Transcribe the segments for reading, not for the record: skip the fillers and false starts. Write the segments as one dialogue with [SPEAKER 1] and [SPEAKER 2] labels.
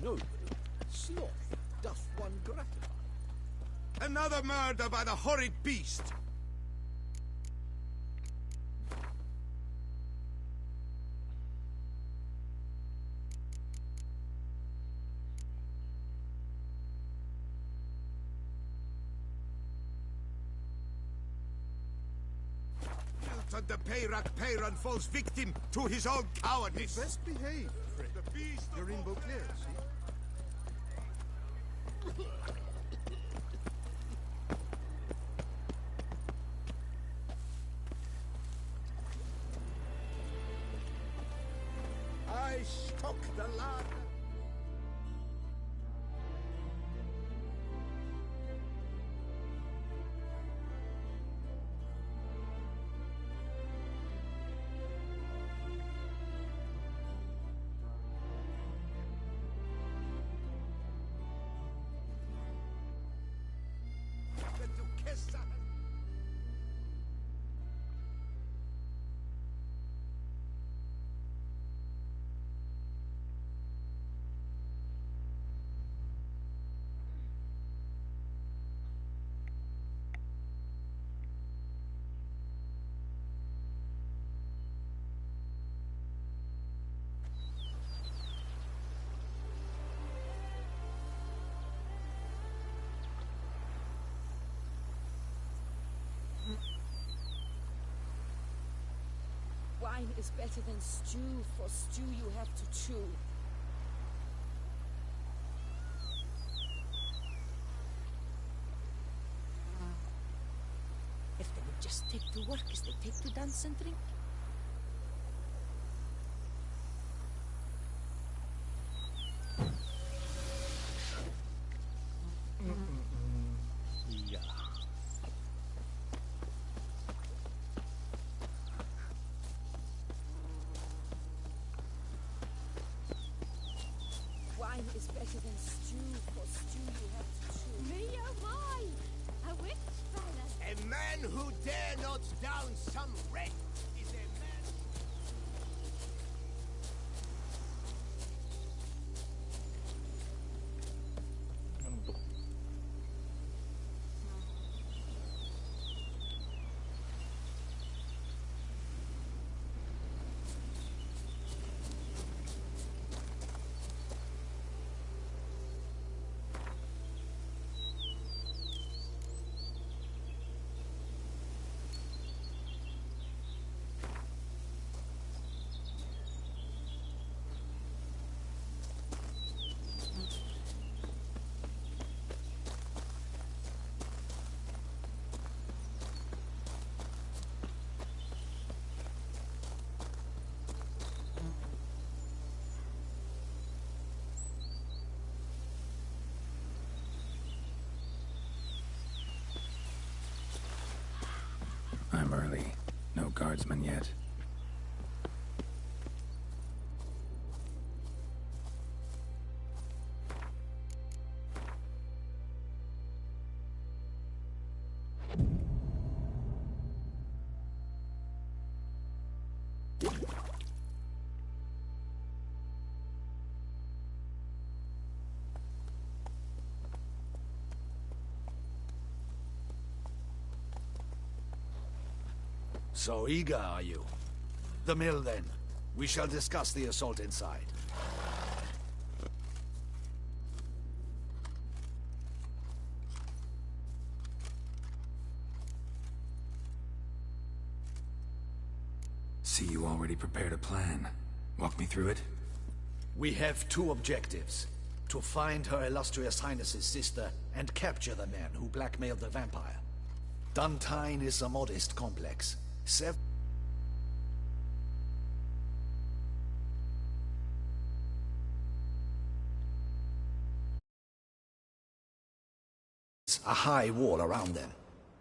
[SPEAKER 1] No, sloth doth one gratify.
[SPEAKER 2] Another murder by the horrid beast! And the Peyran falls victim to his own cowardice.
[SPEAKER 1] Best behave, Fred.
[SPEAKER 2] The beast.
[SPEAKER 1] You're in Beauclair, see? I stock the lad.
[SPEAKER 3] Wine is better than stew, for stew you have to chew. If they would just take to work as they take to dance and drink.
[SPEAKER 1] Yeah.
[SPEAKER 3] Wine is better than stew, for stew you have to chew.
[SPEAKER 4] Me oh my! A witch fella!
[SPEAKER 2] A man who dare not down some wretch is a man.
[SPEAKER 5] I'm early. No guardsmen yet.
[SPEAKER 6] So eager, are you? The mill, then. We shall discuss the assault inside.
[SPEAKER 5] See, you already prepared a plan. Walk me through it.
[SPEAKER 6] We have two objectives. To find Her Illustrious Highness's sister and capture the man who blackmailed the vampire. Duntine is a modest complex. A high wall around them.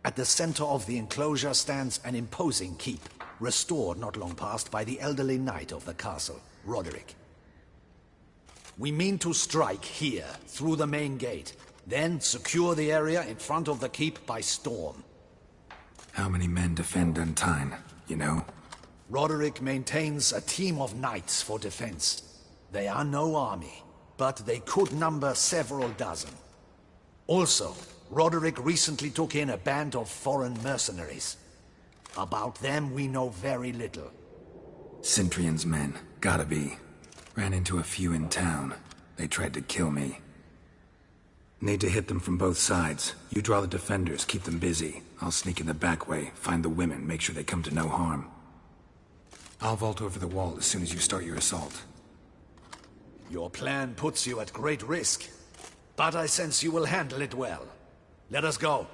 [SPEAKER 6] At the center of the enclosure stands an imposing keep, restored not long past by the elderly knight of the castle, Roderick. We mean to strike here, through the main gate, then secure the area in front of the keep by storm.
[SPEAKER 5] How many men defend Duntine, you know?
[SPEAKER 6] Roderick maintains a team of knights for defense. They are no army, but they could number several dozen. Also, Roderick recently took in a band of foreign mercenaries. About them, we know very little.
[SPEAKER 5] Cintrian's men. Gotta be. Ran into a few in town. They tried to kill me. Need to hit them from both sides. You draw the defenders, keep them busy. I'll sneak in the back way, find the women, make sure they come to no harm. I'll vault over the wall as soon as you start your assault.
[SPEAKER 6] Your plan puts you at great risk, but I sense you will handle it well. Let us go.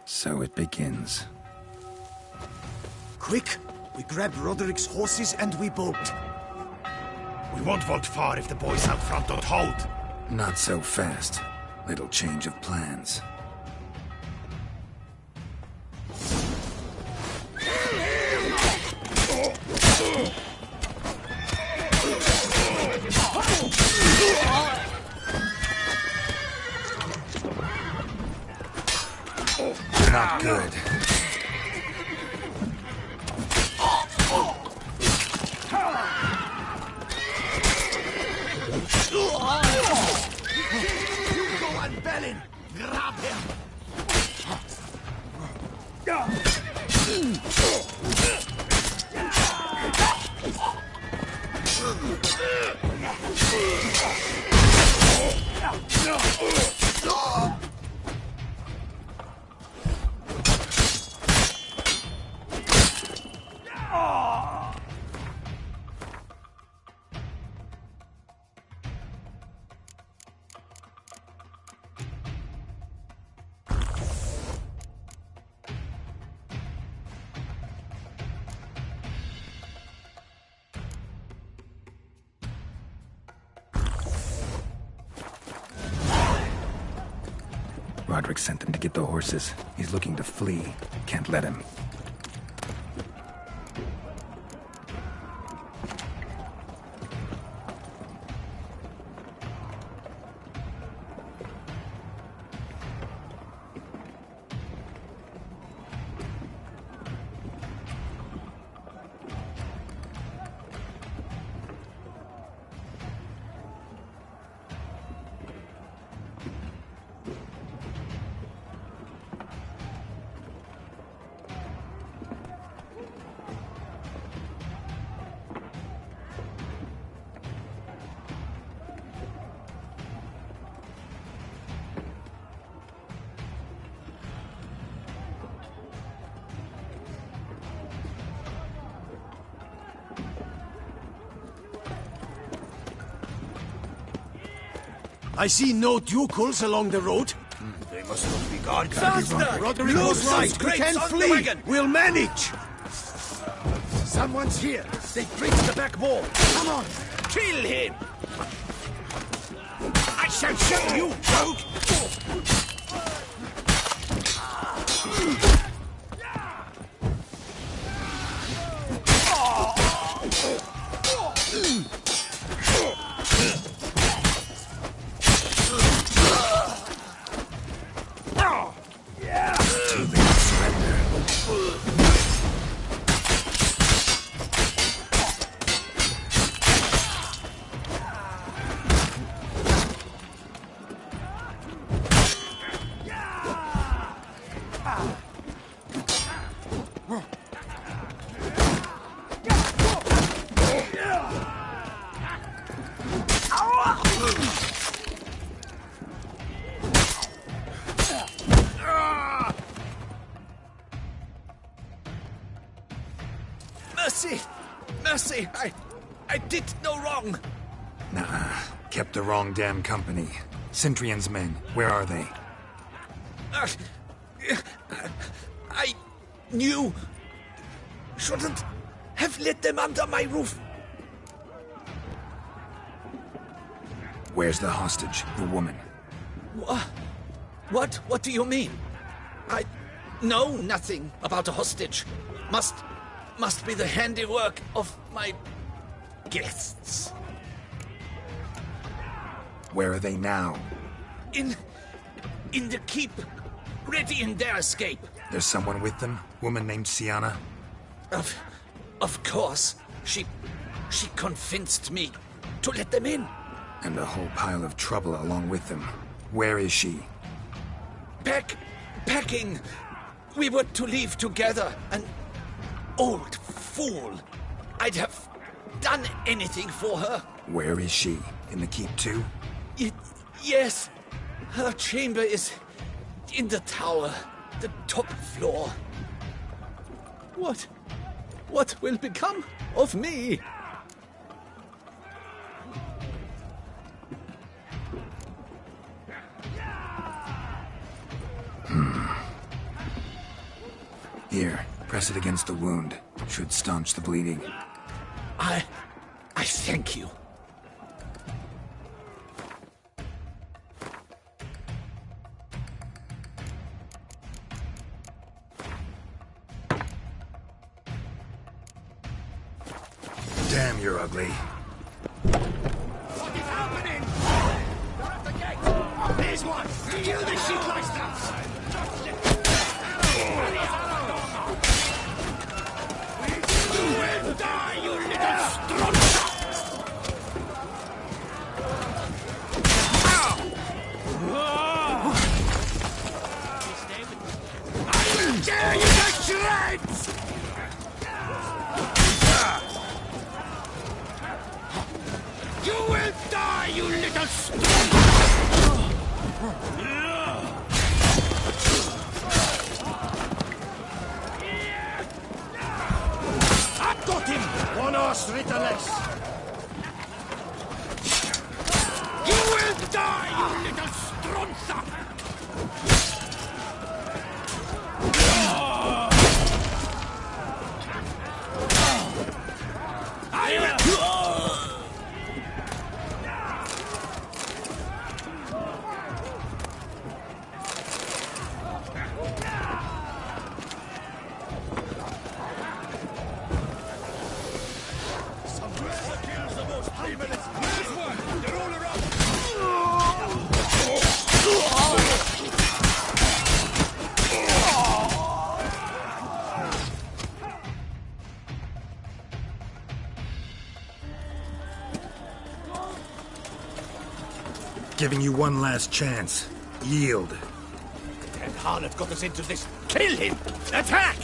[SPEAKER 5] So it begins.
[SPEAKER 1] Quick! We grab Roderick's horses and we bolt.
[SPEAKER 2] We won't vault far if the boys out front don't hold.
[SPEAKER 5] Not so fast. Little change of plans. Not good.
[SPEAKER 1] Hugo and Bellin! Grab him!
[SPEAKER 5] Roderick sent them to get the horses. He's looking to flee. Can't let him.
[SPEAKER 1] I see no ducals along the road.
[SPEAKER 2] They must not be guard.
[SPEAKER 1] Roderick was right. We can flee. We'll manage. Someone's here. They breached the back wall. Come on. Kill him. I shall show you, rogue. Mercy! Mercy! I did no wrong!
[SPEAKER 5] Nah, kept the wrong damn company. Centrion's men, where are they?
[SPEAKER 1] I knew... Shouldn't have let them under my roof.
[SPEAKER 5] Where's the hostage, the woman?
[SPEAKER 1] What? What do you mean? I know nothing about a hostage. Must be the handiwork of my guests.
[SPEAKER 5] Where are they now?
[SPEAKER 1] In the keep, ready in their escape.
[SPEAKER 5] There's someone with them? Woman named Sienna?
[SPEAKER 1] Of course. She convinced me to let them in.
[SPEAKER 5] And a whole pile of trouble along with them. Where is she?
[SPEAKER 1] Packing. We were to leave together. An old fool. I'd have done anything for her.
[SPEAKER 5] Where is she? In the keep too?
[SPEAKER 1] Yes. Her chamber is in the tower. The top floor. What will become of me?
[SPEAKER 5] Here, press it against the wound. Should staunch the bleeding.
[SPEAKER 1] I thank you.
[SPEAKER 5] Damn, you're ugly.
[SPEAKER 2] What is happening? They're at the gate! There's one! Kill the shitleister! You will die, you little stronza! I will tear you to shreds! You will die, you little I've got him! One horse less. You will die, you little stronza! I will...
[SPEAKER 5] Giving you one last chance. Yield.
[SPEAKER 2] And Harlot got us into this. Kill him! Attack!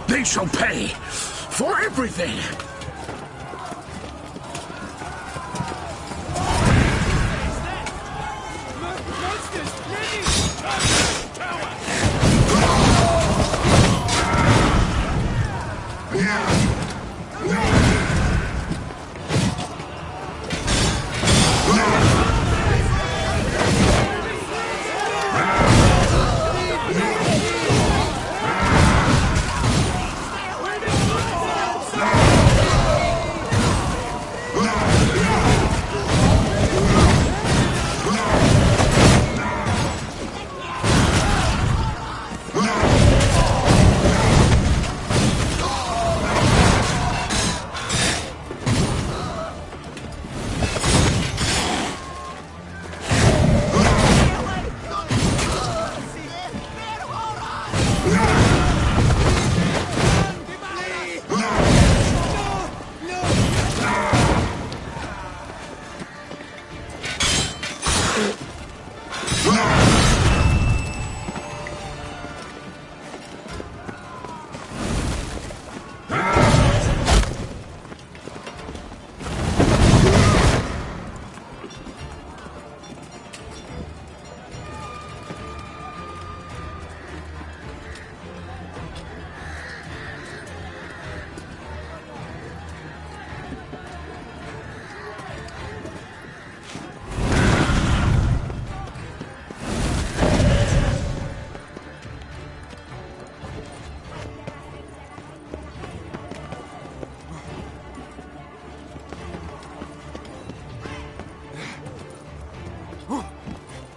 [SPEAKER 1] They shall pay for everything!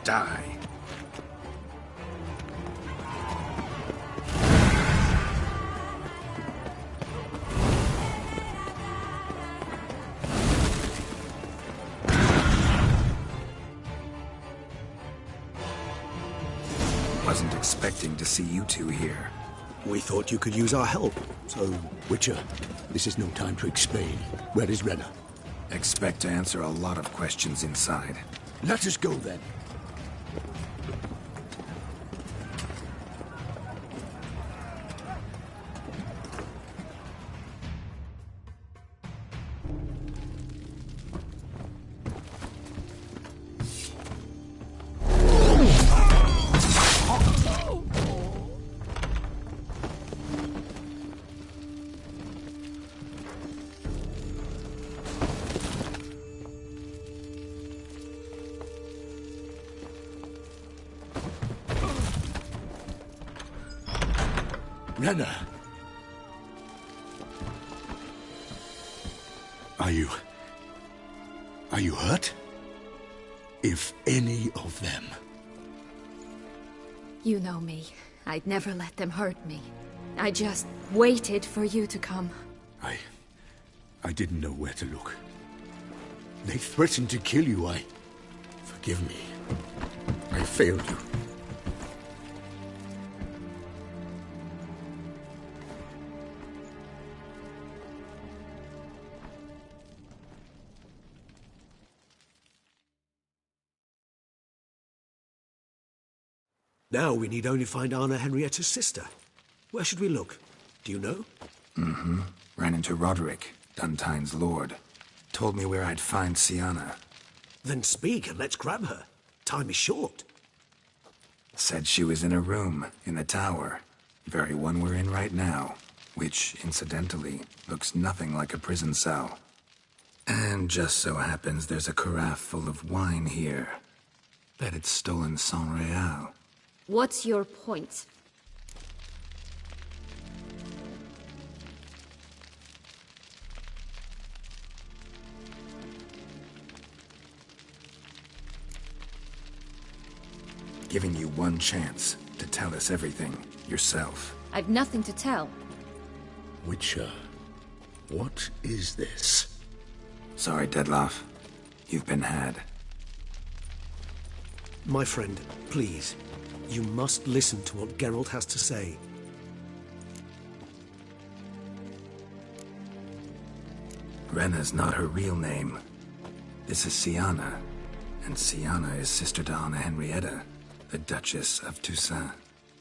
[SPEAKER 5] Die. Wasn't expecting to see you two here.
[SPEAKER 1] We thought you could use our help. So, Witcher, this is no time to explain. Where is Renna?
[SPEAKER 5] Expect to answer a lot of questions inside.
[SPEAKER 1] Let us go then. Renna! Are you hurt? If any of them...
[SPEAKER 4] You know me. I'd never let them hurt me. I just waited for you to come.
[SPEAKER 1] I didn't know where to look. They threatened to kill you. Forgive me. I failed you. Now we need only find Anna Henrietta's sister. Where should we look? Do you know?
[SPEAKER 5] Mm-hmm. Ran into Roderick, Duntine's lord. Told me where I'd find Sienna.
[SPEAKER 1] Then speak and let's grab her. Time is short.
[SPEAKER 5] Said she was in a room in the tower. Very one we're in right now. Which, incidentally, looks nothing like a prison cell. And just so happens there's a carafe full of wine here. Bet it's stolen sans real.
[SPEAKER 4] What's your point?
[SPEAKER 5] Giving you one chance to tell us everything yourself.
[SPEAKER 4] I've nothing to tell.
[SPEAKER 1] Witcher, what is this?
[SPEAKER 5] Sorry, Dettlaff. You've been had.
[SPEAKER 1] My friend, please. You must listen to what Geralt has to say.
[SPEAKER 5] Renna's not her real name. This is Sienna. And Sienna is sister to Anna Henrietta, the Duchess of Toussaint.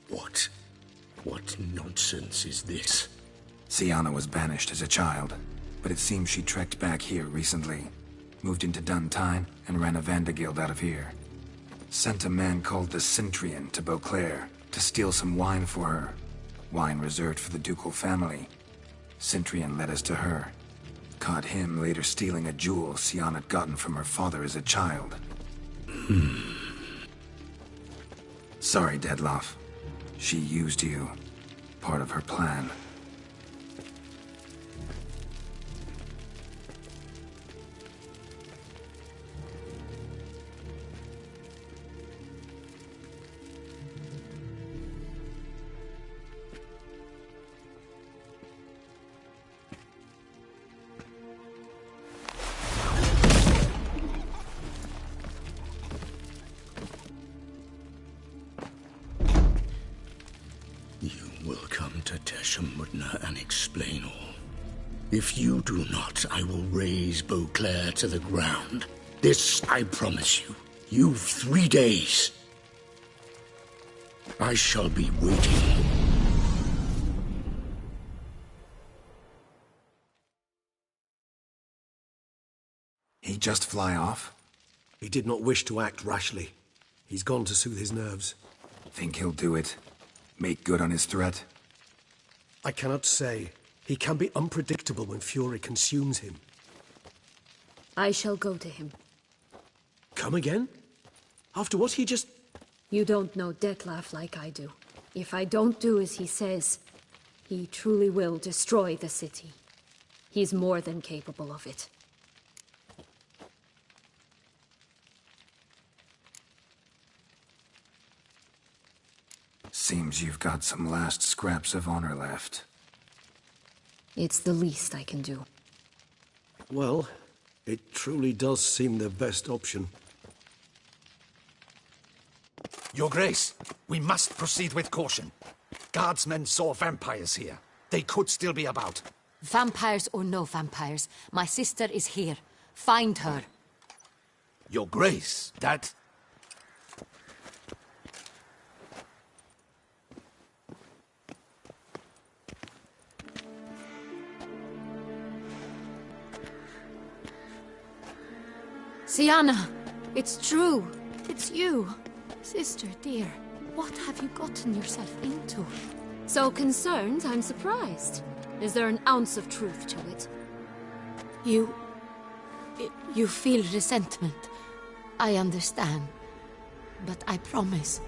[SPEAKER 1] What nonsense is this?
[SPEAKER 5] Sienna was banished as a child, but it seems she trekked back here recently. Moved into Duntine and ran a Vandergild out of here. Sent a man called the Centurion to Beauclair to steal some wine for her. Wine reserved for the ducal family. Centurion led us to her. Caught him later stealing a jewel Sienna had gotten from her father as a child. Sorry, Dettlaff. She used you. Part of her plan.
[SPEAKER 1] And explain all. If you do not, I will raze Beauclair to the ground. This I promise you.
[SPEAKER 7] You've 3 days. I shall be waiting.
[SPEAKER 5] He just fly off?
[SPEAKER 1] He did not wish to act rashly. He's gone to soothe his nerves.
[SPEAKER 5] Think he'll do it? Make good on his threat?
[SPEAKER 1] I cannot say. He can be unpredictable when fury consumes him.
[SPEAKER 4] I shall go to him.
[SPEAKER 1] Come again? After what he just...
[SPEAKER 4] You don't know Detlef like I do. If I don't do as he says, he truly will destroy the city. He's more than capable of it.
[SPEAKER 5] Seems you've got some last scraps of honor left.
[SPEAKER 4] It's the least I can do.
[SPEAKER 1] Well, it truly does seem the best option.
[SPEAKER 6] Your Grace, we must proceed with caution. Guardsmen saw vampires here. They could still be about.
[SPEAKER 8] Vampires or no vampires, my sister is here. Find her.
[SPEAKER 6] Your Grace, that...
[SPEAKER 8] Sienna, it's true. It's you. Sister, dear, what have you gotten yourself into?
[SPEAKER 4] So concerned, I'm surprised. Is there an ounce of truth to it?
[SPEAKER 8] You feel resentment. I understand. But I promise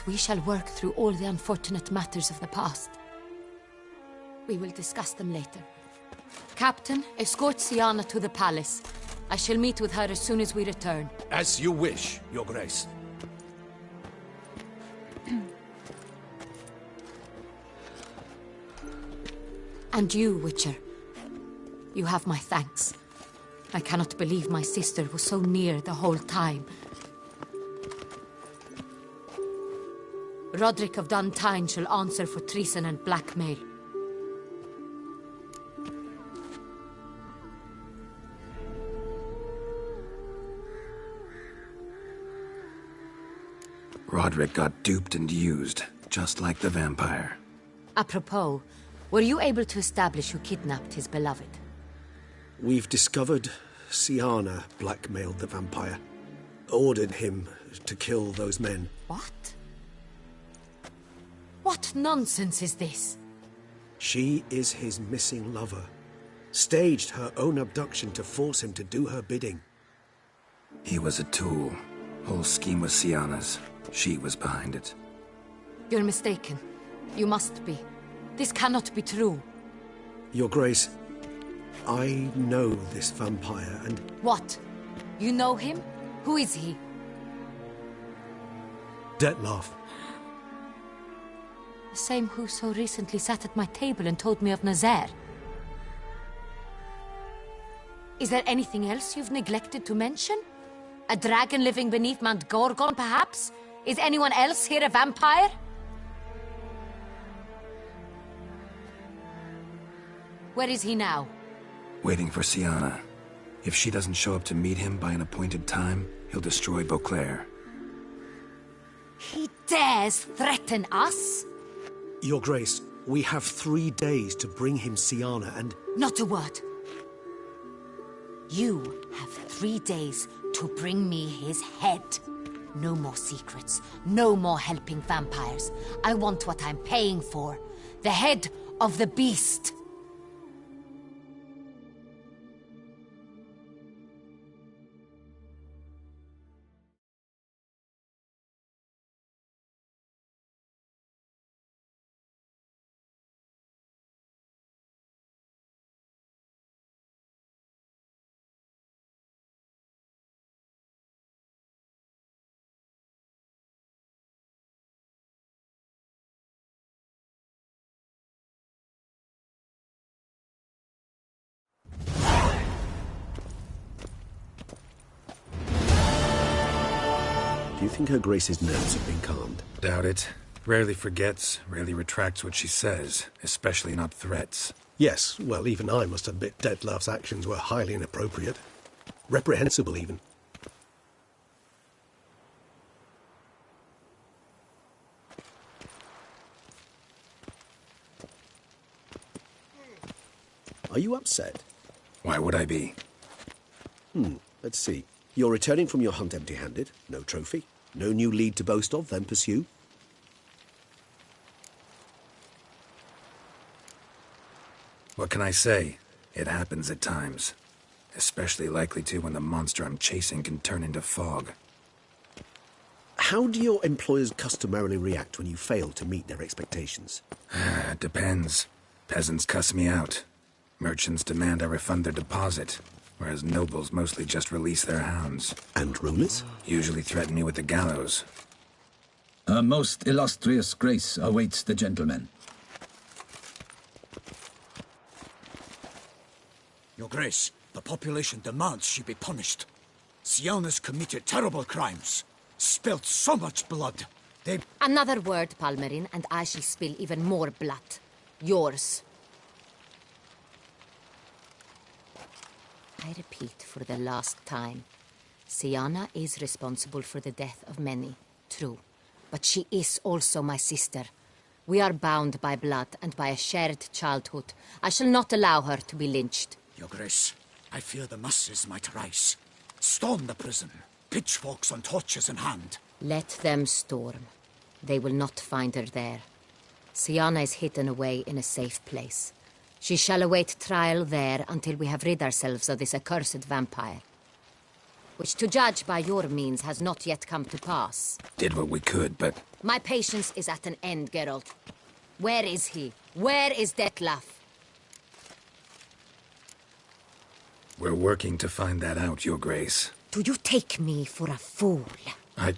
[SPEAKER 8] we shall work through all the unfortunate matters of the past. We will discuss them later. Captain, escort Sienna to the palace. I shall meet with her as soon as we return.
[SPEAKER 6] As you wish, Your Grace.
[SPEAKER 8] And you, Witcher. You have my thanks. I cannot believe my sister was so near the whole time. Roderick of Duntine shall answer for treason and blackmail.
[SPEAKER 5] Roderick got duped and used, just like the vampire.
[SPEAKER 8] Apropos, were you able to establish who kidnapped his beloved?
[SPEAKER 1] We've discovered Sienna blackmailed the vampire. Ordered him to kill those men.
[SPEAKER 8] What? What nonsense is this?
[SPEAKER 1] She is his missing lover. Staged her own abduction to force him to do her bidding.
[SPEAKER 5] He was a tool. Whole scheme was Sienna's. She was behind it.
[SPEAKER 8] You're mistaken. You must be. This cannot be true.
[SPEAKER 1] Your Grace, I know this vampire and...
[SPEAKER 8] What? You know him? Who is he?
[SPEAKER 1] Detlef.
[SPEAKER 8] The same who so recently sat at my table and told me of Nazaire. Is there anything else you've neglected to mention? A dragon living beneath Mount Gorgon, perhaps? Is anyone else here a vampire? Where is he now?
[SPEAKER 5] Waiting for Sienna. If she doesn't show up to meet him by an appointed time, he'll destroy Beauclair.
[SPEAKER 8] He dares threaten us?
[SPEAKER 1] Your Grace, we have 3 days to bring him Sienna and...
[SPEAKER 8] Not a word. You have 3 days to bring me his head. No more secrets. No more helping vampires. I want what I'm paying for. The head of the beast.
[SPEAKER 1] Do you think Her Grace's nerves have been calmed?
[SPEAKER 5] Doubt it. Rarely forgets, rarely retracts what she says, especially not threats.
[SPEAKER 1] Yes, well, even I must admit Detlef's actions were highly inappropriate. Reprehensible, even.
[SPEAKER 9] Are you upset?
[SPEAKER 5] Why would I be?
[SPEAKER 9] Let's see. You're returning from your hunt empty-handed. No trophy. No new lead to boast of, then pursue.
[SPEAKER 5] What can I say? It happens at times. Especially likely to when the monster I'm chasing can turn into fog.
[SPEAKER 9] How do your employers customarily react when you fail to meet their expectations?
[SPEAKER 5] It depends. Peasants cuss me out. Merchants demand I refund their deposit, whereas nobles mostly just release their hounds.
[SPEAKER 9] And rulers?
[SPEAKER 5] Usually threaten me with the gallows.
[SPEAKER 10] A most illustrious grace awaits the gentleman.
[SPEAKER 1] Your Grace, the population demands she be punished. Siana's committed terrible crimes. Spilt so much blood. They...
[SPEAKER 8] Another word, Palmerin, and I shall spill even more blood. Yours. I repeat for the last time. Siana is responsible for the death of many, true. But she is also my sister. We are bound by blood and by a shared childhood. I shall not allow her to be lynched.
[SPEAKER 1] Your Grace, I fear the masses might rise. Storm the prison. Pitchforks and torches in hand.
[SPEAKER 8] Let them storm. They will not find her there. Siana is hidden away in a safe place. She shall await trial there until we have rid ourselves of this accursed vampire. Which, to judge by your means, has not yet come to pass.
[SPEAKER 5] Did what we could, but...
[SPEAKER 8] My patience is at an end, Geralt. Where is he? Where is Detlef?
[SPEAKER 5] We're working to find that out, Your Grace.
[SPEAKER 8] Do you take me for a fool?
[SPEAKER 5] I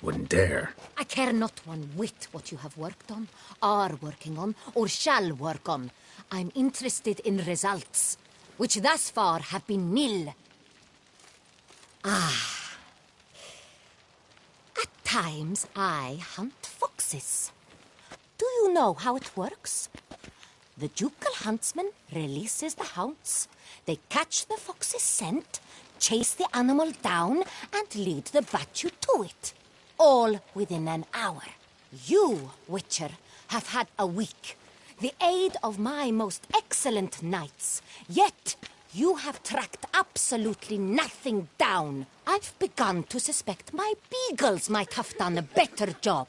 [SPEAKER 5] wouldn't dare.
[SPEAKER 8] I care not one whit what you have worked on, are working on, or shall work on. I'm interested in results, which thus far have been nil. At times, I hunt foxes. Do you know how it works? The ducal huntsman releases the hounds. They catch the fox's scent, chase the animal down, and lead the battue to it. All within an hour. You, Witcher, have had a week. The aid of my most excellent knights. Yet, you have tracked absolutely nothing down. I've begun to suspect my beagles might have done a better job.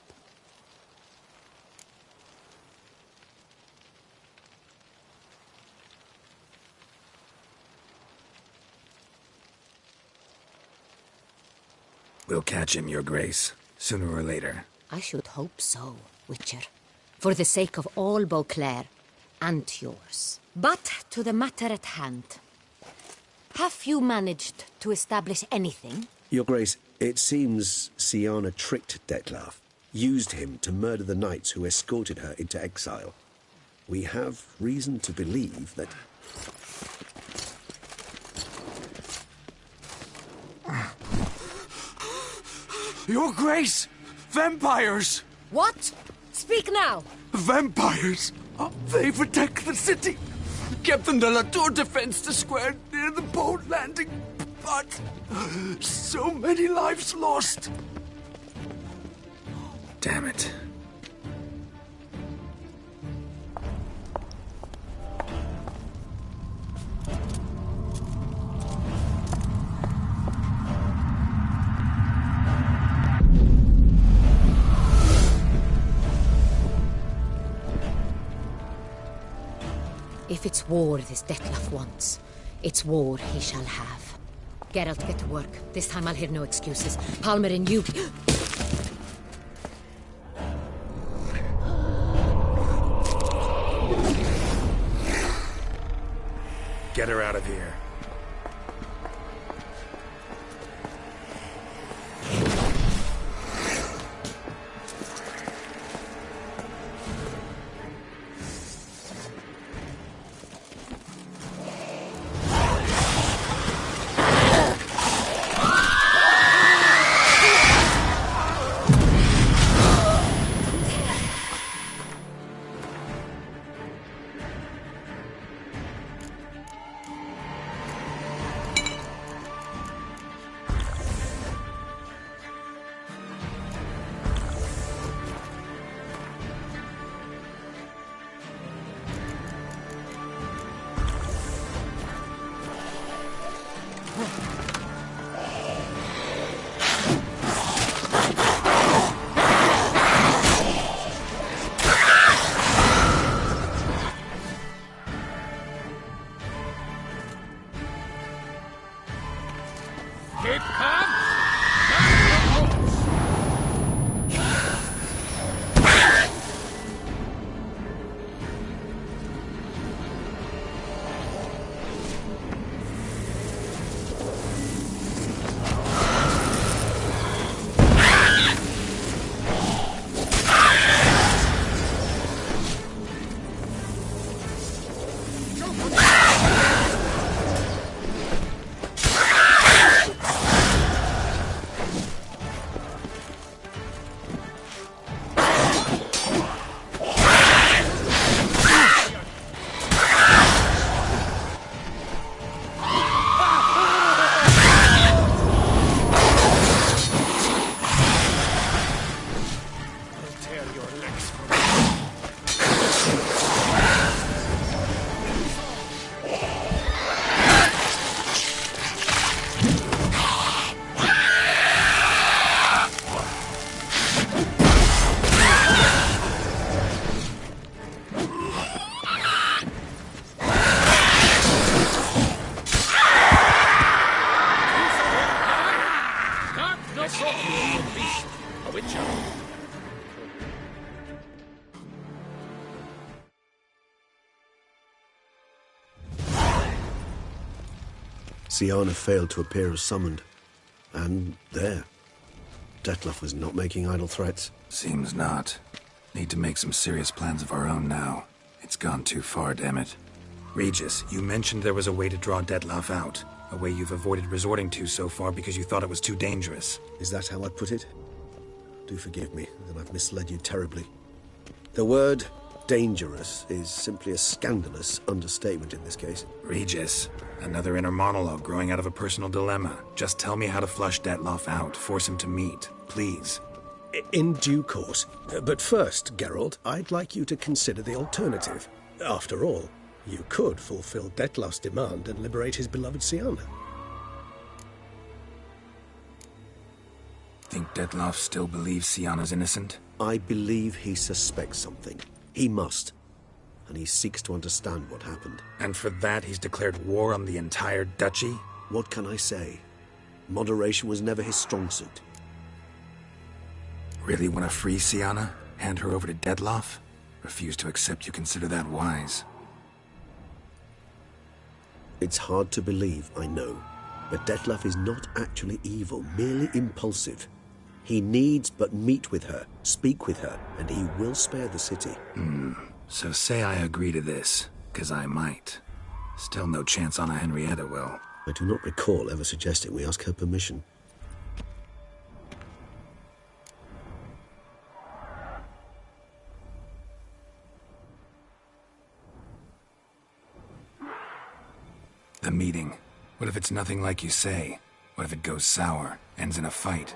[SPEAKER 5] We'll catch him, Your Grace, sooner or later.
[SPEAKER 8] I should hope so, Witcher. For the sake of all Beauclair and yours. But to the matter at hand. Have you managed to establish anything?
[SPEAKER 9] Your Grace, it seems Siana tricked Detlef, used him to murder the knights who escorted her into exile. We have reason to believe that...
[SPEAKER 1] Your Grace! Vampires!
[SPEAKER 8] What? Speak now!
[SPEAKER 1] Vampires! They've attacked the city! Captain de la Tour defends the square near the boat landing, but so many lives lost!
[SPEAKER 5] Damn it.
[SPEAKER 8] If it's war this Detlef wants, it's war he shall have. Geralt, get to work. This time I'll hear no excuses. Palmerin, you...
[SPEAKER 5] Get her out of here.
[SPEAKER 7] Beast, a witcher.
[SPEAKER 9] Siana failed to appear as summoned. And there. Detlef was not making idle threats.
[SPEAKER 5] Seems not. Need to make some serious plans of our own now. It's gone too far, damn it. Regis, you mentioned there was a way to draw Detlef out. A way you've avoided resorting to so far because you thought it was too dangerous.
[SPEAKER 9] Is that how I'd put it? Do forgive me that I've misled you terribly. The word dangerous is simply a scandalous understatement in this case.
[SPEAKER 5] Regis, another inner monologue growing out of a personal dilemma. Just tell me how to flush Detlef out, force him to meet, please.
[SPEAKER 11] In due course. But first, Geralt, I'd like you to consider the alternative. After all, you could fulfill Detlef's demand and liberate his beloved Siana.
[SPEAKER 5] Think Detlef still believes Siana's innocent?
[SPEAKER 9] I believe he suspects something. He must. And he seeks to understand what happened.
[SPEAKER 5] And for that he's declared war on the entire duchy?
[SPEAKER 9] What can I say? Moderation was never his strong suit.
[SPEAKER 5] Really want to free Siana? Hand her over to Detlef? Refuse to accept you consider that wise.
[SPEAKER 9] It's hard to believe, I know. But Detlef is not actually evil, merely impulsive. He needs but meet with her, speak with her, and he will spare the city.
[SPEAKER 5] So say I agree to this, 'cause I might. Still no chance Anna Henrietta will.
[SPEAKER 9] I do not recall ever suggesting we ask her permission.
[SPEAKER 5] The meeting. What if it's nothing like you say? What if it goes sour, ends in a fight?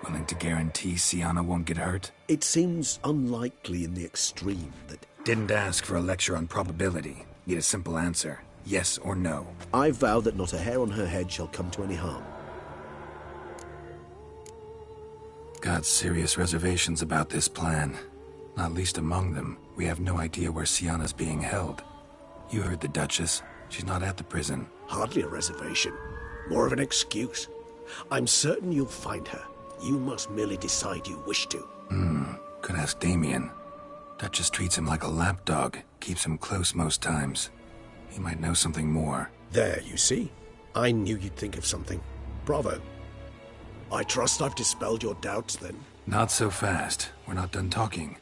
[SPEAKER 5] Willing to guarantee Siana won't get hurt?
[SPEAKER 9] It seems unlikely in the extreme that...
[SPEAKER 5] Didn't ask for a lecture on probability. Need a simple answer. Yes or no.
[SPEAKER 9] I vow that not a hair on her head shall come to any harm.
[SPEAKER 5] Got serious reservations about this plan. Not least among them, we have no idea where Siana's being held. You heard the Duchess. She's not at the prison.
[SPEAKER 11] Hardly a reservation. More of an excuse. I'm certain you'll find her. You must merely decide you wish to.
[SPEAKER 5] Could ask Damien. Duchess treats him like a lapdog. Keeps him close most times. He might know something more.
[SPEAKER 11] There, you see? I knew you'd think of something. Bravo. I trust I've dispelled your doubts, then.
[SPEAKER 5] Not so fast. We're not done talking.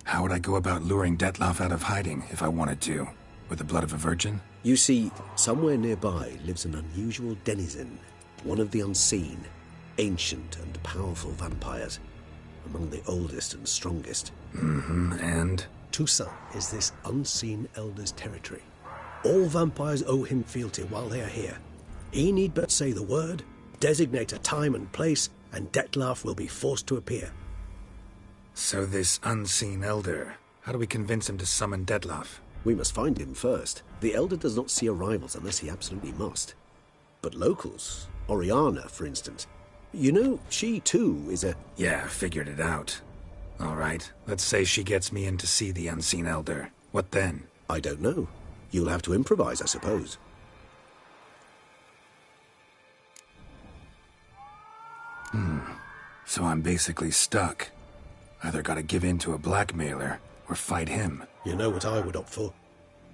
[SPEAKER 5] How would I go about luring Detlef out of hiding if I wanted to? With the blood of a virgin?
[SPEAKER 9] You see, somewhere nearby lives an unusual denizen, one of the unseen, ancient and powerful vampires, among the oldest and strongest.
[SPEAKER 5] And?
[SPEAKER 11] Toussaint is this unseen elder's territory. All vampires owe him fealty while they are here. He need but say the word, designate a time and place, and Detlef will be forced to appear.
[SPEAKER 5] So this unseen elder, how do we convince him to summon Detlef?
[SPEAKER 9] We must find him first. The Elder does not see arrivals unless he absolutely must. But locals, Oriana, for instance, you know, she too is a...
[SPEAKER 5] Yeah, figured it out. All right, let's say she gets me in to see the unseen elder. What then?
[SPEAKER 9] I don't know. You'll have to improvise, I suppose.
[SPEAKER 5] So I'm basically stuck. Either gotta give in to a blackmailer, or fight him.
[SPEAKER 11] You know what I would opt for.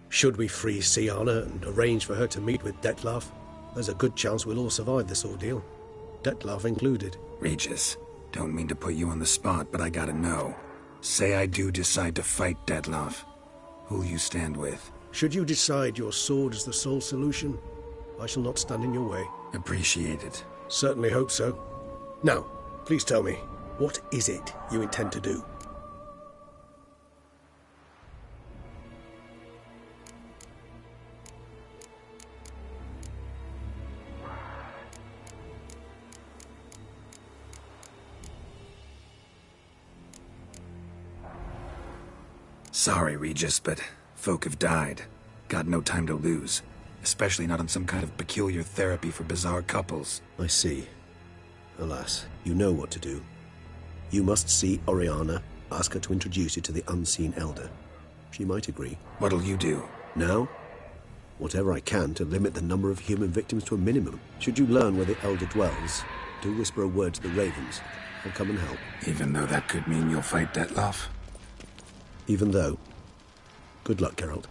[SPEAKER 11] Should we free Siana and arrange for her to meet with Detlef, there's a good chance we'll all survive this ordeal. Detlef included.
[SPEAKER 5] Regis, don't mean to put you on the spot, but I gotta know. Say I do decide to fight Detlef. Who'll you stand with?
[SPEAKER 11] Should you decide your sword is the sole solution, I shall not stand in your way.
[SPEAKER 5] Appreciate it.
[SPEAKER 11] Certainly hope so. Now, please tell me, what is it you intend to do?
[SPEAKER 5] Sorry, Regis, but folk have died. Got no time to lose. Especially not on some kind of peculiar therapy for bizarre couples.
[SPEAKER 9] I see. Alas, you know what to do. You must see Oriana, ask her to introduce you to the unseen elder. She might agree.
[SPEAKER 5] What'll you do?
[SPEAKER 9] Now, Whatever I can to limit the number of human victims to a minimum. Should you learn where the Elder dwells, do whisper a word to the Ravens. I'll come and help.
[SPEAKER 5] Even though that could mean you'll fight Dettlaff?
[SPEAKER 9] Even though. Good luck, Geralt.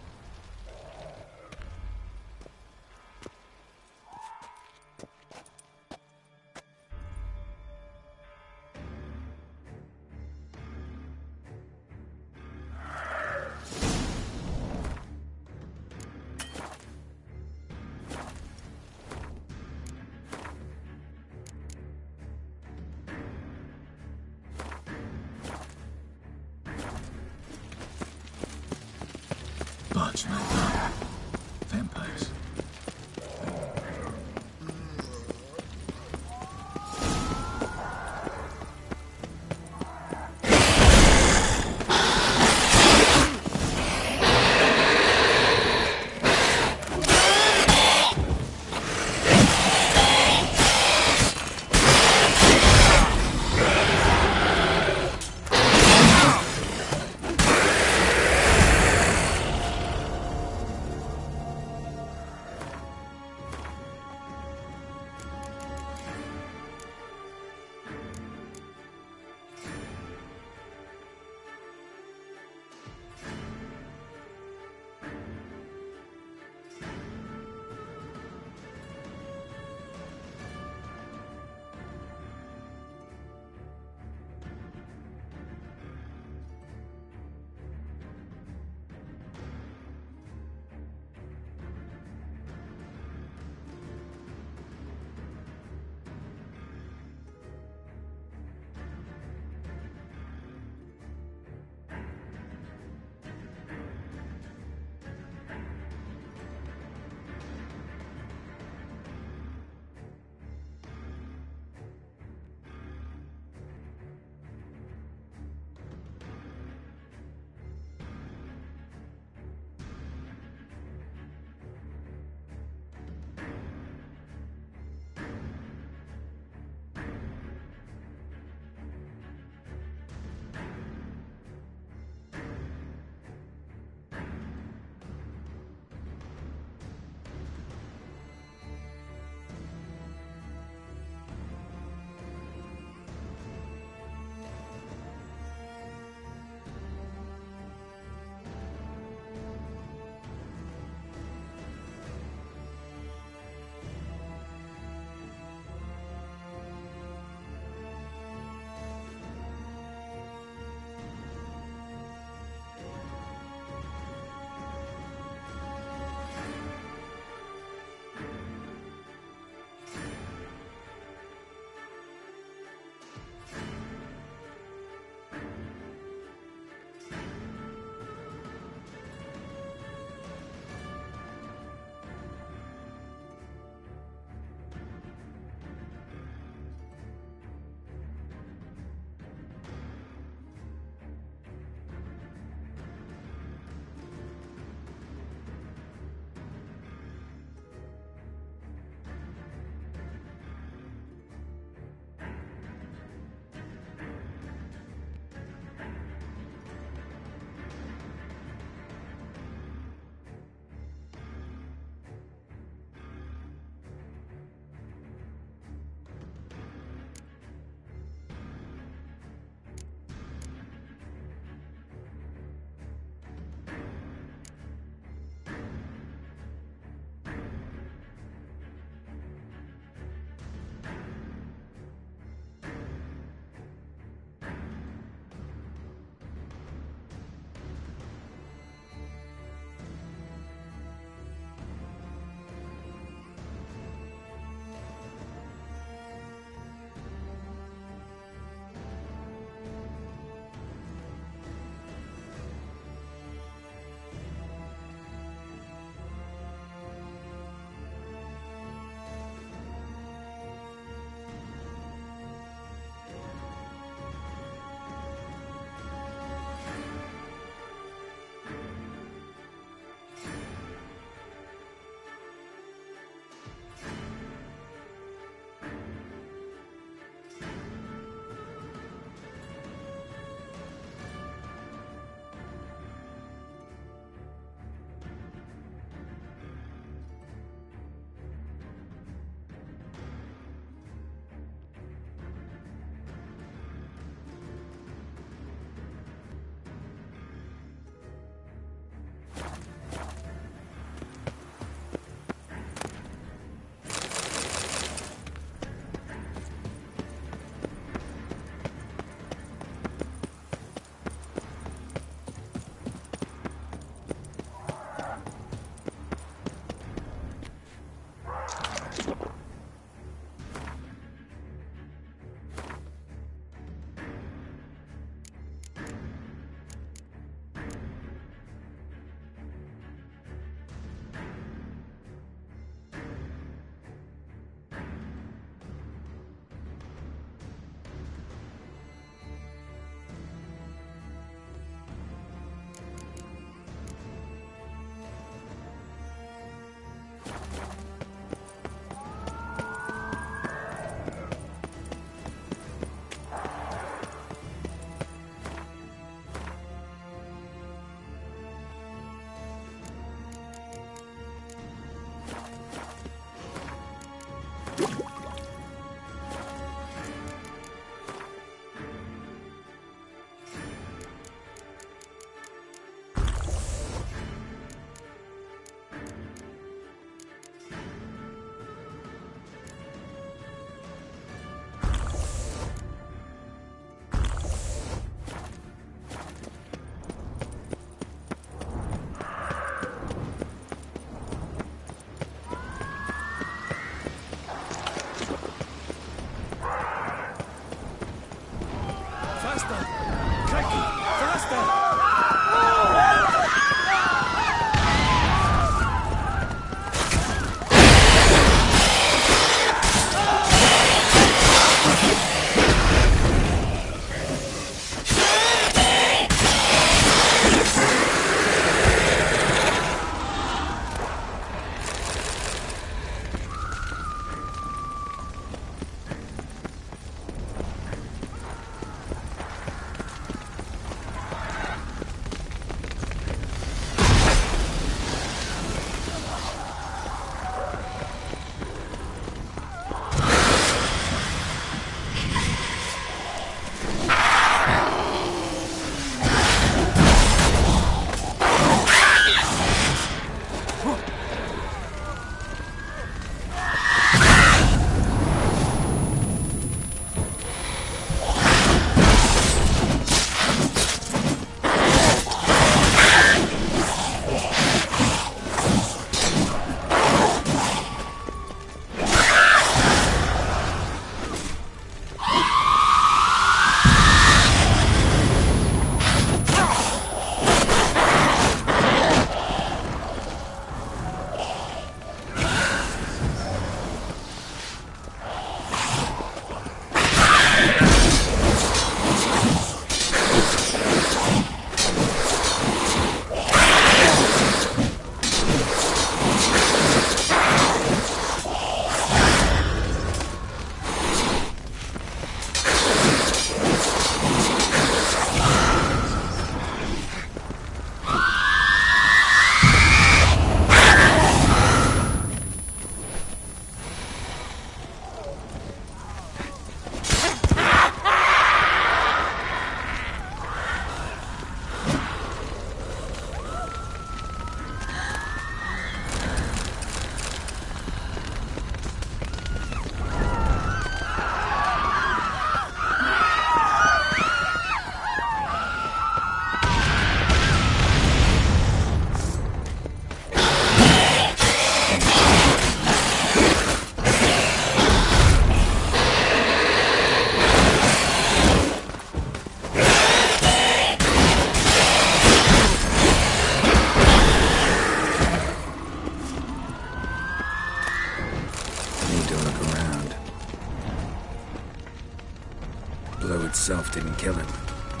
[SPEAKER 5] blow itself didn't kill him.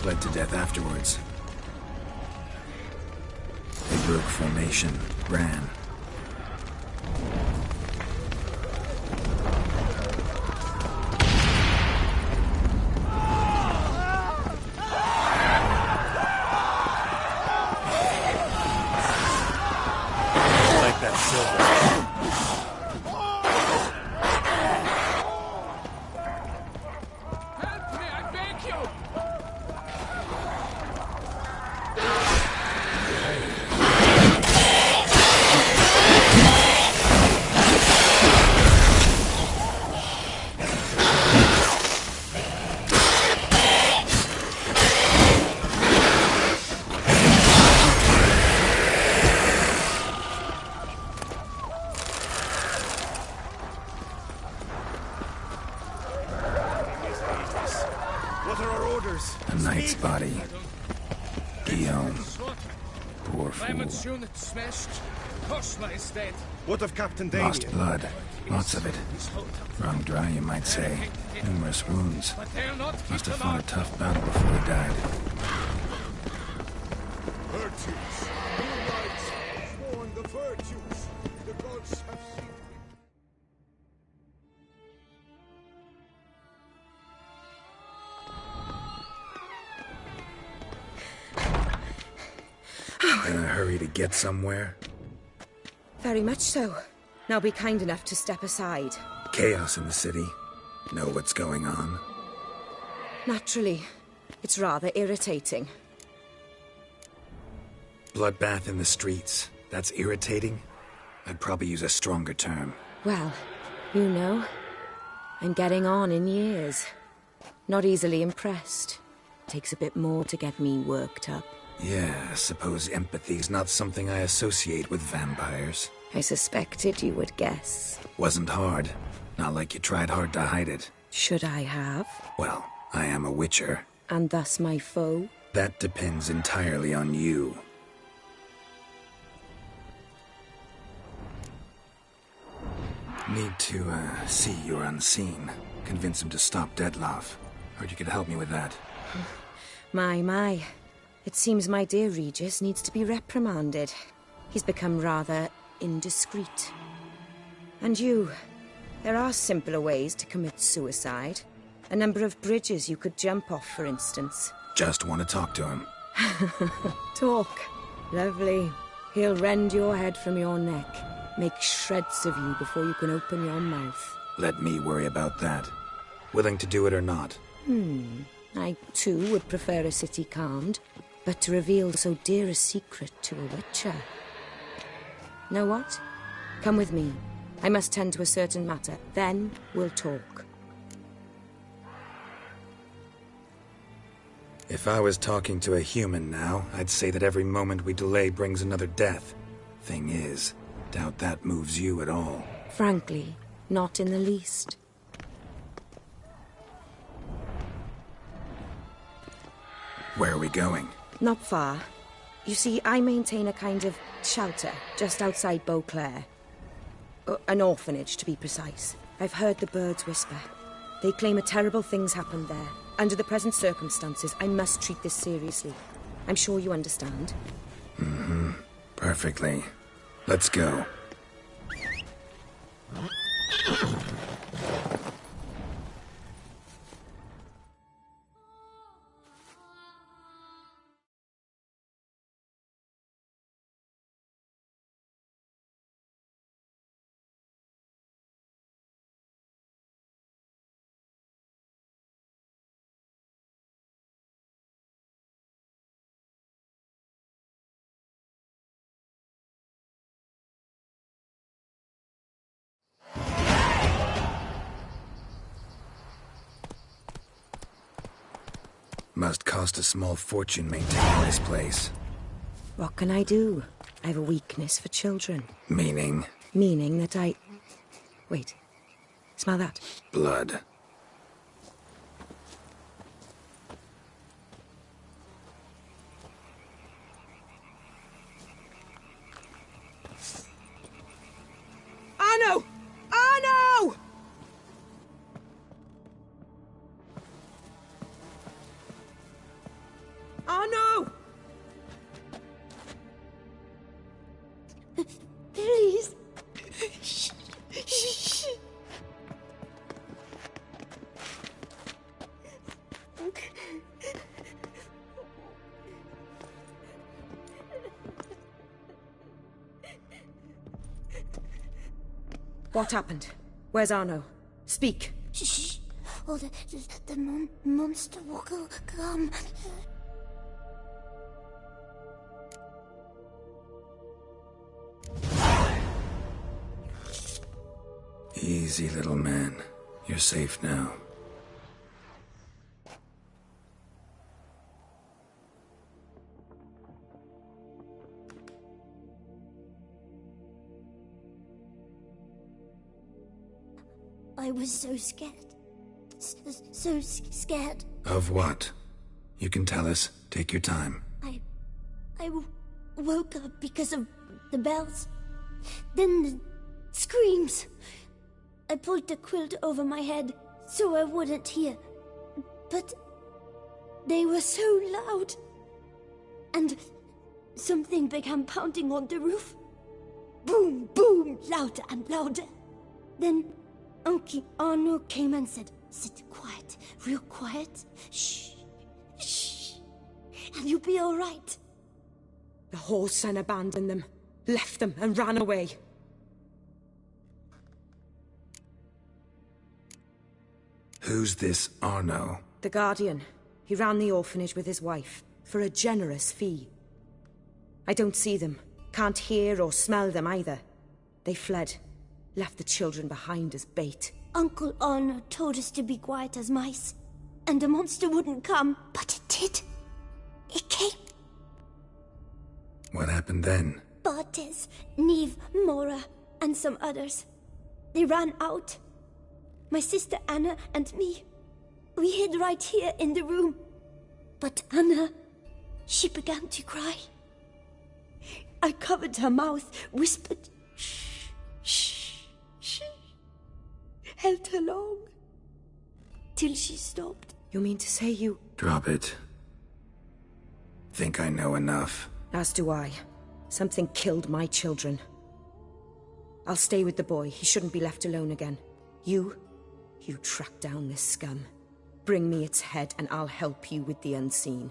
[SPEAKER 5] Bled to death afterwards. They broke formation, ran.
[SPEAKER 2] Like that silver. What are our orders?
[SPEAKER 5] A knight's body. Guillaume. Poor fool.
[SPEAKER 2] What of Captain
[SPEAKER 5] Lost
[SPEAKER 2] Damien?
[SPEAKER 5] blood. Lots of it. Wrung dry, you might say. Numerous wounds. Must have fought a tough battle before he died.
[SPEAKER 2] Virtues. New knights have sworn the virtues. The gods have seen
[SPEAKER 5] Ready to get somewhere?
[SPEAKER 3] Very much so. Now be kind enough to step aside.
[SPEAKER 5] Chaos in the city. Know what's going on?
[SPEAKER 3] Naturally. It's rather irritating.
[SPEAKER 5] Bloodbath in the streets. That's irritating? I'd probably use a stronger term.
[SPEAKER 3] Well, you know, I'm getting on in years. Not easily impressed. Takes a bit more to get me worked up.
[SPEAKER 5] Yeah, I suppose empathy's not something I associate with vampires.
[SPEAKER 3] I suspected you would guess.
[SPEAKER 5] Wasn't hard. Not like you tried hard to hide it.
[SPEAKER 3] Should I have?
[SPEAKER 5] Well, I am a witcher.
[SPEAKER 3] And thus my foe?
[SPEAKER 5] That depends entirely on you. Need to, see you're unseen. Convince him to stop Detloff. Heard you could help me with that.
[SPEAKER 3] My. It seems my dear Regis needs to be reprimanded. He's become rather indiscreet. And you, there are simpler ways to commit suicide. A number of bridges you could jump off, for instance.
[SPEAKER 5] Just want to talk to him.
[SPEAKER 3] Talk. Lovely. He'll rend your head from your neck. Make shreds of you before you can open your mouth.
[SPEAKER 5] Let me worry about that. Willing to do it or not?
[SPEAKER 3] I, too, would prefer a city calmed, but to reveal so dear a secret to a witcher. Know what? Come with me. I must tend to a certain matter. Then we'll talk.
[SPEAKER 5] If I was talking to a human now, I'd say that every moment we delay brings another death. Thing is, doubt that moves you at all.
[SPEAKER 3] Frankly, not in the least.
[SPEAKER 5] Where are we going?
[SPEAKER 3] Not far. You see, I maintain a kind of shelter just outside Beauclair. An orphanage, to be precise. I've heard the birds whisper. They claim a terrible thing's happened there. Under the present circumstances, I must treat this seriously. I'm sure you understand.
[SPEAKER 5] Perfectly. Let's go. Must cost a small fortune maintaining this place.
[SPEAKER 3] What can I do? I have a weakness for children.
[SPEAKER 5] Meaning?
[SPEAKER 3] Meaning that I... Wait. Smell that?
[SPEAKER 5] Blood.
[SPEAKER 3] Arno! Arno! Arno!
[SPEAKER 8] Please. Shh.
[SPEAKER 3] What happened? Where's Arno? Speak.
[SPEAKER 8] Shh. Oh, the monster will come.
[SPEAKER 5] Easy, little man. You're safe now.
[SPEAKER 8] I was so scared. So scared.
[SPEAKER 5] Of what? You can tell us. Take your time.
[SPEAKER 8] I woke up because of the bells. Then the screams. I pulled the quilt over my head so I wouldn't hear. But they were so loud. And something began pounding on the roof. Boom, boom, louder and louder. Then Uncle Arno came and said, "Sit quiet, real quiet. Shh, shh, and you'll be all right."
[SPEAKER 3] The whoreson abandoned them, left them and ran away.
[SPEAKER 5] Who's this Arno?
[SPEAKER 3] The Guardian. He ran the orphanage with his wife, for a generous fee. I don't see them, can't hear or smell them either. They fled, left the children behind as bait.
[SPEAKER 12] Uncle Arno told us to be quiet as mice, and the monster wouldn't come, but it did. It came.
[SPEAKER 5] What happened then?
[SPEAKER 12] Bartes, Neve, Mora, and some others. They ran out. My sister Anna and me, we hid right here in the room. But Anna, she began to cry. I covered her mouth, whispered, shh, shh, shh. Held her long, till she stopped.
[SPEAKER 3] You mean to say you...
[SPEAKER 5] Drop it. Think I know enough.
[SPEAKER 3] As do I. Something killed my children. I'll stay with the boy. He shouldn't be left alone again. You track down this scum. Bring me its head and I'll help you with the unseen.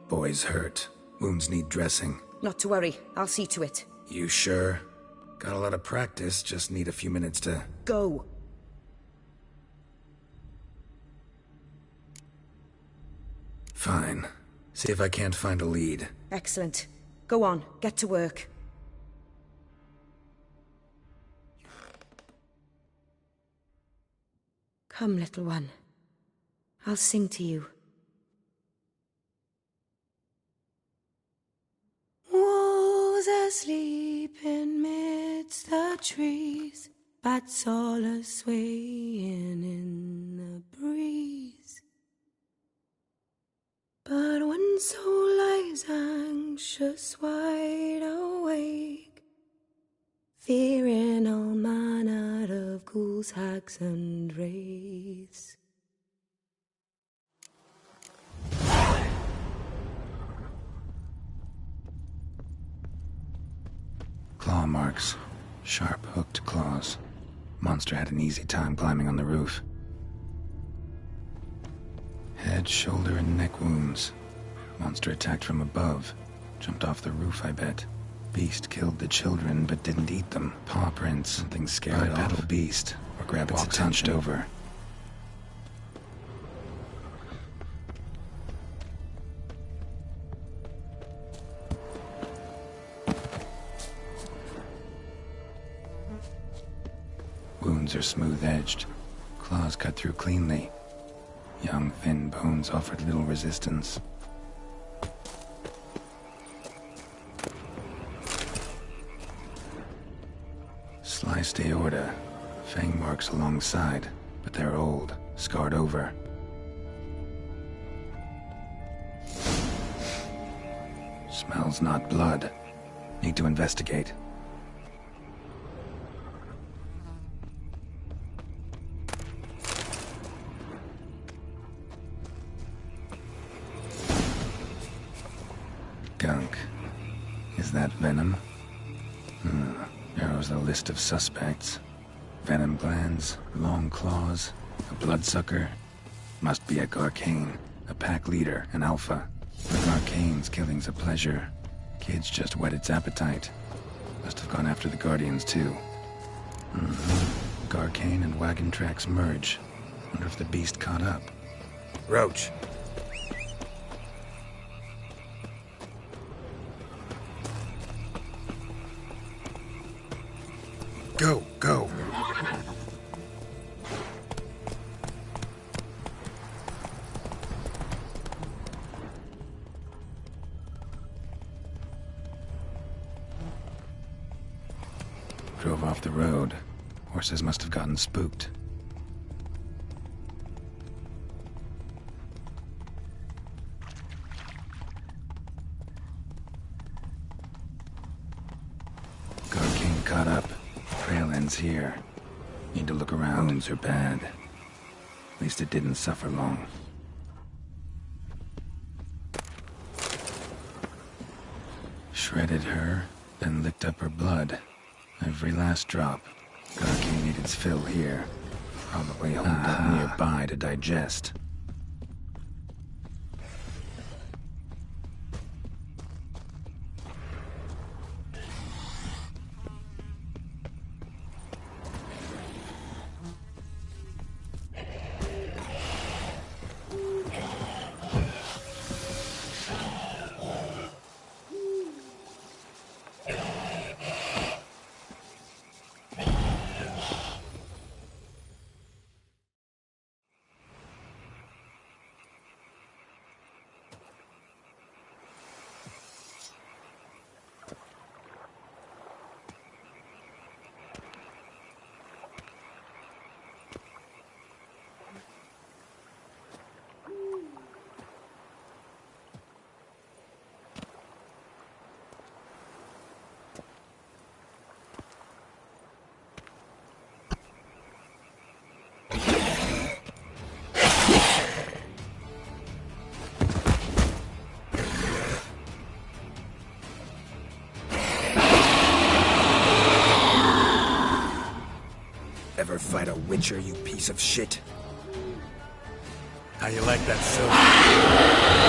[SPEAKER 5] Boy's hurt. Wounds need dressing.
[SPEAKER 3] Not to worry. I'll see to it.
[SPEAKER 5] You sure? Got a lot of practice, just need a few minutes to...
[SPEAKER 3] Go.
[SPEAKER 5] Fine. See if I can't find a lead.
[SPEAKER 3] Excellent. Go on, get to work. Come, little one. I'll sing to you. Wolves asleep in midst the trees, bats all a-swaying in the breeze. But one soul lies anxious, wide awake, fearing all manner of ghouls, hags, and wraiths.
[SPEAKER 5] Claw marks. Sharp, hooked claws. Monster had an easy time climbing on the roof. Head, shoulder, and neck wounds. Monster attacked from above. Jumped off the roof, I bet. Beast killed the children, but didn't eat them. Paw prints. Something scared off. Bipedal beast. Or grab its attention. Hunched over. Wounds are smooth-edged. Claws cut through cleanly. Young, thin bones offered little resistance. Sliced aorta. Fang marks alongside, but they're old, scarred over. Smells not blood. Need to investigate. Gunk. Is that venom? Narrows the list of suspects. Venom glands, long claws, a bloodsucker. Must be a Garcane, a pack leader, an alpha. The Garcane's killing's a pleasure. Kids just whet its appetite. Must have gone after the Guardians too. Garcane and wagon tracks merge. Wonder if the beast caught up. Roach. Go, go. Drove off the road. Horses must have gotten spooked. Garcane caught up. Trail ends here. Need to look around. Wounds are bad. At least it didn't suffer long. Shredded her, then licked up her blood. Every last drop. Garcane ate its fill here. Probably holed up nearby to digest. ever fight a Witcher, you piece of shit?
[SPEAKER 1] How you like that silver?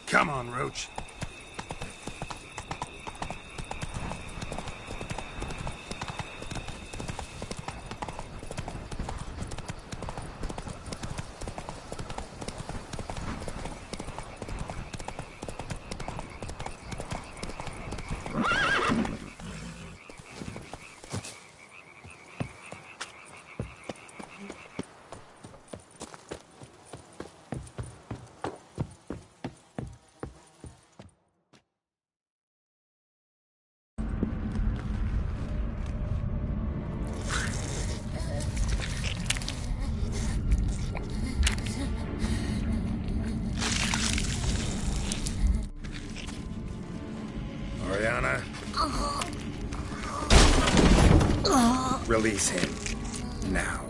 [SPEAKER 2] Come on, Roach.
[SPEAKER 5] Oriana? Release him. Now.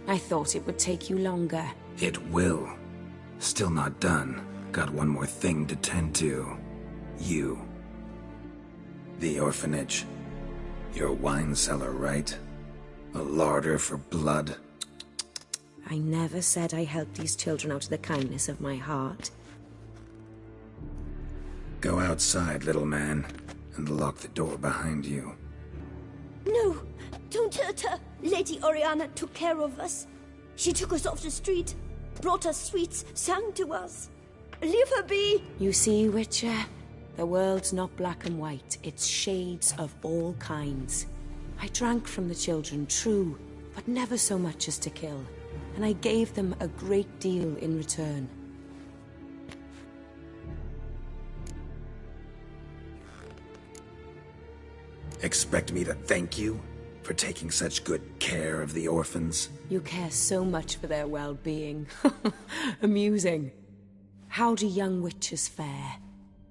[SPEAKER 3] I thought it would take you longer.
[SPEAKER 5] It will. Still not done. Got one more thing to tend to. You. The orphanage. Your wine cellar, right? A larder for blood.
[SPEAKER 3] I never said I helped these children out of the kindness of my heart.
[SPEAKER 5] Go outside, little man, and lock the door behind you.
[SPEAKER 12] No, don't hurt her. Lady Oriana took care of us. She took us off the street, brought us sweets, sang to us. Leave her be.
[SPEAKER 3] You see, Witcher? The world's not black and white. It's shades of all kinds. I drank from the children, true, but never so much as to kill. And I gave them a great deal in return.
[SPEAKER 5] Expect me to thank you for taking such good care of the orphans?
[SPEAKER 3] You care so much for their well-being. Amusing. How do young witches fare?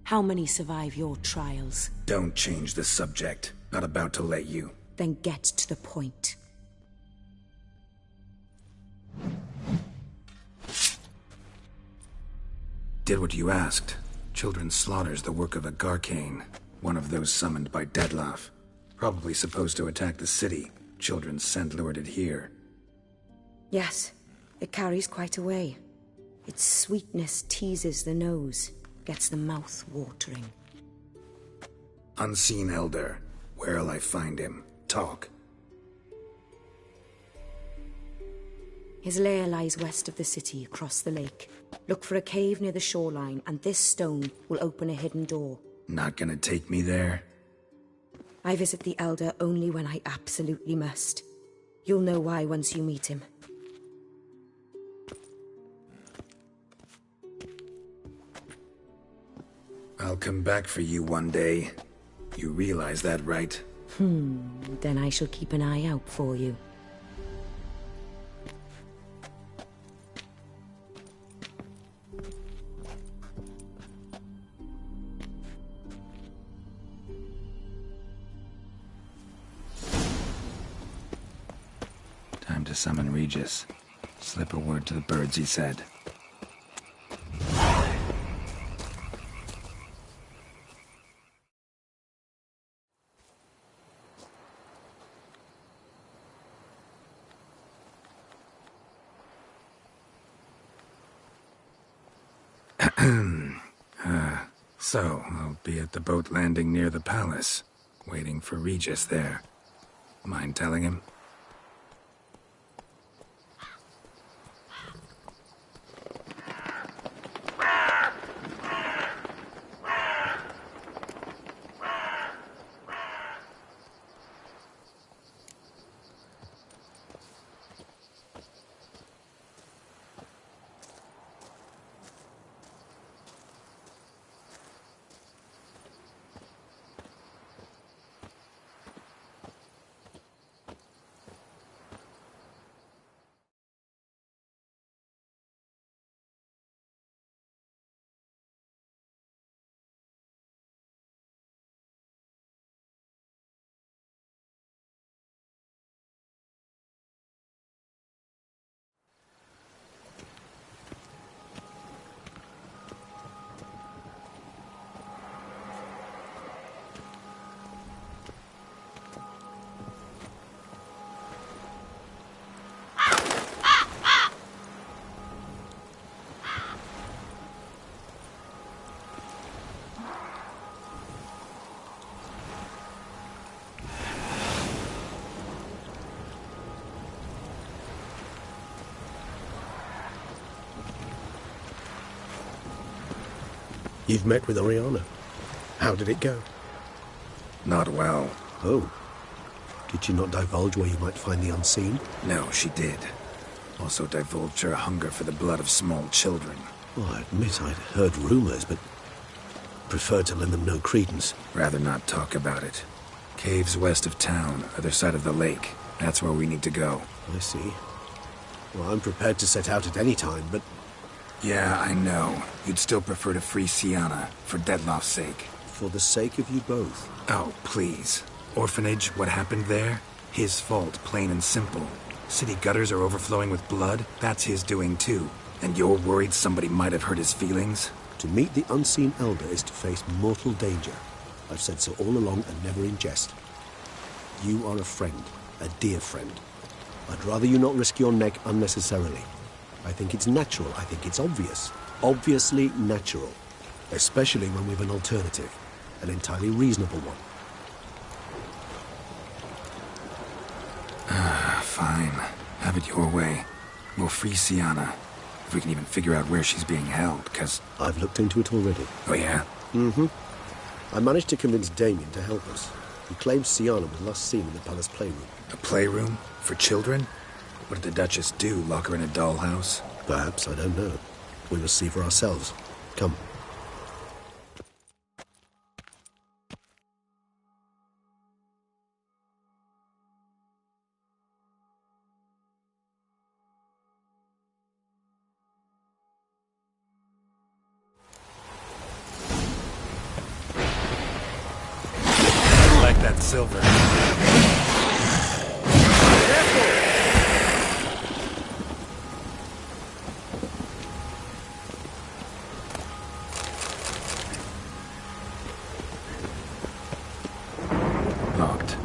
[SPEAKER 3] How many survive your trials?
[SPEAKER 5] Don't change the subject. Not about to let you.
[SPEAKER 3] Then get to the point.
[SPEAKER 5] Did what you asked. Children's slaughter's the work of a Garcane, one of those summoned by Dettlaff. Probably supposed to attack the city. Children's scent lured it here.
[SPEAKER 3] Yes, it carries quite a way. Its sweetness teases the nose, gets the mouth watering.
[SPEAKER 5] Unseen Elder. Where'll I find him? Talk.
[SPEAKER 3] His lair lies west of the city, across the lake. Look for a cave near the shoreline, and this stone will open a hidden door.
[SPEAKER 5] Not gonna take me there?
[SPEAKER 3] I visit the Elder only when I absolutely must. You'll know why once you meet him.
[SPEAKER 5] I'll come back for you one day. You realize that, right?
[SPEAKER 3] Then I shall keep an eye out for you.
[SPEAKER 5] summon Regis. Slip a word to the birds, he said. So, I'll be at the boat landing near the palace, waiting for Regis there. Mind telling him?
[SPEAKER 11] You've met with Oriana. How did it go?
[SPEAKER 5] Not well.
[SPEAKER 11] Oh. Did she not divulge where you might find the unseen?
[SPEAKER 5] No, she did. Also divulged her hunger for the blood of small children.
[SPEAKER 11] Well, I admit I'd heard rumors, but preferred to lend them no credence.
[SPEAKER 5] Rather not talk about it. Caves west of town, other side of the lake. That's where we need to go.
[SPEAKER 11] I see. Well, I'm prepared to set out at any time, but...
[SPEAKER 5] Yeah, I know. You'd still prefer to free Sienna, for Dettlaff's sake.
[SPEAKER 11] For the sake of you both.
[SPEAKER 5] Oh, please. Orphanage, what happened there? His fault, plain and simple. City gutters are overflowing with blood. That's his doing, too. And you're worried somebody might have hurt his feelings?
[SPEAKER 11] To meet the unseen elder is to face mortal danger. I've said so all along and never in jest. You are a friend, a dear friend. I'd rather you not risk your neck unnecessarily. I think it's natural. I think it's obvious. Obviously natural. Especially when we've an alternative. An entirely reasonable one.
[SPEAKER 5] Fine. Have it your way. We'll free Sienna. If we can even figure out where she's being held, because...
[SPEAKER 11] I've looked into it already.
[SPEAKER 5] Oh, yeah?
[SPEAKER 11] Mm-hmm. I managed to convince Damien to help us. He claims Sienna was last seen in the palace playroom.
[SPEAKER 5] A playroom? For children? What did the Duchess do? Lock her in a dollhouse?
[SPEAKER 11] Perhaps, I don't know. We must see for ourselves. Come.
[SPEAKER 5] Like that silver. Locked.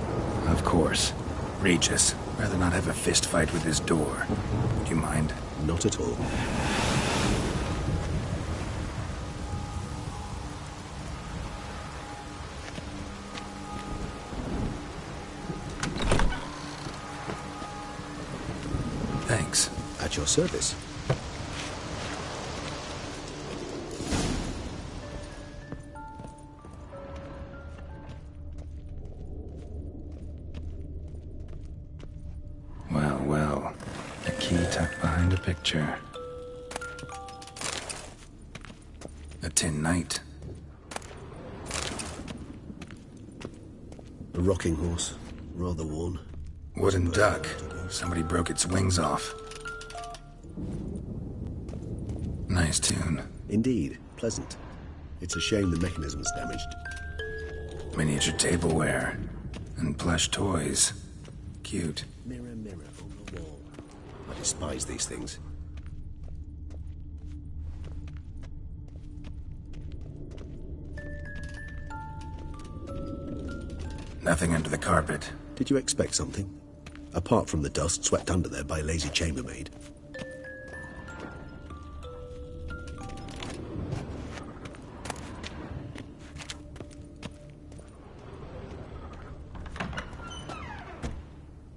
[SPEAKER 5] Of course. Regis. Rather not have a fist fight with his door. Would you mind?
[SPEAKER 11] Not at all.
[SPEAKER 5] Thanks.
[SPEAKER 11] At your service.
[SPEAKER 5] Well, well. A key tucked behind a picture. A tin knight.
[SPEAKER 11] A rocking horse. Rather worn.
[SPEAKER 5] Wooden duck. Somebody broke its wings off. Nice tune.
[SPEAKER 11] Indeed. Pleasant. It's a shame the mechanism's damaged.
[SPEAKER 5] Miniature tableware. And plush toys. Cute.
[SPEAKER 11] Mirror, mirror on the wall.
[SPEAKER 9] despise these things.
[SPEAKER 5] Nothing under the carpet.
[SPEAKER 9] Did you expect something? Apart from the dust swept under there by a lazy chambermaid.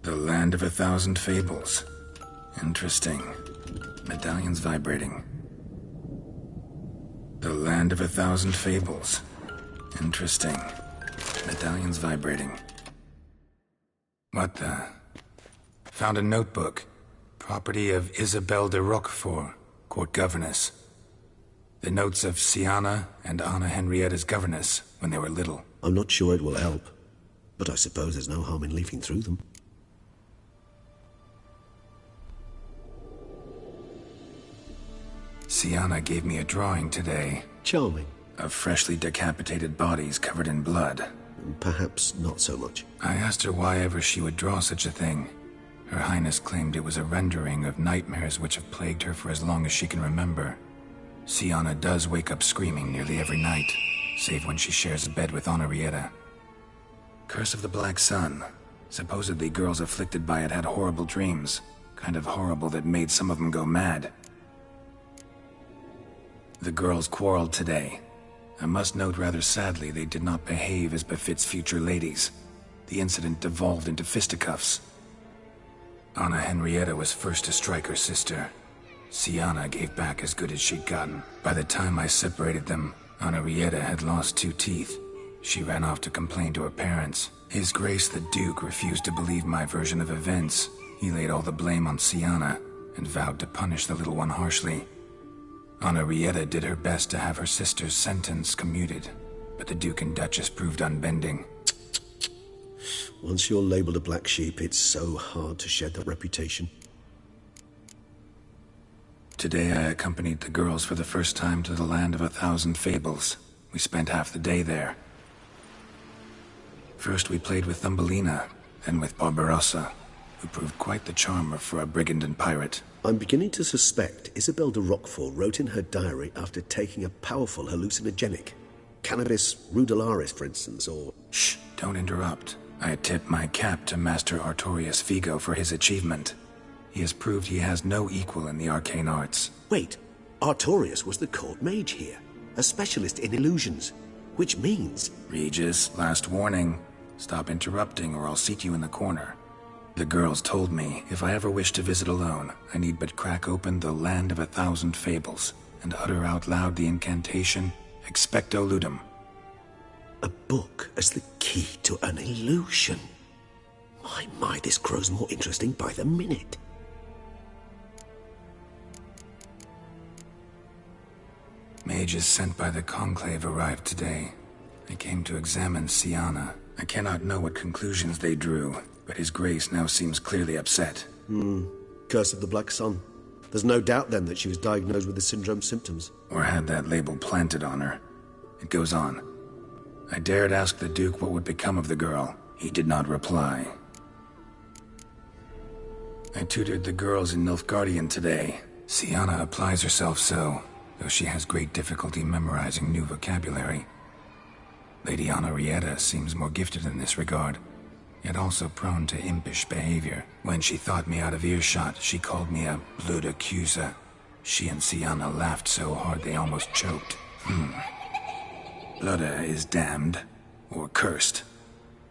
[SPEAKER 5] The Land of 1,000 Fables. Interesting. Medallions vibrating. The Land of 1,000 Fables. Interesting. Medallions vibrating. What the? Found a notebook. Property of Isabelle de Roquefort, court governess. The notes of Siana and Anna Henrietta's governess when they were little.
[SPEAKER 9] I'm not sure it will help, but I suppose there's no harm in leafing through them.
[SPEAKER 5] Siana gave me a drawing today.
[SPEAKER 9] Charming.
[SPEAKER 5] Of freshly decapitated bodies covered in blood.
[SPEAKER 9] Perhaps not so much.
[SPEAKER 5] I asked her why ever she would draw such a thing. Her Highness claimed it was a rendering of nightmares which have plagued her for as long as she can remember. Siana does wake up screaming nearly every night, save when she shares a bed with Henrietta. Curse of the Black Sun. Supposedly girls afflicted by it had horrible dreams. Kind of horrible that made some of them go mad. The girls quarreled today. I must note rather sadly they did not behave as befits future ladies. The incident devolved into fisticuffs. Anna Henrietta was first to strike her sister. Siana gave back as good as she'd gotten. By the time I separated them, Henrietta had lost 2 teeth. She ran off to complain to her parents. His Grace the Duke refused to believe my version of events. He laid all the blame on Siana and vowed to punish the little one harshly. Henrietta did her best to have her sister's sentence commuted, but the Duke and Duchess proved unbending.
[SPEAKER 9] Once you're labeled a black sheep, it's so hard to shed that reputation.
[SPEAKER 5] Today I accompanied the girls for the first time to the Land of 1,000 Fables. We spent half the day there. First we played with Thumbelina, then with Barbarossa, who proved quite the charmer for a brigand and pirate.
[SPEAKER 9] I'm beginning to suspect Isabelle de Roquefort wrote in her diary after taking a powerful hallucinogenic. Cannabis rudularis, for instance, or...
[SPEAKER 5] Shh, don't interrupt. I tip my cap to Master Artorius Figo for his achievement. He has proved he has no equal in the arcane arts.
[SPEAKER 9] Wait, Artorius was the court mage here, a specialist in illusions, which means...
[SPEAKER 5] Regis, last warning. Stop interrupting or I'll seat you in the corner. The girls told me if I ever wish to visit alone, I need but crack open the Land of 1,000 Fables and utter out loud the incantation, Expecto Ludum.
[SPEAKER 9] A book as the key to an illusion. My, this grows more interesting by the minute.
[SPEAKER 5] Mages sent by the Conclave arrived today. They came to examine Siana. I cannot know what conclusions they drew, but His Grace now seems clearly upset.
[SPEAKER 9] Curse of the Black Sun. There's no doubt then that she was diagnosed with the syndrome symptoms.
[SPEAKER 5] Or had that label planted on her. It goes on. I dared ask the Duke what would become of the girl. He did not reply. I tutored the girls in Nilfgaardian today. Siana applies herself so, though she has great difficulty memorizing new vocabulary. Lady Henrietta seems more gifted in this regard, yet also prone to impish behavior. When she thought me out of earshot, she called me a blood accuser. She and Siana laughed so hard they almost choked. Blooda is damned, or cursed.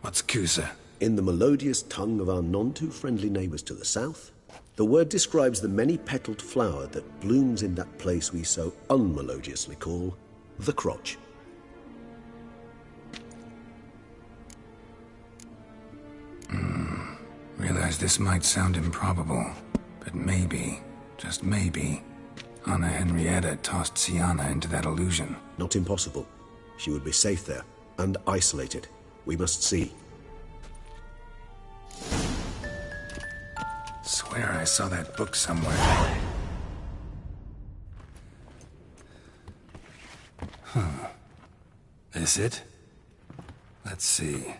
[SPEAKER 5] What's Cusa?
[SPEAKER 9] In the melodious tongue of our none-too-friendly neighbours to the south, the word describes the many-petaled flower that blooms in that place we so unmelodiously call the crotch.
[SPEAKER 5] Realize this might sound improbable, but maybe, just maybe, Anna Henrietta tossed Siana into that illusion.
[SPEAKER 9] Not impossible. She would be safe there, and isolated. We must see.
[SPEAKER 5] Swear I saw that book somewhere. This it? Let's see.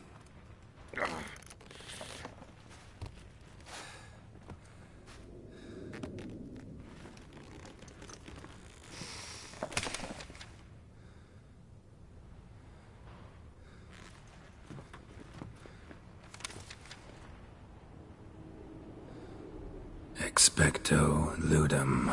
[SPEAKER 5] Expecto ludum.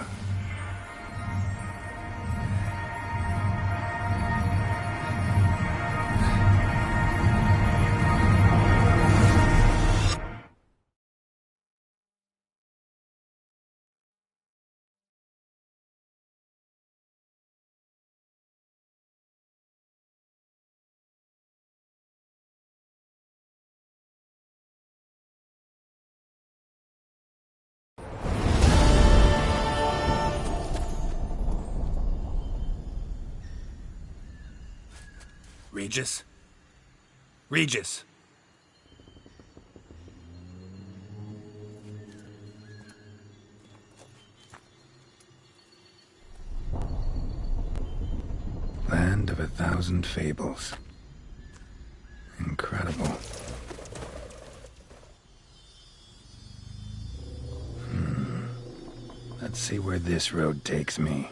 [SPEAKER 5] Regis? Regis! Land of 1,000 fables. Incredible. Let's see where this road takes me.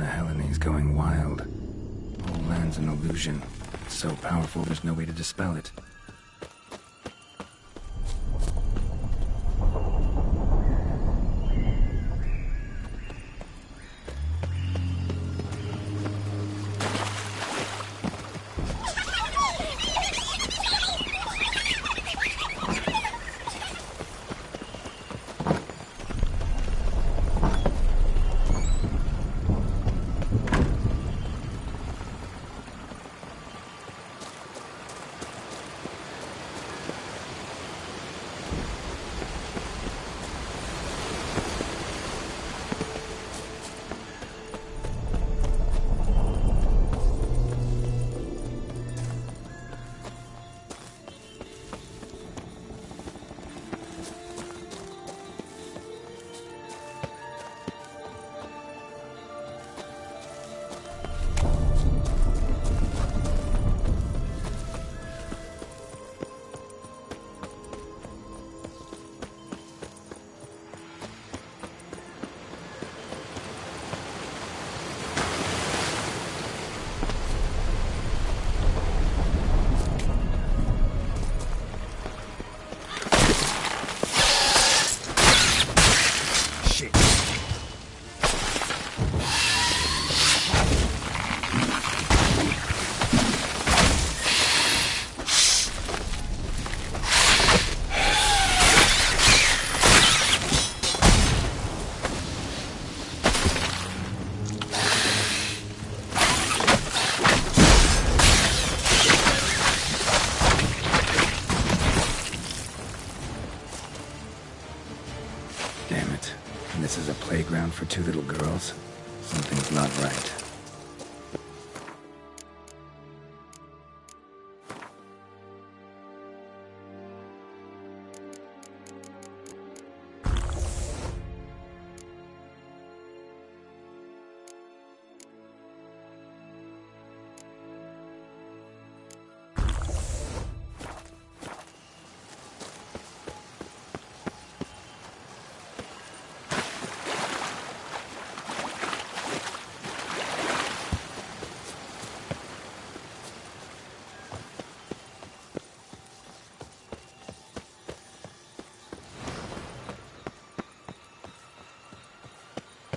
[SPEAKER 5] Helen's going wild. Whole land's an illusion. It's so powerful there's no way to dispel it. For two little girls. Something's not right.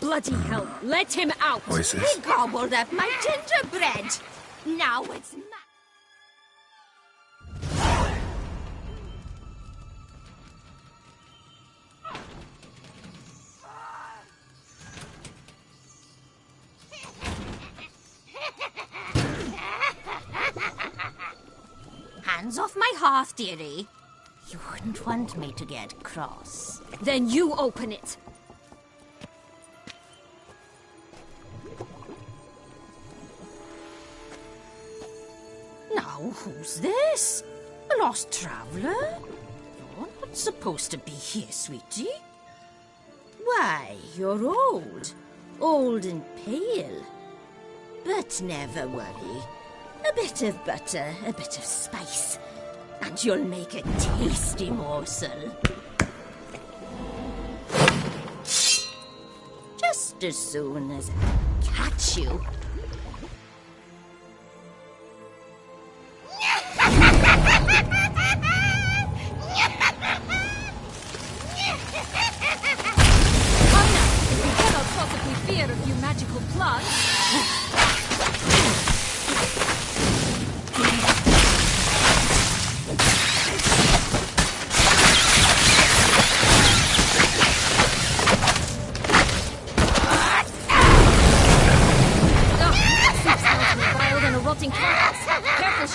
[SPEAKER 4] Bloody hell, let him out!
[SPEAKER 5] Voices.
[SPEAKER 13] He gobbled up my gingerbread. Now it's Hands off my hearth, dearie. You wouldn't want me to get cross.
[SPEAKER 4] Then you open it.
[SPEAKER 13] Now, who's this? A lost traveler? You're not supposed to be here, sweetie. Why, you're old. Old and pale. But never worry. A bit of butter, a bit of spice, and you'll make a tasty morsel. Just as soon as I catch you.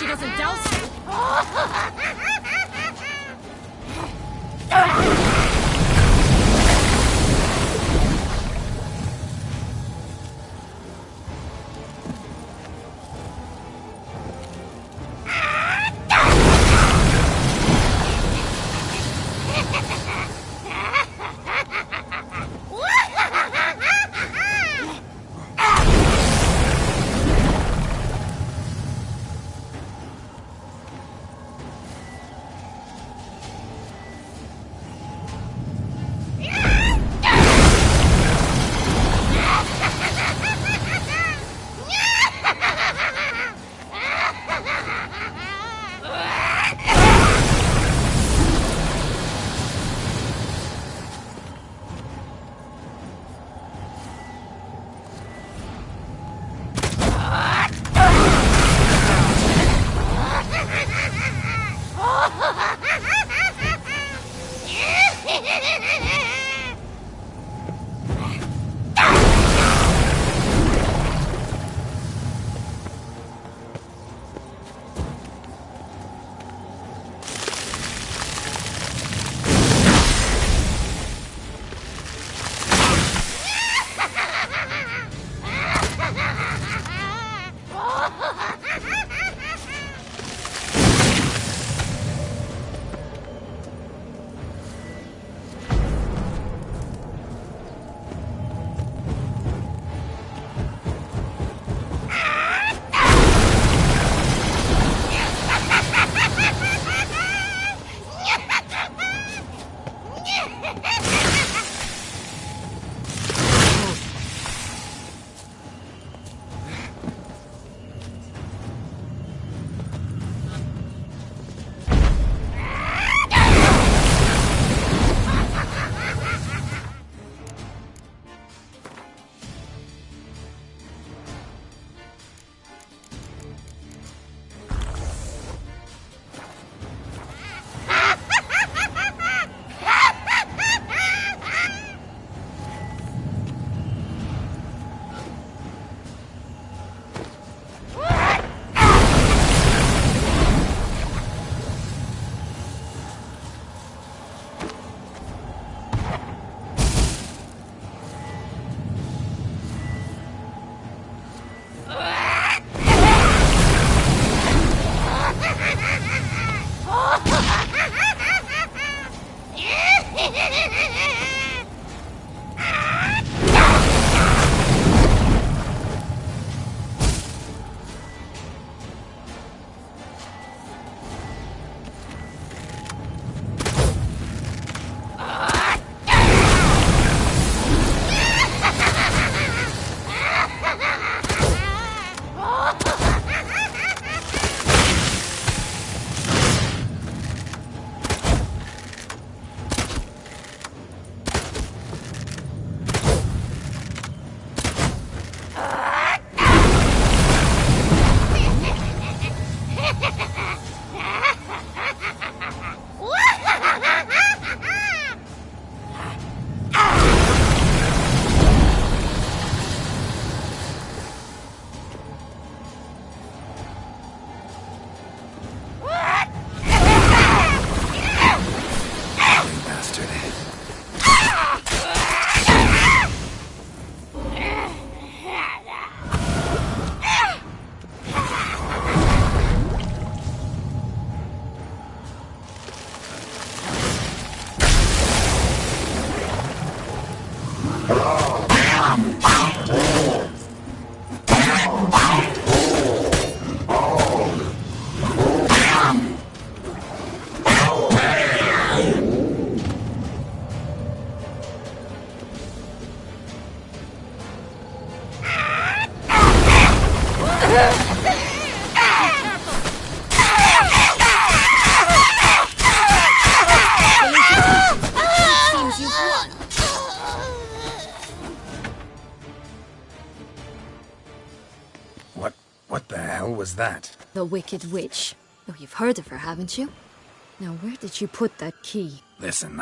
[SPEAKER 4] she doesn't douse you.
[SPEAKER 5] What the hell was that?
[SPEAKER 4] The Wicked Witch. Oh, you've heard of her, haven't you? Now, where did you put that key?
[SPEAKER 5] Listen,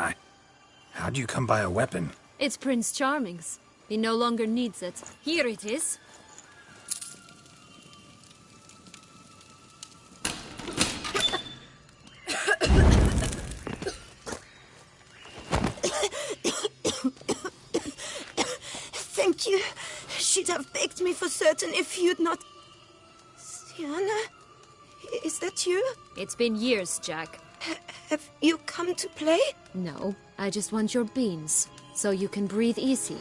[SPEAKER 5] how'd you come by a weapon?
[SPEAKER 4] It's Prince Charming's. He no longer needs it. Here it is.
[SPEAKER 3] She'd have begged me for certain if you'd not... Sienna? Is that you?
[SPEAKER 4] It's been years, Jack.
[SPEAKER 3] Have you come to play?
[SPEAKER 4] No, I just want your beans, so you can breathe easy.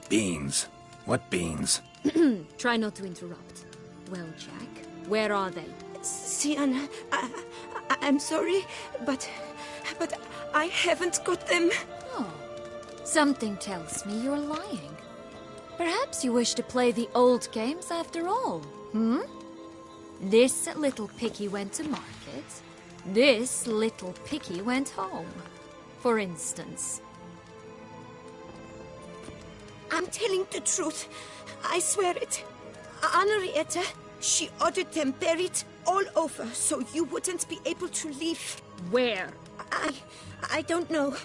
[SPEAKER 5] Beans? What beans?
[SPEAKER 4] Try not to interrupt. Well, Jack, where are they?
[SPEAKER 3] Sienna, I'm sorry, but I haven't got them.
[SPEAKER 4] Oh, something tells me you're lying. Perhaps you wish to play the old games after all, hmm? This little piggy went to market. This little piggy went home, for instance.
[SPEAKER 3] I'm telling the truth. I swear it. Henrietta, she ordered them buried all over so you wouldn't be able to leave.
[SPEAKER 4] Where?
[SPEAKER 3] I don't know.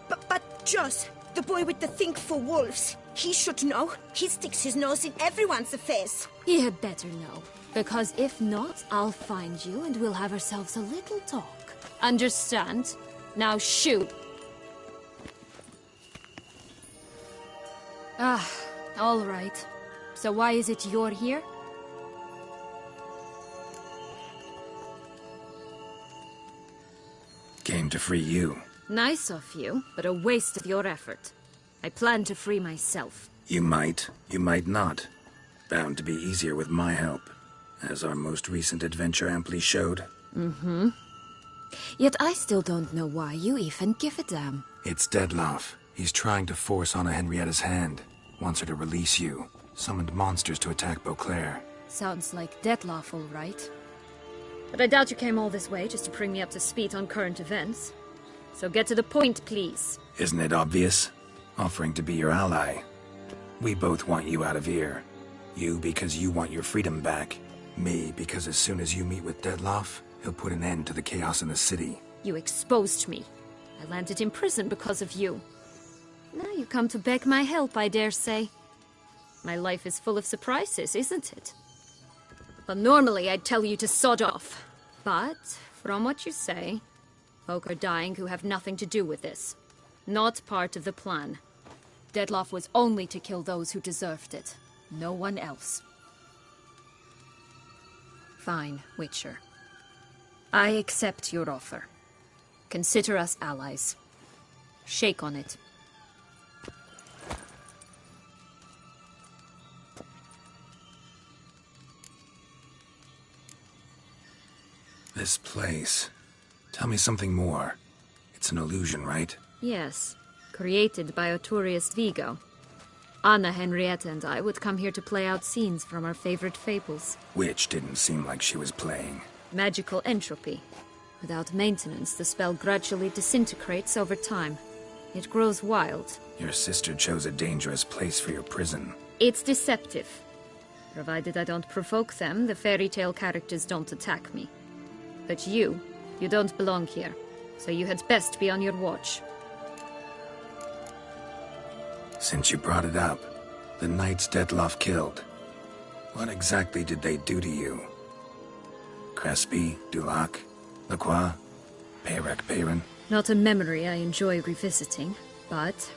[SPEAKER 3] But Joss, the boy with the thing for wolves, he should know. He sticks his nose in everyone's affairs.
[SPEAKER 4] He had better know. Because if not, I'll find you and we'll have ourselves a little talk. Understand? Now shoot. Ah, all right. So why is it you're here?
[SPEAKER 5] Came to free you.
[SPEAKER 4] Nice of you, but a waste of your effort. I plan to free myself.
[SPEAKER 5] You might not. Bound to be easier with my help, as our most recent adventure amply showed.
[SPEAKER 4] Mm-hmm. Yet I still don't know why you even give a damn.
[SPEAKER 5] It's Dettlaff. He's trying to force Anna Henrietta's hand. Wants her to release you. Summoned monsters to attack Beauclair.
[SPEAKER 4] Sounds like Dettlaff, all right. But I doubt you came all this way just to bring me up to speed on current events. So get to the point, please.
[SPEAKER 5] Isn't it obvious? Offering to be your ally. We both want you out of here. You because you want your freedom back. Me because as soon as you meet with Dettlaff, he'll put an end to the chaos in the city.
[SPEAKER 4] You exposed me. I landed in prison because of you. Now you come to beg my help, I dare say. My life is full of surprises, isn't it? Well, normally I'd tell you to sod off. But, from what you say, folk are dying who have nothing to do with this. Not part of the plan. Dettlaff was only to kill those who deserved it. No one else. Fine, Witcher. I accept your offer. Consider us allies. Shake on it.
[SPEAKER 5] This place. Tell me something more. It's an illusion, right?
[SPEAKER 4] Yes. Created by Arturius Vigo. Anna Henrietta and I would come here to play out scenes from our favorite fables.
[SPEAKER 5] Which didn't seem like she was playing.
[SPEAKER 4] Magical entropy. Without maintenance, the spell gradually disintegrates over time. It grows wild.
[SPEAKER 5] Your sister chose a dangerous place for your prison.
[SPEAKER 4] It's deceptive. Provided I don't provoke them, the fairy tale characters don't attack me. But you don't belong here. So you had best be on your watch.
[SPEAKER 5] Since you brought it up, the knights Dettlaff killed. What exactly did they do to you? Crespi, Dulac, Lacroix, Peyrac Peyran?
[SPEAKER 4] Not a memory I enjoy revisiting, but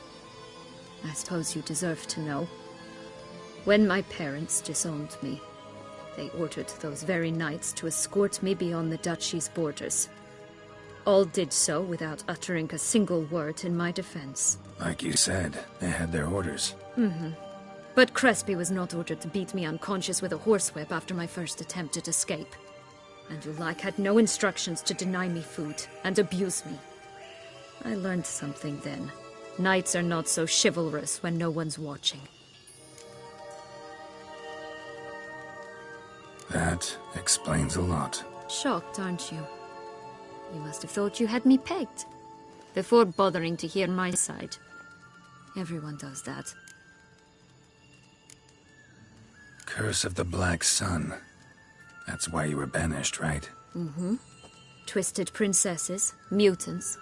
[SPEAKER 4] I suppose you deserve to know. When my parents disowned me, they ordered those very knights to escort me beyond the duchy's borders. All did so without uttering a single word in my defense.
[SPEAKER 5] Like you said, they had their orders.
[SPEAKER 4] Mm-hmm. But Crespi was not ordered to beat me unconscious with a horsewhip after my first attempt at escape. And Dulac had no instructions to deny me food and abuse me. I learned something then. Knights are not so chivalrous when no one's watching.
[SPEAKER 5] That explains a lot.
[SPEAKER 4] Shocked, aren't you? You must have thought you had me pegged. Before bothering to hear my side. Everyone does that.
[SPEAKER 5] Curse of the Black Sun. That's why you were banished, right?
[SPEAKER 4] Mm-hmm. Twisted princesses, mutants.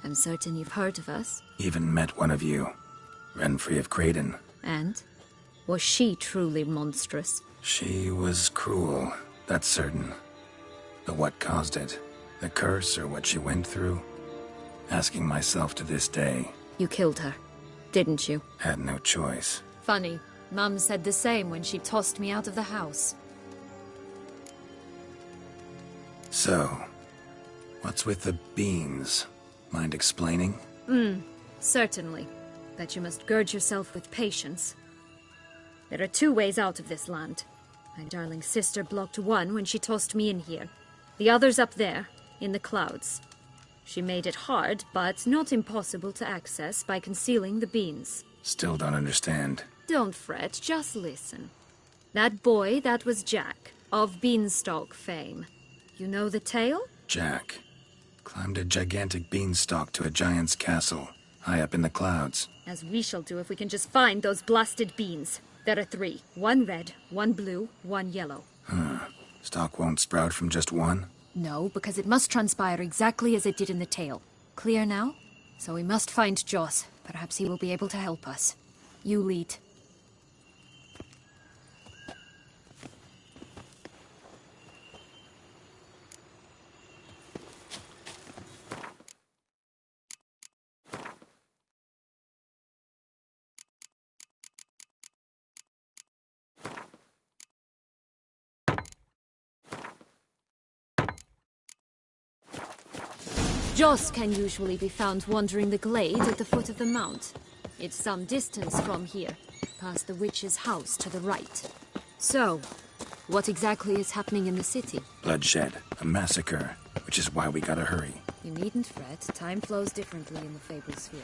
[SPEAKER 4] I'm certain you've heard of us.
[SPEAKER 5] Even met one of you. Renfrey of Craden.
[SPEAKER 4] And? Was she truly monstrous?
[SPEAKER 5] She was cruel, that's certain. But what caused it? The curse or what she went through? Asking myself to this day.
[SPEAKER 4] You killed her, didn't you?
[SPEAKER 5] Had no choice.
[SPEAKER 4] Funny. Mum said the same when she tossed me out of the house.
[SPEAKER 5] So, what's with the beans? Mind explaining?
[SPEAKER 4] Certainly. But you must gird yourself with patience. There are 2 ways out of this land. My darling sister blocked one when she tossed me in here. The other's up there, in the clouds. She made it hard, but not impossible to access by concealing the beans.
[SPEAKER 5] Still don't understand.
[SPEAKER 4] Don't fret, just listen. That boy, that was Jack, of Beanstalk fame. You know the tale?
[SPEAKER 5] Jack climbed a gigantic beanstalk to a giant's castle, high up in the clouds.
[SPEAKER 4] As we shall do if we can just find those blasted beans. There are 3. 1 red, 1 blue, 1 yellow.
[SPEAKER 5] Stalk won't sprout from just one?
[SPEAKER 4] No, because it must transpire exactly as it did in the tale. Clear now? So we must find Joss. Perhaps he will be able to help us. You lead. Joss can usually be found wandering the glade at the foot of the mount. It's some distance from here, past the witch's house to the right. So, what exactly is happening in the city?
[SPEAKER 5] Bloodshed, a massacre, which is why we gotta hurry.
[SPEAKER 4] You needn't fret. Time flows differently in the Fable Sphere.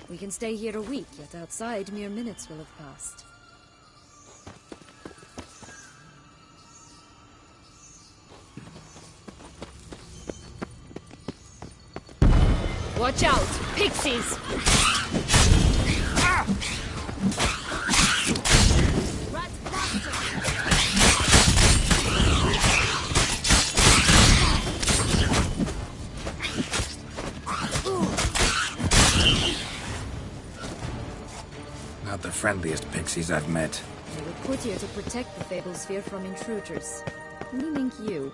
[SPEAKER 4] We can stay here a week, yet outside mere minutes will have passed. Watch out! Pixies!
[SPEAKER 5] Not the friendliest pixies I've met.
[SPEAKER 4] They were put here to protect the Fable Sphere from intruders. Meaning you.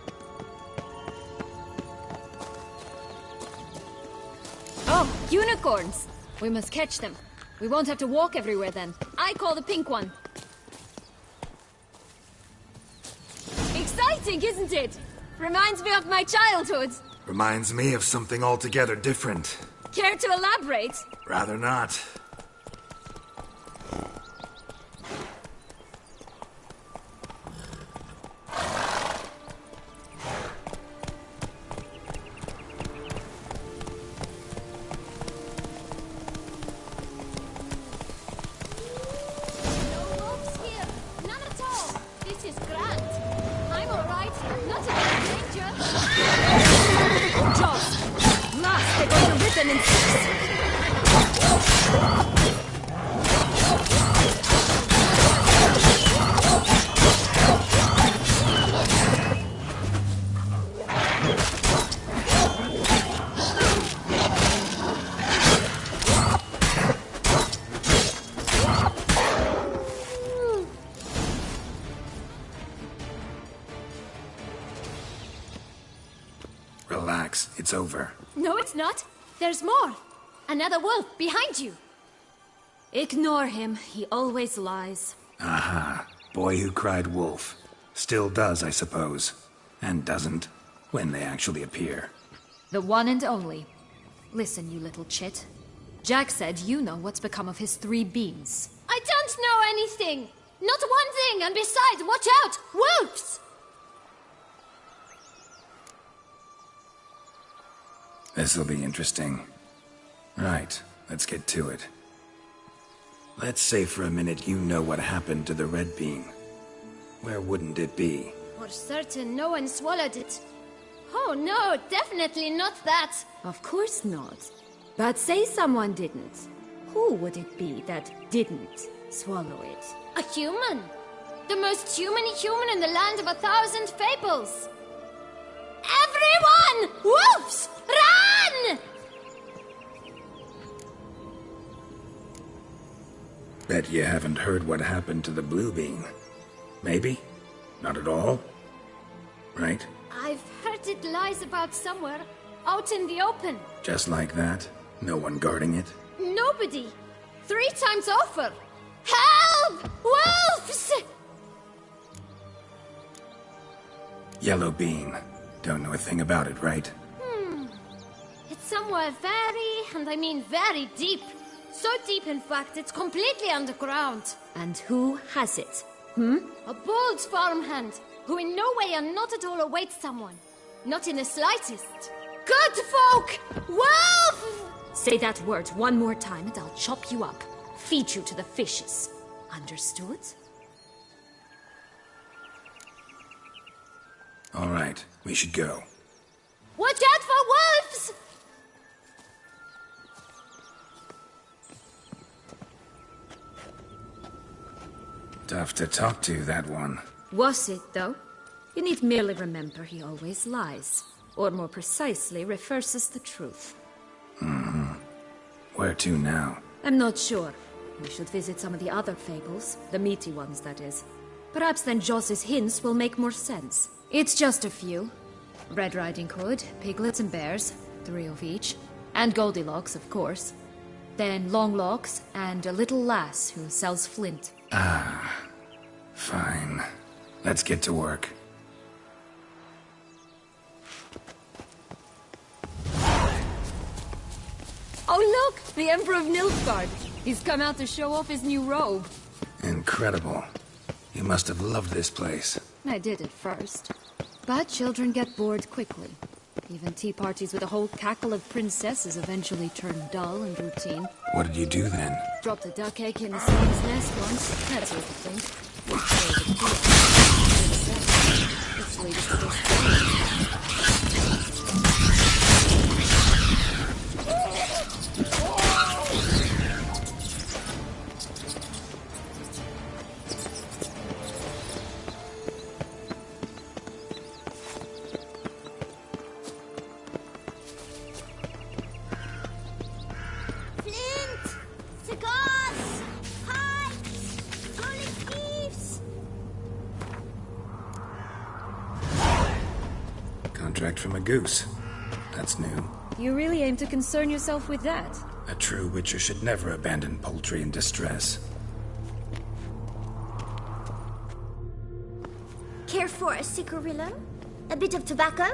[SPEAKER 4] Oh, unicorns! We must catch them. We won't have to walk everywhere then. I call the pink one. Exciting, isn't it? Reminds me of my childhood.
[SPEAKER 5] Reminds me of something altogether different.
[SPEAKER 4] Care to elaborate?
[SPEAKER 5] Rather not. Relax, it's over.
[SPEAKER 4] No, it's not. There's more. Another wolf behind you. Ignore him. He always lies.
[SPEAKER 5] Aha. Boy who cried wolf. Still does, I suppose. And doesn't, when they actually appear.
[SPEAKER 4] The one and only. Listen, you little chit. Jack said you know what's become of his 3 beans.
[SPEAKER 12] I don't know anything! Not one thing, and besides, watch out! Wolves!
[SPEAKER 5] This'll be interesting. Right, let's get to it. Let's say for a minute you know what happened to the red bean. Where wouldn't it be?
[SPEAKER 12] For certain, no one swallowed it. Oh no, definitely not that.
[SPEAKER 4] Of course not. But say someone didn't. Who would it be that didn't swallow it?
[SPEAKER 12] A human. The most humany human in the land of 1,000 fables. Everyone! Wolves! Run!
[SPEAKER 5] Bet you haven't heard what happened to the blue bean. Maybe? Not at all? Right?
[SPEAKER 12] I've heard
[SPEAKER 4] it lies about somewhere, out in the open.
[SPEAKER 5] Just like that? No one guarding it?
[SPEAKER 4] Nobody. 3 times over. Help! Wolves!
[SPEAKER 5] Yellow bean. Don't know a thing about it, right?
[SPEAKER 4] It's somewhere very, and I mean very deep. So deep, in fact, it's completely underground. And who has it? A bold farmhand, who in no way and not at all awaits someone. Not in the slightest. Good folk! Wolf! Say that word one more time and I'll chop you up. Feed you to the fishes. Understood?
[SPEAKER 5] All right, we should go.
[SPEAKER 4] Watch out for wolves!
[SPEAKER 5] Tough to talk to, that one.
[SPEAKER 4] Was it, though? You need merely remember he always lies. Or more precisely, reverses the truth.
[SPEAKER 5] Where to now?
[SPEAKER 4] I'm not sure. We should visit some of the other fables. The meaty ones, that is. Perhaps then Joss's hints will make more sense. It's just a few. Red Riding Hood, piglets and bears, 3 of each. And Goldilocks, of course. Then Longlocks, and a little lass who sells flint.
[SPEAKER 5] Fine. Let's get to work.
[SPEAKER 4] Oh look! The Emperor of Nilfgaard! He's come out to show off his new robe.
[SPEAKER 5] Incredible. You must have loved this place.
[SPEAKER 4] I did at first. But children get bored quickly. Even tea parties with a whole cackle of princesses eventually turn dull and routine.
[SPEAKER 5] What did you do then?
[SPEAKER 4] Dropped a duck egg in the snake's nest once, that sort of thing. It's latest to this
[SPEAKER 5] Contract from a goose. That's new.
[SPEAKER 4] You really aim to concern yourself with that?
[SPEAKER 5] A true witcher should never abandon poultry in distress.
[SPEAKER 12] Care for a cigarillo? A bit of tobacco?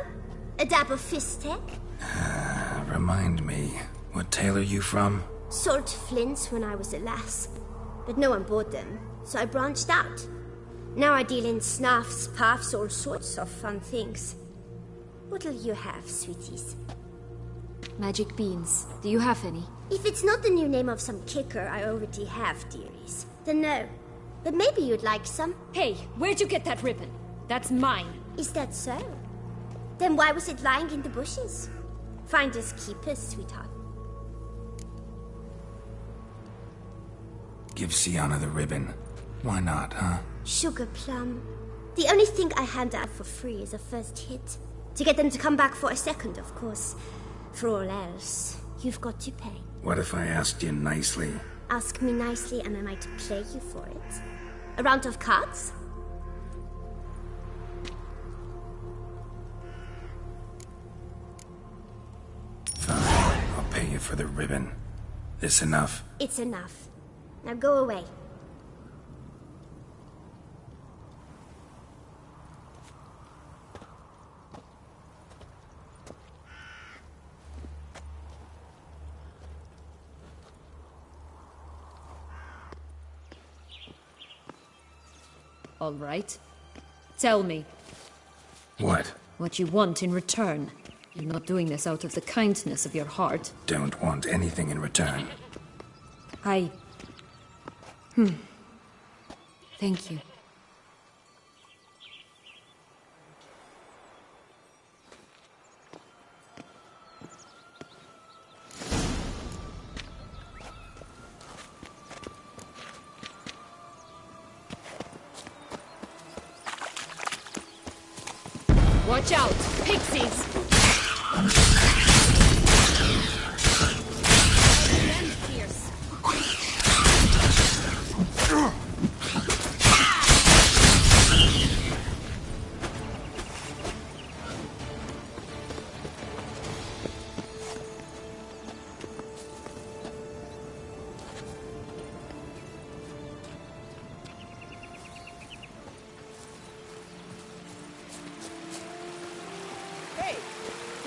[SPEAKER 12] A dab of fistek?
[SPEAKER 5] Remind me, what tale are you from?
[SPEAKER 12] Sold flints when I was a lass. But no one bought them, so I branched out. Now I deal in snuffs, puffs, all sorts of fun things. What'll you have, sweeties?
[SPEAKER 4] Magic beans. Do you have any?
[SPEAKER 12] If it's not the new name of some kicker I already have, dearies, then no. But maybe you'd like some.
[SPEAKER 4] Hey, where'd you get that ribbon? That's mine.
[SPEAKER 12] Is that so? Then why was it lying in the bushes? Finders keepers, sweetheart.
[SPEAKER 5] Give Sienna the ribbon. Why not, huh?
[SPEAKER 12] Sugar plum. The only thing I hand out for free is a first hit. To get them to come back for a second, of course. For all else, you've got to pay.
[SPEAKER 5] What if I asked you nicely?
[SPEAKER 12] Ask me nicely and I might play you for it. A round of cards?
[SPEAKER 5] Fine, I'll pay you for the ribbon. This enough?
[SPEAKER 12] It's enough. Now go away.
[SPEAKER 4] All right. Tell me.
[SPEAKER 5] What?
[SPEAKER 4] What you want in return. You're not doing this out of the kindness of your heart.
[SPEAKER 5] Don't want anything in return.
[SPEAKER 4] Thank you. Watch out! Pixies!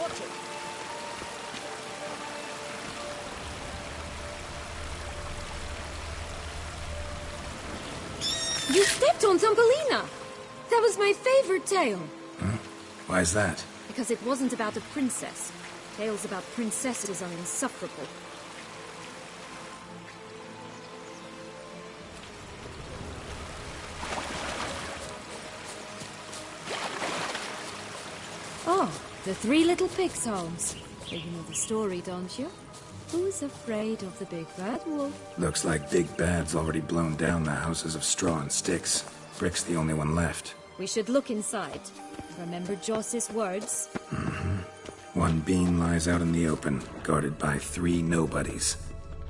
[SPEAKER 2] Watch it!
[SPEAKER 4] You stepped on Thumbelina! That was my favorite tale.
[SPEAKER 5] Huh? Why is that?
[SPEAKER 4] Because it wasn't about a princess. Tales about princesses are insufferable. Oh, the Three Little Pigs' homes. You know the story, don't you? Who's afraid of the big bad wolf?
[SPEAKER 5] Looks like Big Bad's already blown down the houses of straw and sticks. Brick's the only one left.
[SPEAKER 4] We should look inside. Remember Joss's words?
[SPEAKER 5] One beam lies out in the open, guarded by 3 nobodies.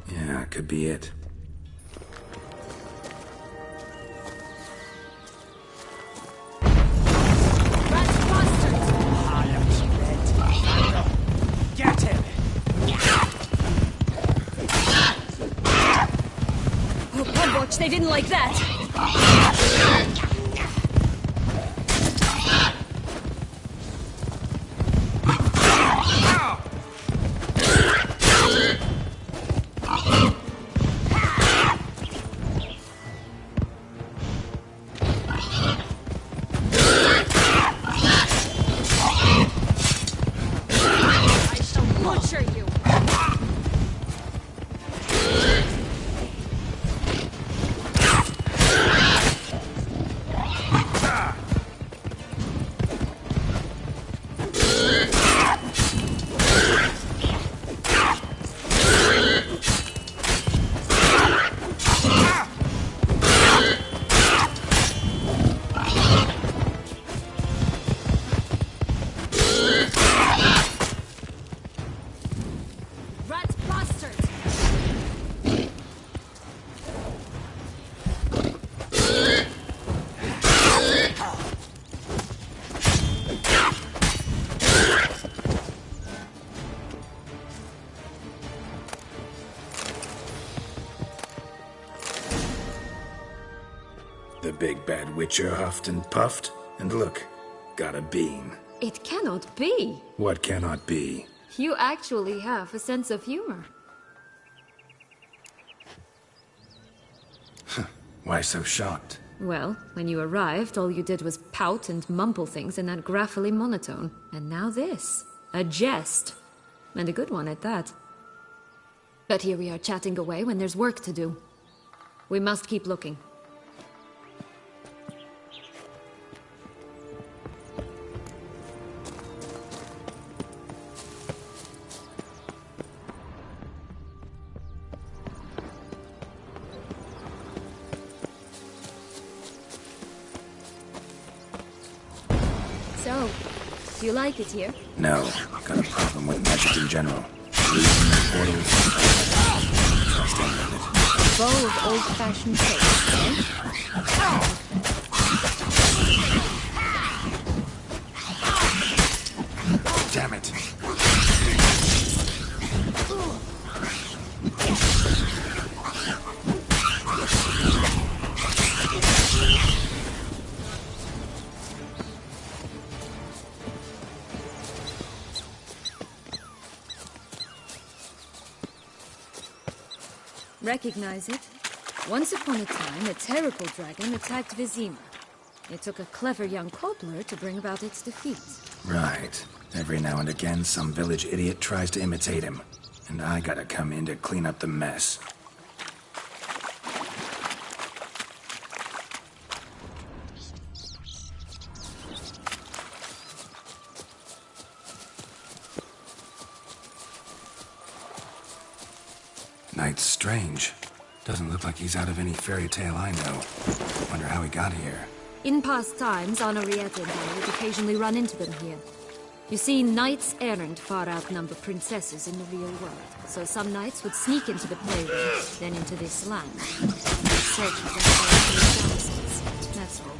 [SPEAKER 5] Yeah, could be it.
[SPEAKER 2] Get him!
[SPEAKER 4] Oh, Pumwatch, they didn't like that!
[SPEAKER 5] The big bad witcher huffed and puffed, and look, got a bean.
[SPEAKER 4] It cannot be.
[SPEAKER 5] What cannot be?
[SPEAKER 4] You actually have a sense of humor.
[SPEAKER 5] Why so shocked?
[SPEAKER 4] Well, when you arrived, all you did was pout and mumble things in that graphically monotone. And now this. A jest. And a good one at that. But here we are chatting away when there's work to do. We must keep looking. So, do you like it here?
[SPEAKER 5] No, got a problem with magic in general. Losing the portals. Trust any of it.
[SPEAKER 4] Bow of old-fashioned taste, eh?
[SPEAKER 5] Damn it.
[SPEAKER 4] Recognize it? Once upon a time, a terrible dragon attacked Vizima. It took a clever young cobbler to bring about its defeat.
[SPEAKER 5] Right. Every now and again, some village idiot tries to imitate him. And I gotta come in to clean up the mess. Knight's strange. Doesn't look like he's out of any fairy tale I know. Wonder how he got here.
[SPEAKER 4] In past times, Henrietta and I would occasionally run into them here. You see, knights errant far outnumber princesses in the real world. So some knights would sneak into the playroom, then into this land. Search for their damsels. That's all.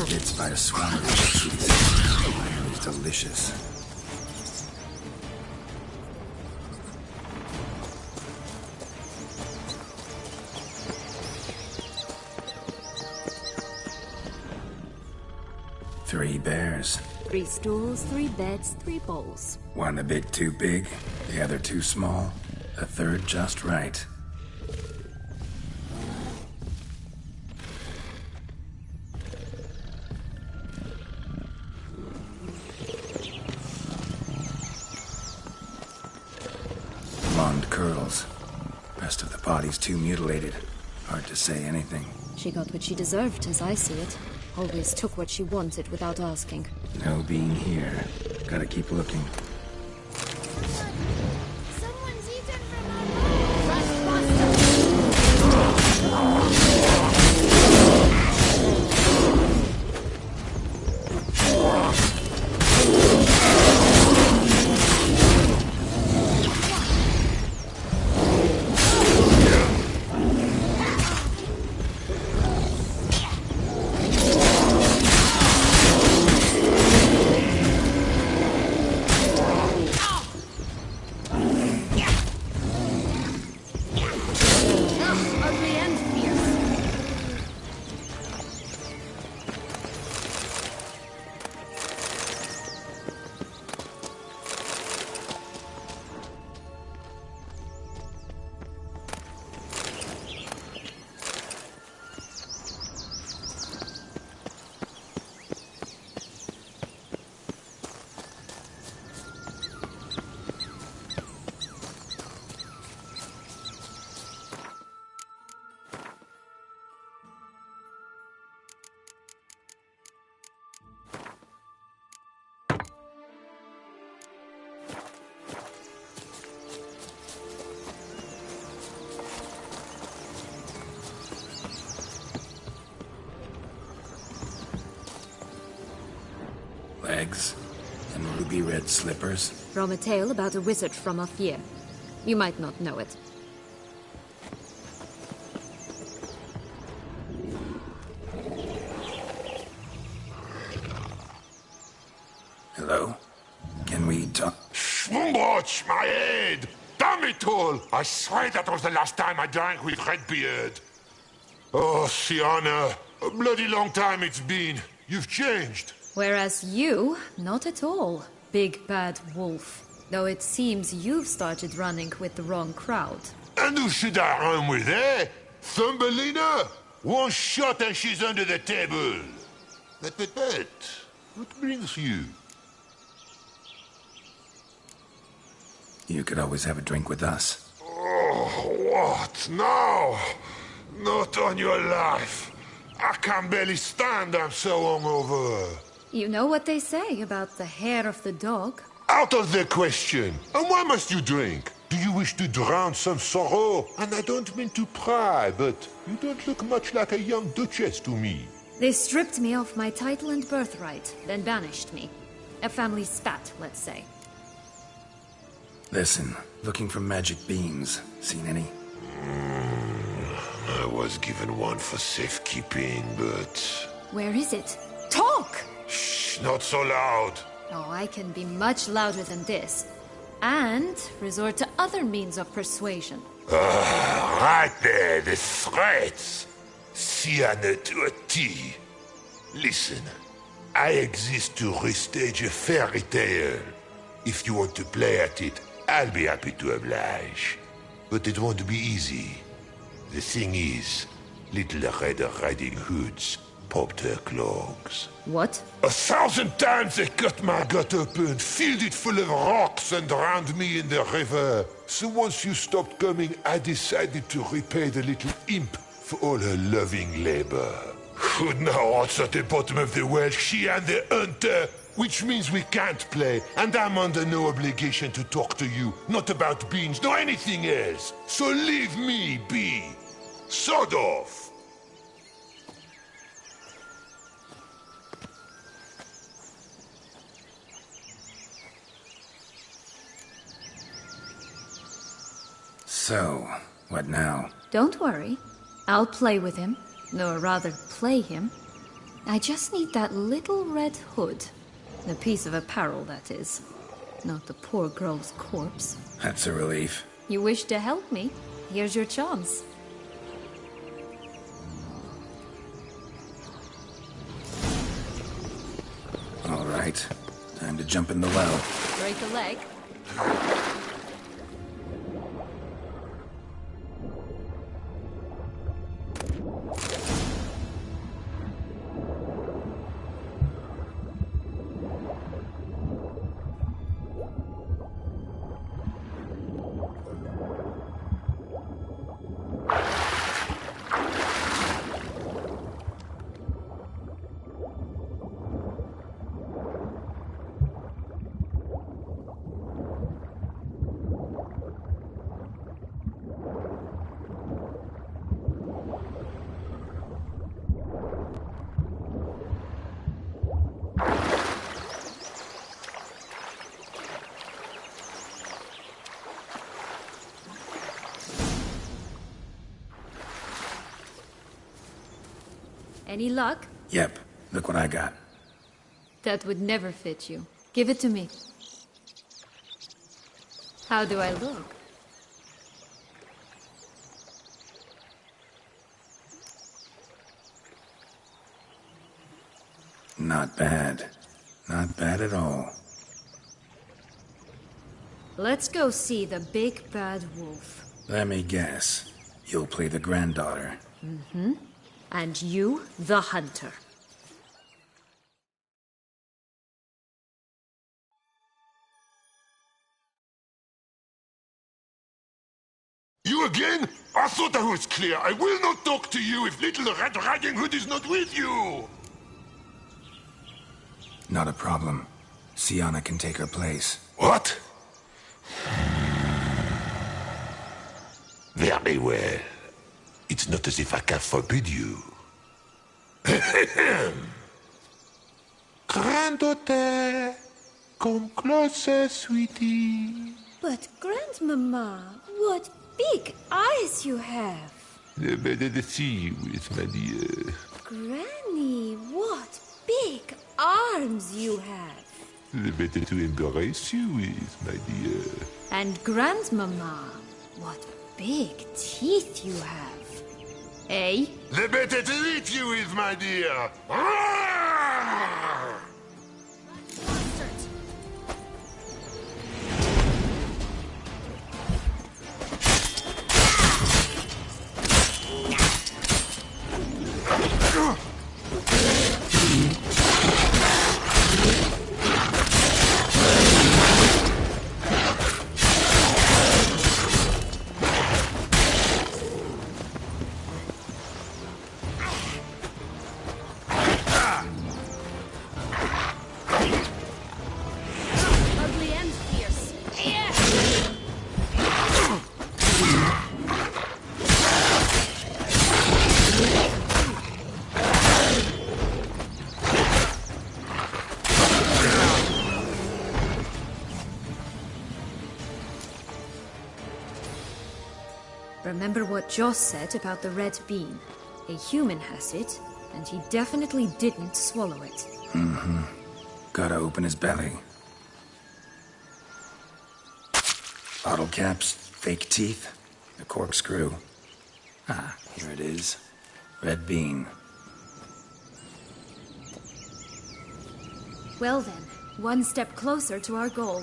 [SPEAKER 5] Bits by a swarm of cheese. Fire is delicious. Three bears.
[SPEAKER 4] 3 stools, 3 beds, 3 bowls.
[SPEAKER 5] One a bit too big, the other too small, the third just right. Blonde curls. Rest of the body's too mutilated. Hard to say anything.
[SPEAKER 4] She got what she deserved, as I see it. Always took what she wanted without asking.
[SPEAKER 5] No being here. Gotta keep looking.
[SPEAKER 12] Someone's eaten from our
[SPEAKER 5] Legs and ruby red slippers.
[SPEAKER 4] From a tale about a wizard from Ophir. You might not know it.
[SPEAKER 5] Hello? Can we talk?
[SPEAKER 7] Schwumbotch, my head! Damn it all! I swear that was the last time I drank with Redbeard. Oh, Sienna, a bloody long time it's been. You've changed.
[SPEAKER 4] Whereas you, not at all, big bad wolf. Though it seems you've started running with the wrong crowd.
[SPEAKER 7] And who should I run with, eh? Thumbelina? One shot and she's under the table. But, what brings you?
[SPEAKER 5] You could always have a drink with us.
[SPEAKER 7] Oh, what now? Not on your life. I can barely stand, I'm so hungover.
[SPEAKER 4] You know what they say about the hair of the dog?
[SPEAKER 7] Out of the question. And why must you drink? Do you wish to drown some sorrow? And I don't mean to pry, but you don't look much like a young duchess to me.
[SPEAKER 4] They stripped me of my title and birthright, then banished me. A family spat, let's say.
[SPEAKER 5] Listen, looking for magic beans. Seen any?
[SPEAKER 7] I was given one for safekeeping, but...
[SPEAKER 4] Where is it? Talk!
[SPEAKER 7] Shh, not so loud.
[SPEAKER 4] Oh, I can be much louder than this. And resort to other means of persuasion.
[SPEAKER 7] Right there, the threats. Sienna to a T. Listen, I exist to restage a fairy tale. If you want to play at it, I'll be happy to oblige. But it won't be easy. The thing is, Little Red Riding Hoods popped her clogs.
[SPEAKER 4] What?
[SPEAKER 7] 1,000 times they cut my gut open, filled it full of rocks and drowned me in the river. So once you stopped coming, I decided to repay the little imp for all her loving labor. Now what's at the bottom of the well, she and the hunter, which means we can't play, and I'm under no obligation to talk to you, not about beans, nor anything else. So leave me be. Sod off.
[SPEAKER 5] So, what now?
[SPEAKER 4] Don't worry. I'll play with him. Or rather, play him. I just need that little red hood. The piece of apparel, that is. Not the poor girl's corpse.
[SPEAKER 5] That's a relief.
[SPEAKER 4] You wish to help me? Here's your chance.
[SPEAKER 5] All right. right. Time to jump in the well.
[SPEAKER 4] Break a leg? Any luck?
[SPEAKER 5] Yep, look what I got.
[SPEAKER 4] That would never fit you. Give it to me. How do I look?
[SPEAKER 5] Not bad. Not bad at all.
[SPEAKER 4] Let's go see the big bad wolf.
[SPEAKER 5] Let me guess. You'll play the granddaughter.
[SPEAKER 4] Mm-hmm. And you, the hunter.
[SPEAKER 7] You again? I thought I was clear. I will not talk to you if little Red Riding Hood is not with you!
[SPEAKER 5] Not a problem. Sienna can take her place.
[SPEAKER 7] What? Very well. It's not as if I can forbid you. Granddaughter, come closer, sweetie.
[SPEAKER 12] But, Grandmama, what big eyes you have.
[SPEAKER 7] The better to see you with, my dear.
[SPEAKER 12] Granny, what big arms you have.
[SPEAKER 7] The better to embrace you with, my dear.
[SPEAKER 4] And Grandmama, what big teeth you have. Eh?
[SPEAKER 7] The better to eat you with, my dear.
[SPEAKER 4] Ugly and fierce. Remember what Joss said about the red bean. A human has it, and he definitely didn't swallow it.
[SPEAKER 5] Mm-hmm. Gotta open his belly. Bottle caps, fake teeth, a corkscrew. Ah, here it is. Red bean.
[SPEAKER 4] Well then, one step closer to our goal.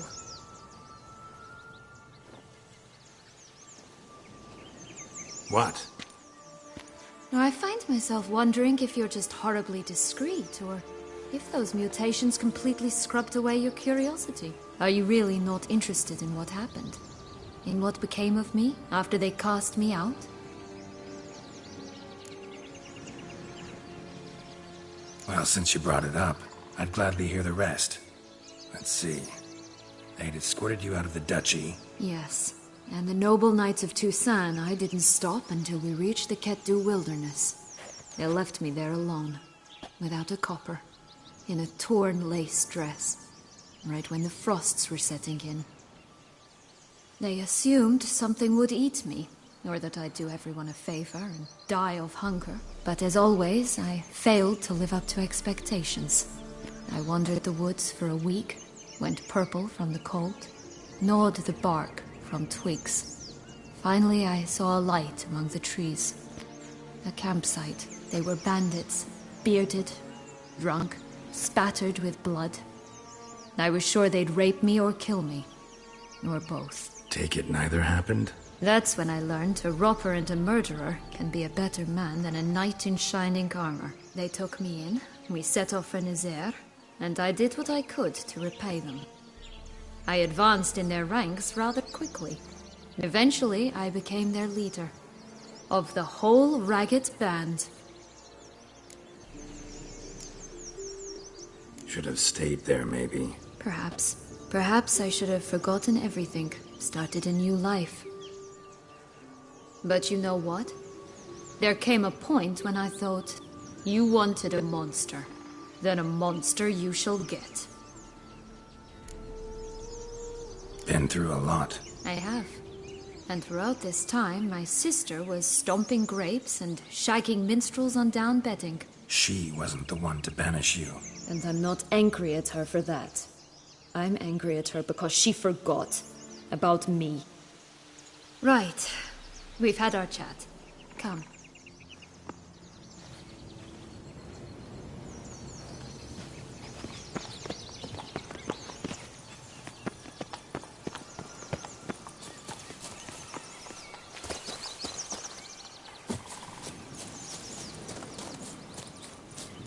[SPEAKER 5] What?
[SPEAKER 4] Now, I find myself wondering if you're just horribly discreet, or if those mutations completely scrubbed away your curiosity. Are you really not interested in what happened? In what became of me after they cast me out?
[SPEAKER 5] Well, since you brought it up, I'd gladly hear the rest. Let's see. They'd escorted you out of the duchy.
[SPEAKER 4] Yes. And the noble knights of Toussaint, I didn't stop until we reached the Ketdu wilderness. They left me there alone, without a copper, in a torn lace dress, right when the frosts were setting in. They assumed something would eat me, or that I'd do everyone a favor and die of hunger. But as always, I failed to live up to expectations. I wandered the woods for a week, went purple from the cold, gnawed the bark from twigs. Finally, I saw a light among the trees. A campsite. They were bandits, bearded, drunk, spattered with blood. I was sure they'd rape me or kill me. Or both.
[SPEAKER 5] Take it neither happened?
[SPEAKER 4] That's when I learned a robber and a murderer can be a better man than a knight in shining armor. They took me in, we set off for Nazaire, and I did what I could to repay them. I advanced in their ranks rather quickly. Eventually, I became their leader. Of the whole ragged band.
[SPEAKER 5] Should have stayed there, maybe.
[SPEAKER 4] Perhaps. Perhaps I should have forgotten everything, started a new life. But you know what? There came a point when I thought, you wanted a monster. Then a monster you shall get.
[SPEAKER 5] Been through a lot.
[SPEAKER 4] I have. And throughout this time, my sister was stomping grapes and shagging minstrels on down bedding.
[SPEAKER 5] She wasn't the one to banish you.
[SPEAKER 4] And I'm not angry at her for that. I'm angry at her because she forgot about me. Right. We've had our chat. Come.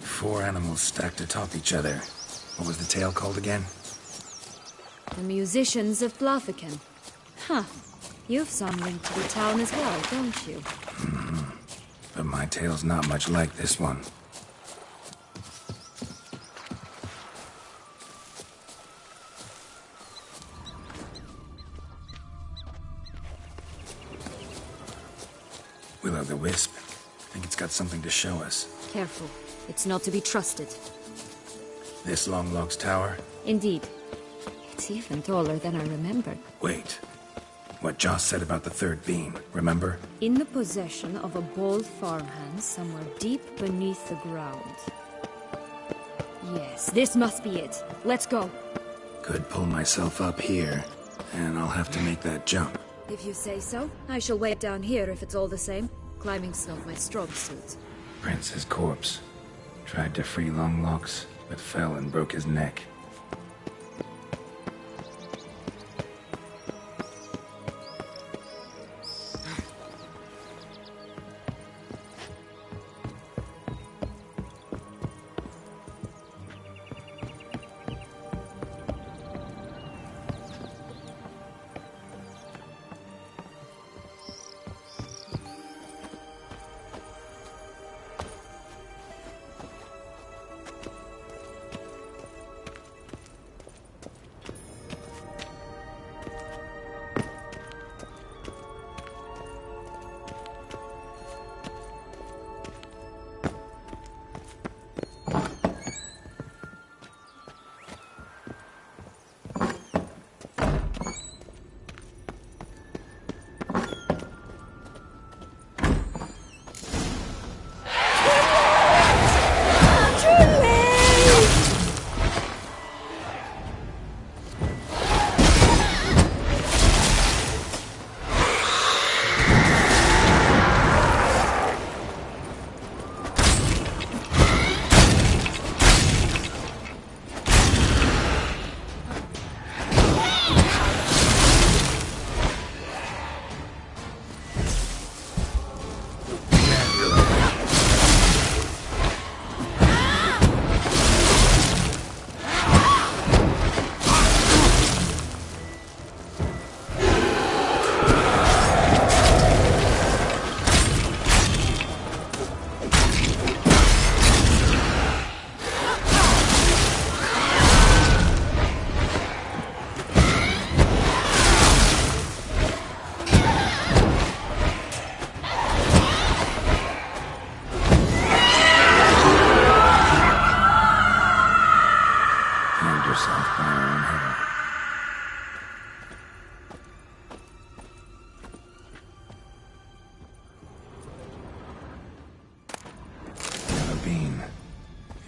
[SPEAKER 5] Four animals stacked atop each other. What was the tale called again?
[SPEAKER 4] The musicians of Blaviken. Huh. You've some link to the town as well, don't you?
[SPEAKER 5] Mm-hmm. But my tale's not much like this one. Will-o'-the-wisp. I think it's got something to show us.
[SPEAKER 4] Careful. It's not to be trusted.
[SPEAKER 5] This Longlock's tower?
[SPEAKER 4] Indeed. It's even taller than I remembered.
[SPEAKER 5] Wait. What Joss said about the third beam, remember?
[SPEAKER 4] In the possession of a bold farmhand somewhere deep beneath the ground. Yes, this must be it. Let's go.
[SPEAKER 5] Could pull myself up here, and I'll have to make that jump.
[SPEAKER 4] If you say so. I shall wait down here if it's all the same. Climbing's not my strong suit.
[SPEAKER 5] Prince's corpse. Tried to free Longlocks, but fell and broke his neck.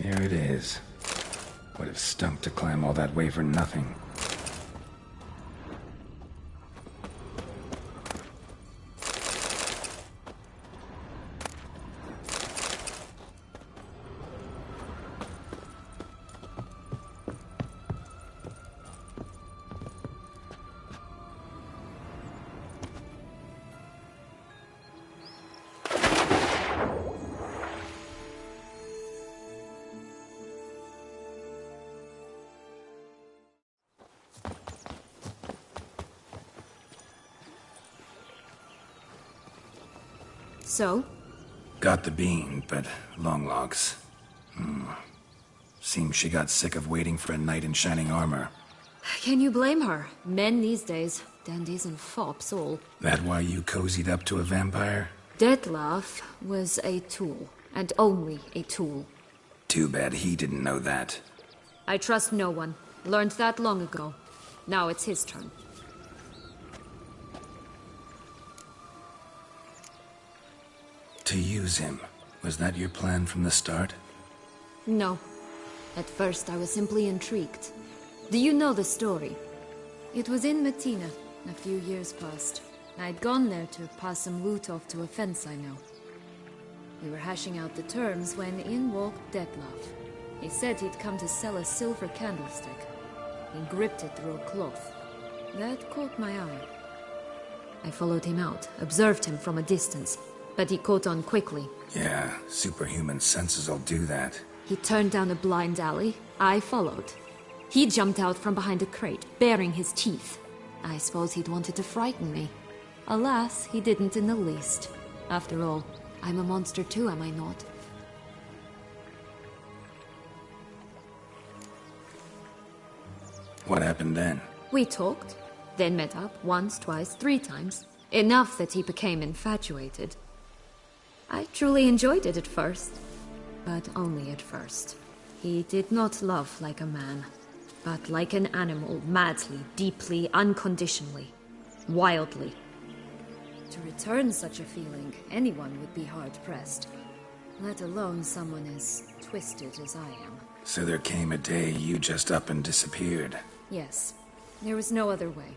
[SPEAKER 5] Here it is. Would have stunk to climb all that way for nothing.
[SPEAKER 4] So?
[SPEAKER 5] Got the bean, but long logs. Seems she got sick of waiting for a knight in shining armor.
[SPEAKER 4] Can you blame her? Men these days, dandies and fops all.
[SPEAKER 5] That why you cozied up to a vampire?
[SPEAKER 4] Detlef was a tool, and only a tool.
[SPEAKER 5] Too bad he didn't know that.
[SPEAKER 4] I trust no one. Learned that long ago. Now it's his turn.
[SPEAKER 5] To use him. Was that your plan from the start?
[SPEAKER 4] No. At first I was simply intrigued. Do you know the story? It was in Mettina, a few years past. I'd gone there to pass some loot off to a fence I know. We were hashing out the terms when in walked Detlef. He said he'd come to sell a silver candlestick. He gripped it through a cloth. That caught my eye. I followed him out, observed him from a distance, but he caught on quickly.
[SPEAKER 5] Yeah, superhuman senses will do that.
[SPEAKER 4] He turned down a blind alley. I followed. He jumped out from behind a crate, baring his teeth. I suppose he'd wanted to frighten me. Alas, he didn't in the least. After all, I'm a monster too, am I not?
[SPEAKER 5] What happened then?
[SPEAKER 4] We talked, then met up once, twice, 3 times. Enough that he became infatuated. I truly enjoyed it at first, but only at first. He did not love like a man, but like an animal, madly, deeply, unconditionally, wildly. To return such a feeling, anyone would be hard-pressed, let alone someone as twisted as I am.
[SPEAKER 5] So there came a day you just up and disappeared.
[SPEAKER 4] Yes, there was no other way.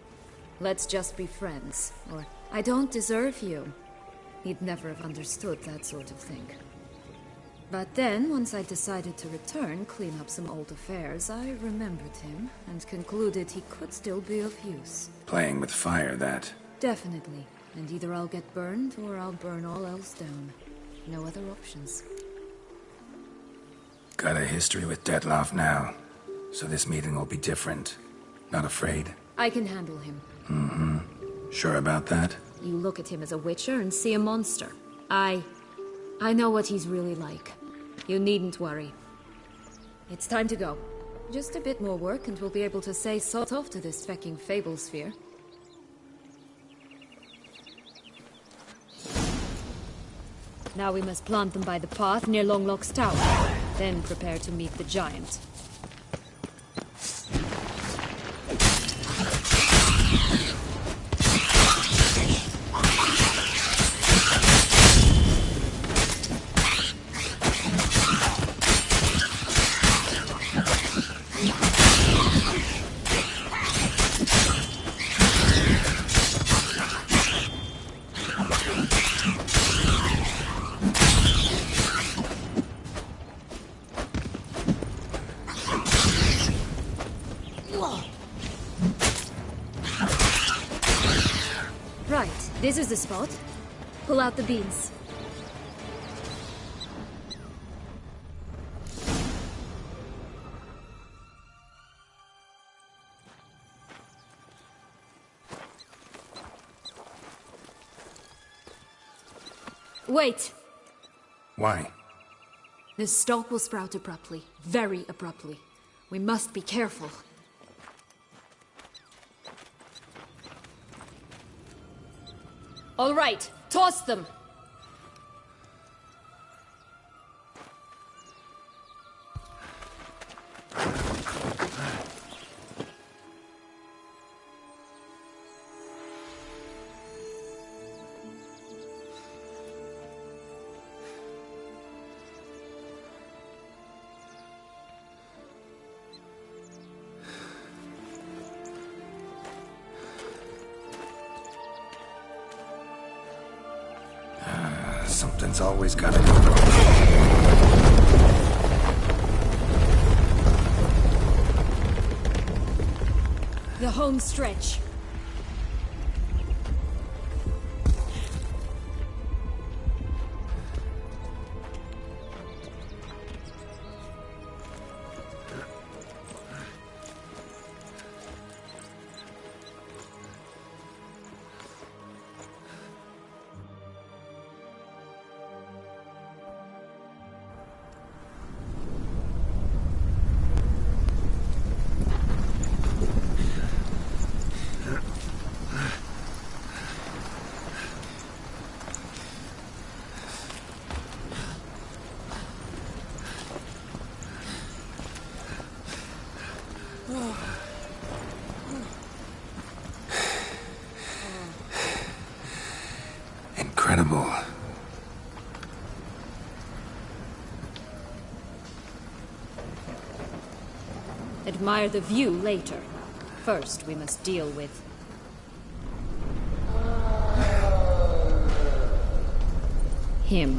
[SPEAKER 4] Let's just be friends, or I don't deserve you. He'd never have understood that sort of thing. But then, once I decided to return, clean up some old affairs, I remembered him and concluded he could still be of use.
[SPEAKER 5] Playing with fire, that.
[SPEAKER 4] Definitely. And either I'll get burned, or I'll burn all else down. No other options.
[SPEAKER 5] Got a history with Detlef now, so this meeting will be different. Not afraid?
[SPEAKER 4] I can handle him.
[SPEAKER 5] Mm-hmm. Sure about that?
[SPEAKER 4] You look at him as a witcher and see a monster. I know what he's really like. You needn't worry. It's time to go. Just a bit more work and we'll be able to say sort off to this fecking fable sphere. Now we must plant them by the path near Longlock's tower. Then prepare to meet the giant. Right, this is the spot. Pull out the beans. Wait!
[SPEAKER 5] Why?
[SPEAKER 4] The stalk will sprout abruptly. Very abruptly. We must be careful. All right, toss them!
[SPEAKER 5] Something's always gotta go wrong.
[SPEAKER 4] The home stretch. admire the view later. First, we must deal with... him.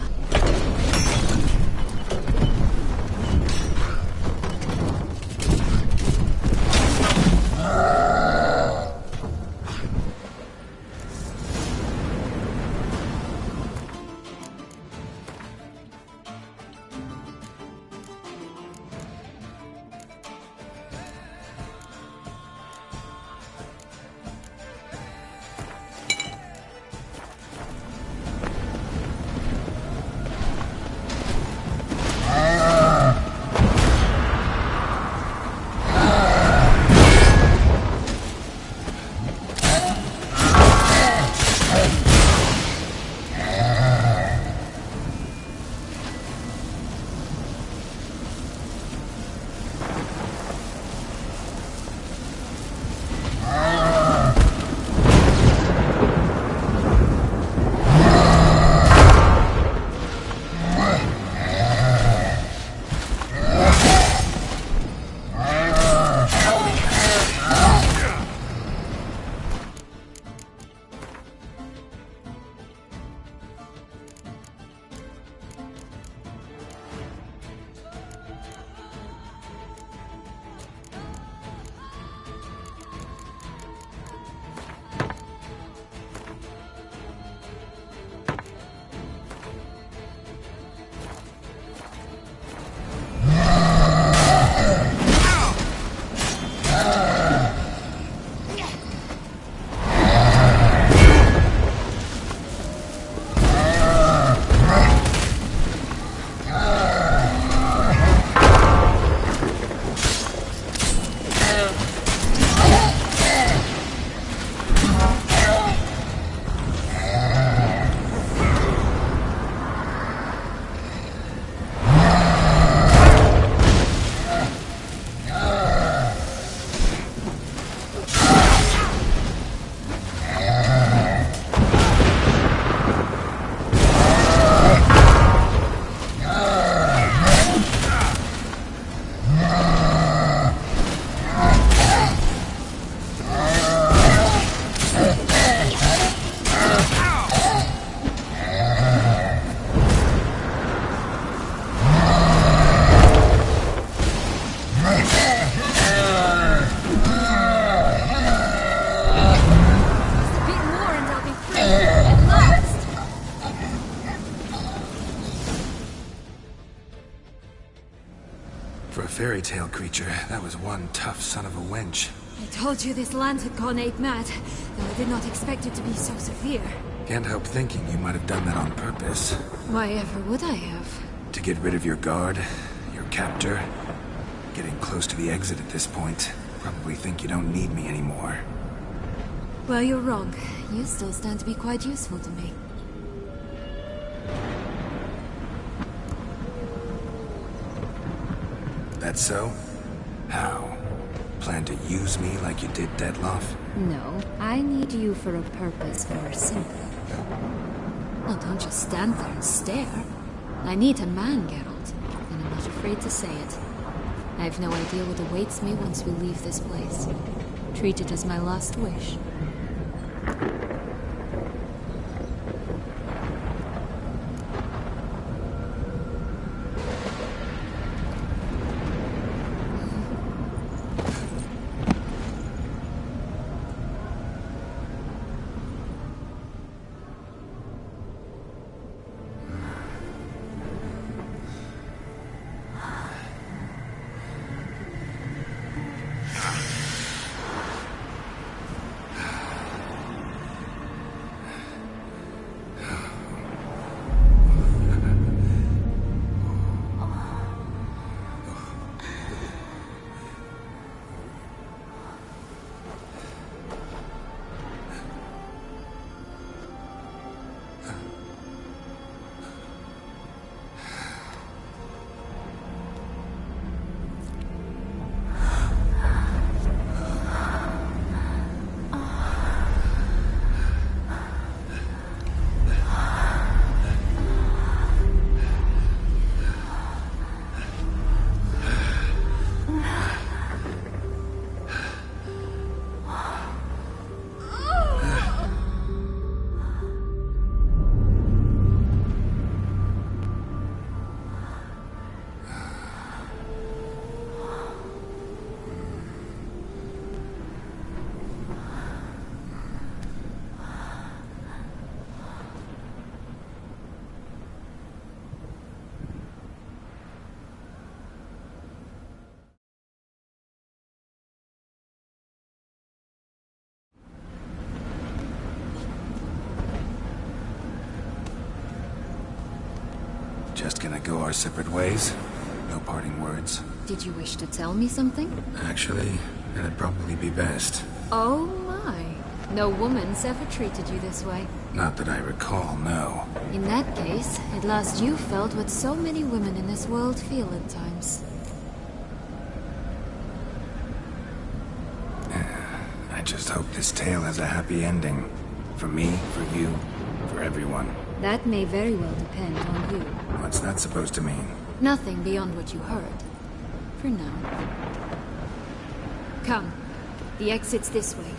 [SPEAKER 5] For a fairy tale creature, that was one tough son of a wench.
[SPEAKER 4] I told you this land had gone ape mad, though I did not expect it to be so severe.
[SPEAKER 5] Can't help thinking you might have done that on purpose.
[SPEAKER 4] Why ever would I have?
[SPEAKER 5] To get rid of your guard, your captor. Getting close to the exit at this point. Probably think you don't need me anymore.
[SPEAKER 4] Well, you're wrong. You still stand to be quite useful to me.
[SPEAKER 5] That so? How? Plan to use me like you did Detloff?
[SPEAKER 4] No, I need you for a purpose very simple. Well, don't just stand there and stare. I need a man, Geralt, and I'm not afraid to say it. I have no idea what awaits me once we leave this place. Treat it as my last wish.
[SPEAKER 5] Just gonna go our separate ways? No parting words?
[SPEAKER 4] Did you wish to tell me something?
[SPEAKER 5] Actually, that'd probably be best.
[SPEAKER 4] Oh my. No woman's ever treated you this way.
[SPEAKER 5] Not that I recall, no.
[SPEAKER 4] In that case, at last you felt what so many women in this world feel at times.
[SPEAKER 5] I just hope this tale has a happy ending. For me, for you, for everyone.
[SPEAKER 4] That may very well depend on you.
[SPEAKER 5] What's that supposed to mean?
[SPEAKER 4] Nothing beyond what you heard. For now. Come. The exit's this way.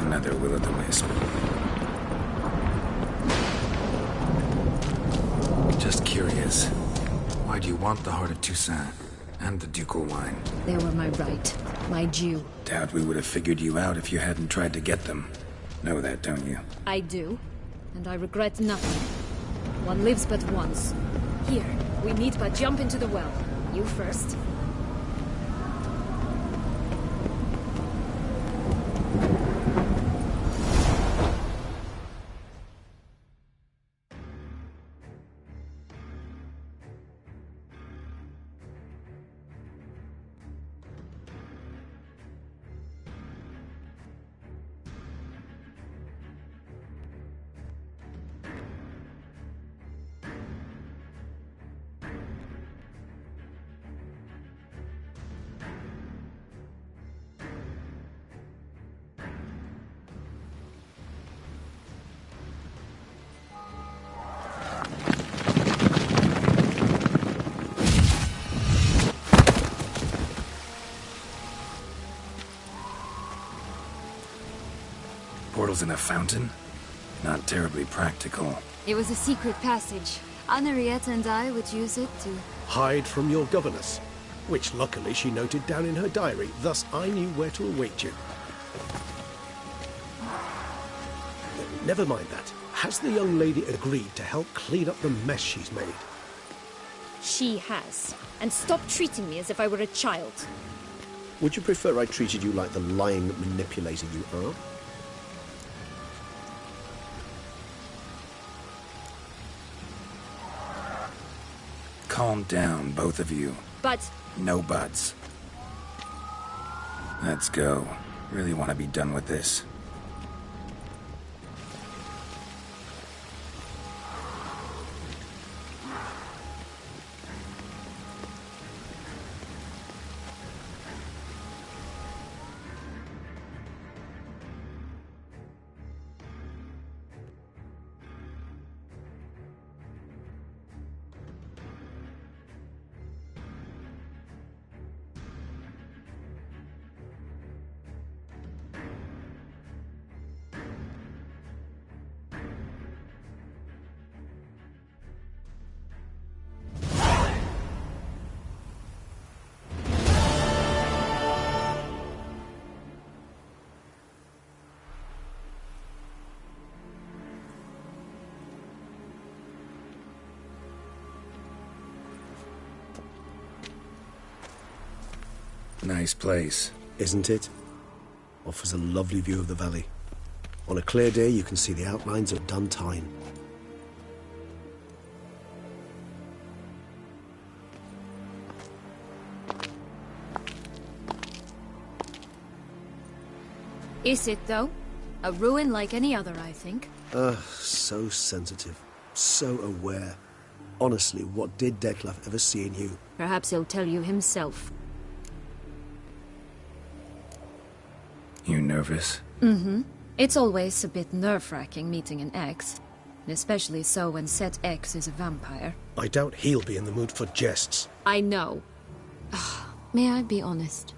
[SPEAKER 5] Another will-o'-the-wisp. Just curious. Why do you want the Heart of Toussaint? And the ducal wine?
[SPEAKER 4] They were my right. My due.
[SPEAKER 5] Doubt we would have figured you out if you hadn't tried to get them. Know that, don't you?
[SPEAKER 4] I do. And I regret nothing. One lives but once. Here, we need but jump into the well. You first.
[SPEAKER 5] Portals in a fountain? Not terribly practical.
[SPEAKER 4] It was a secret passage. Henriette and I would use it to...
[SPEAKER 11] Hide from your governess, which luckily she noted down in her diary, thus I knew where to await you. Never mind that. Has the young lady agreed to help clean up the mess she's made?
[SPEAKER 4] She has. And stop treating me as if I were a child.
[SPEAKER 9] Would you prefer I treated you like the lying manipulator you are?
[SPEAKER 5] Calm down, both of you.
[SPEAKER 4] But...
[SPEAKER 5] No buts. Let's go. Really want to be done with this. Nice place.
[SPEAKER 9] Isn't it? Offers a lovely view of the valley. On a clear day, you can see the outlines of Duntine.
[SPEAKER 4] Is it, though? A ruin like any other, I think.
[SPEAKER 9] So sensitive. So aware. Honestly, what did Detlef ever see in you?
[SPEAKER 4] Perhaps he'll tell you himself.
[SPEAKER 5] You nervous?
[SPEAKER 4] Mm-hmm. It's always a bit nerve-wracking meeting an ex. Especially so when said ex is a vampire.
[SPEAKER 11] I doubt he'll be in the mood for jests.
[SPEAKER 4] I know. May I be honest?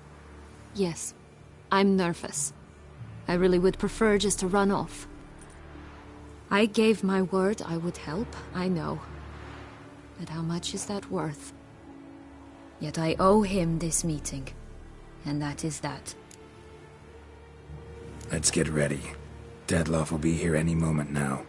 [SPEAKER 4] Yes, I'm nervous. I really would prefer just to run off. I gave my word I would help, I know. But how much is that worth? Yet I owe him this meeting. And that is that.
[SPEAKER 5] Let's get ready. Dettlaff will be here any moment now.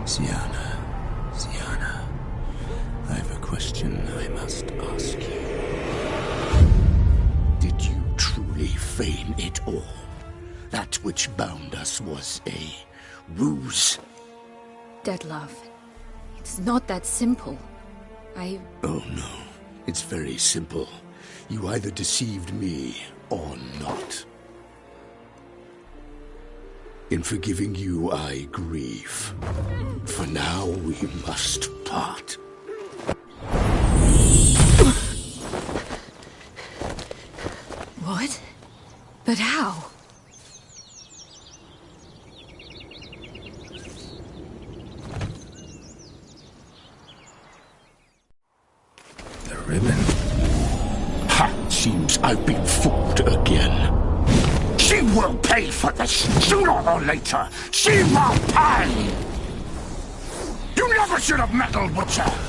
[SPEAKER 14] Sienna, I have a question I must ask you. Did you truly feign it all? That which bound us was a ruse?
[SPEAKER 4] Dettlaff, it's not that simple.
[SPEAKER 14] Oh no, it's very simple. You either deceived me or not. In forgiving you, I grieve. For now, we must part.
[SPEAKER 4] What? But how?
[SPEAKER 5] The ribbon.
[SPEAKER 14] Ha! Seems I've been fooled again. She will pay for this, sooner or later. She will pay! You never should have meddled with her!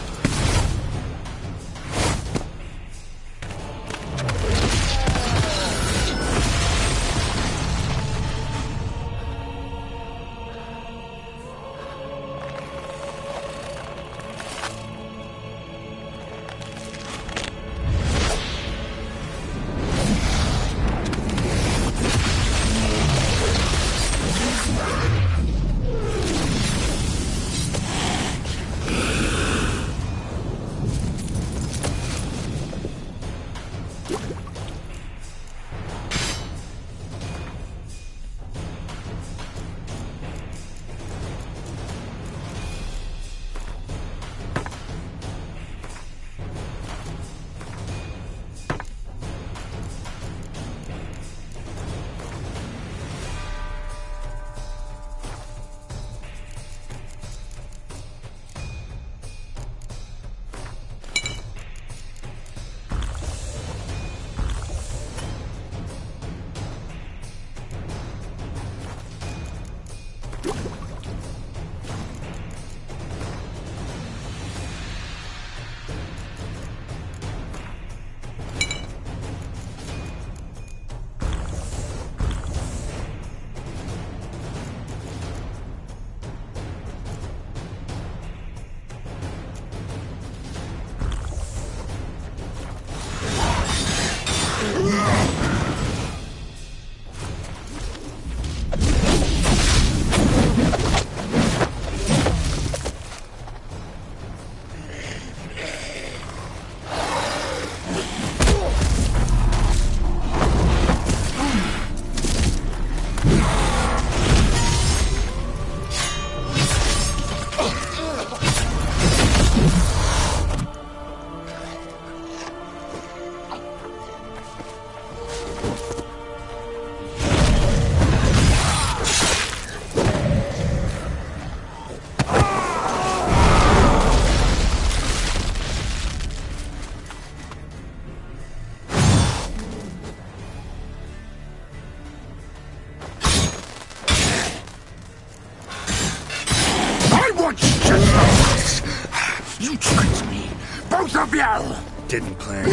[SPEAKER 14] You tricked me! Both of you!
[SPEAKER 5] Didn't plan.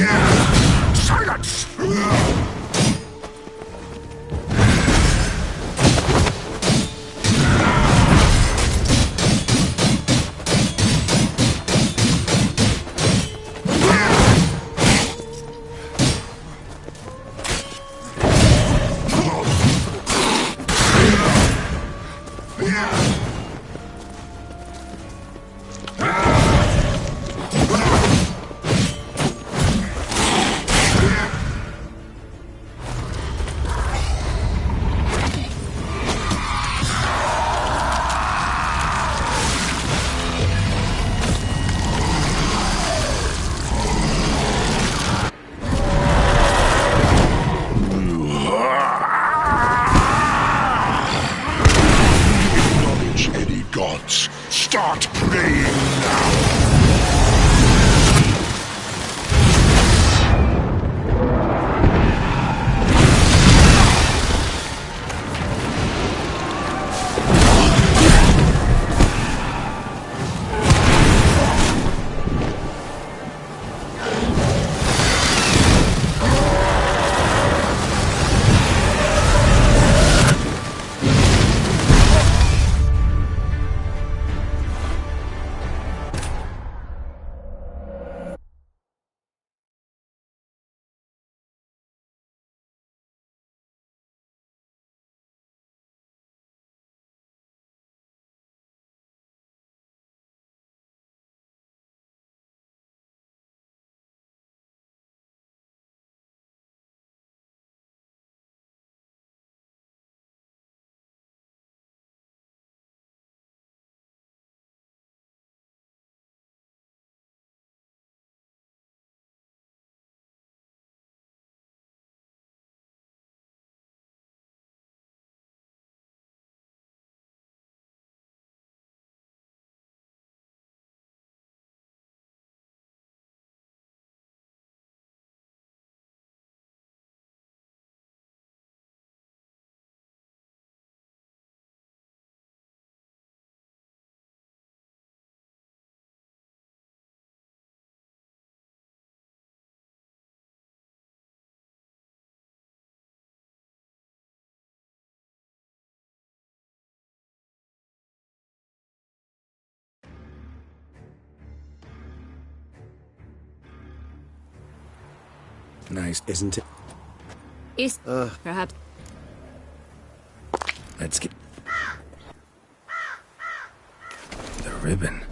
[SPEAKER 14] Silence!
[SPEAKER 5] Nice,
[SPEAKER 9] isn't it?
[SPEAKER 4] Is perhaps.
[SPEAKER 5] Let's get the ribbon.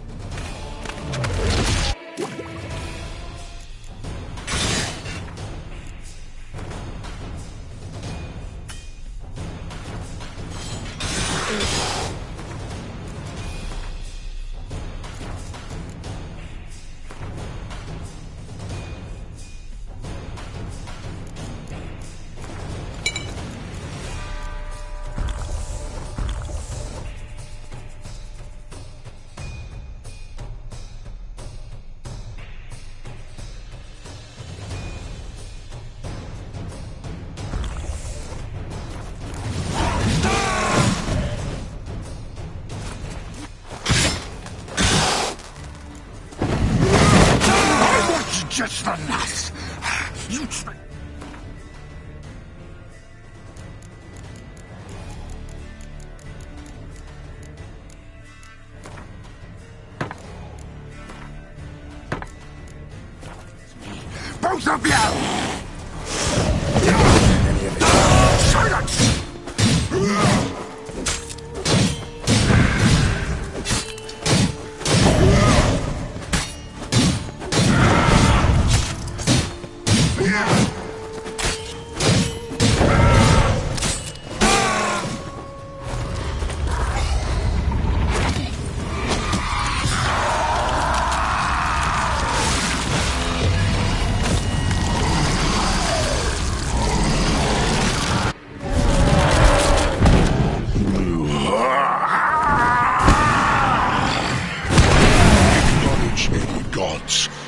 [SPEAKER 14] Just the last. You try. Both of you! Silence!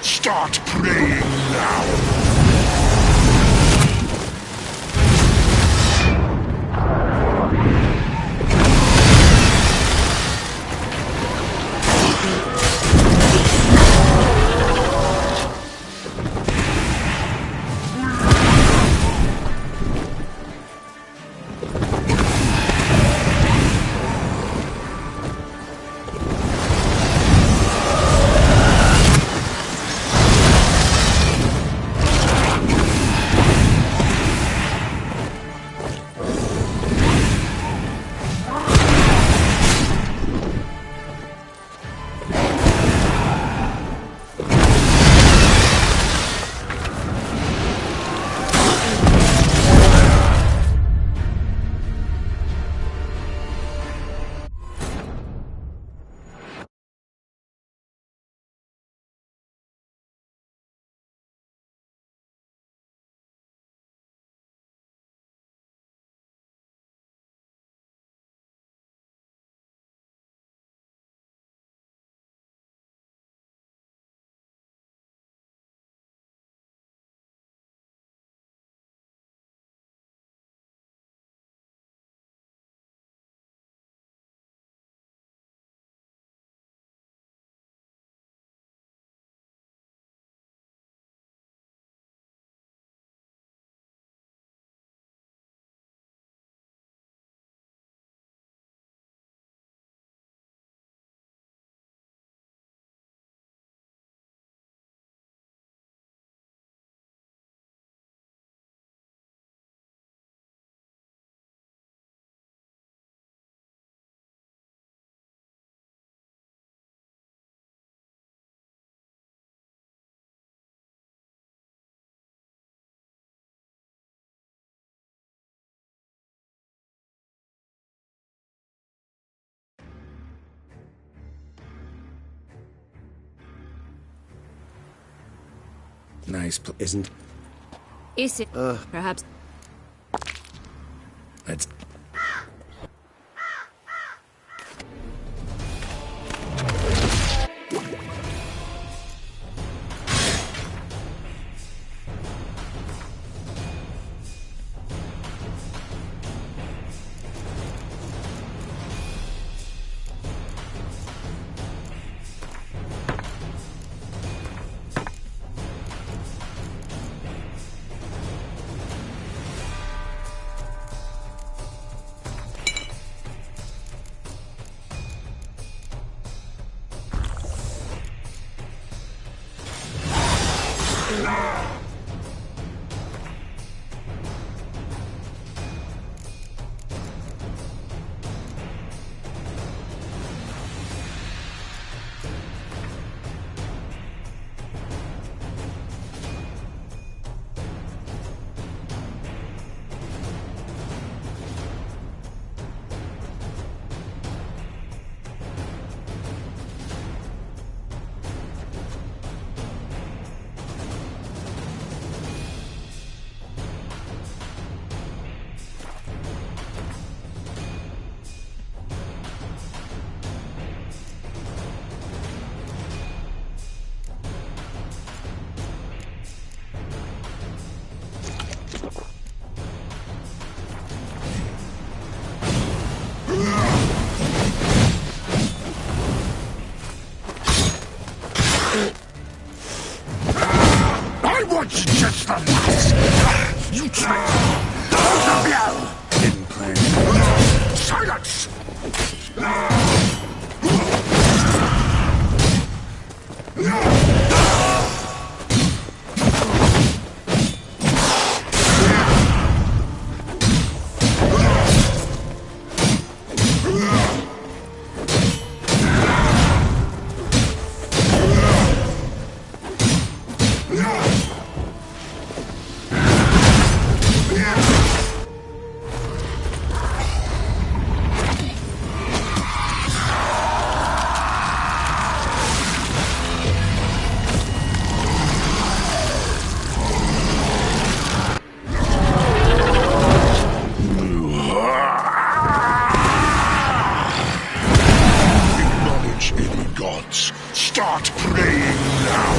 [SPEAKER 14] Start praying now!
[SPEAKER 5] Nice,
[SPEAKER 9] isn't?
[SPEAKER 4] Is it perhaps?
[SPEAKER 5] Let's.
[SPEAKER 14] That's just the last. You tricked both of you!
[SPEAKER 5] Didn't plan.
[SPEAKER 14] Silence! Acknowledge any gods. Start praying now.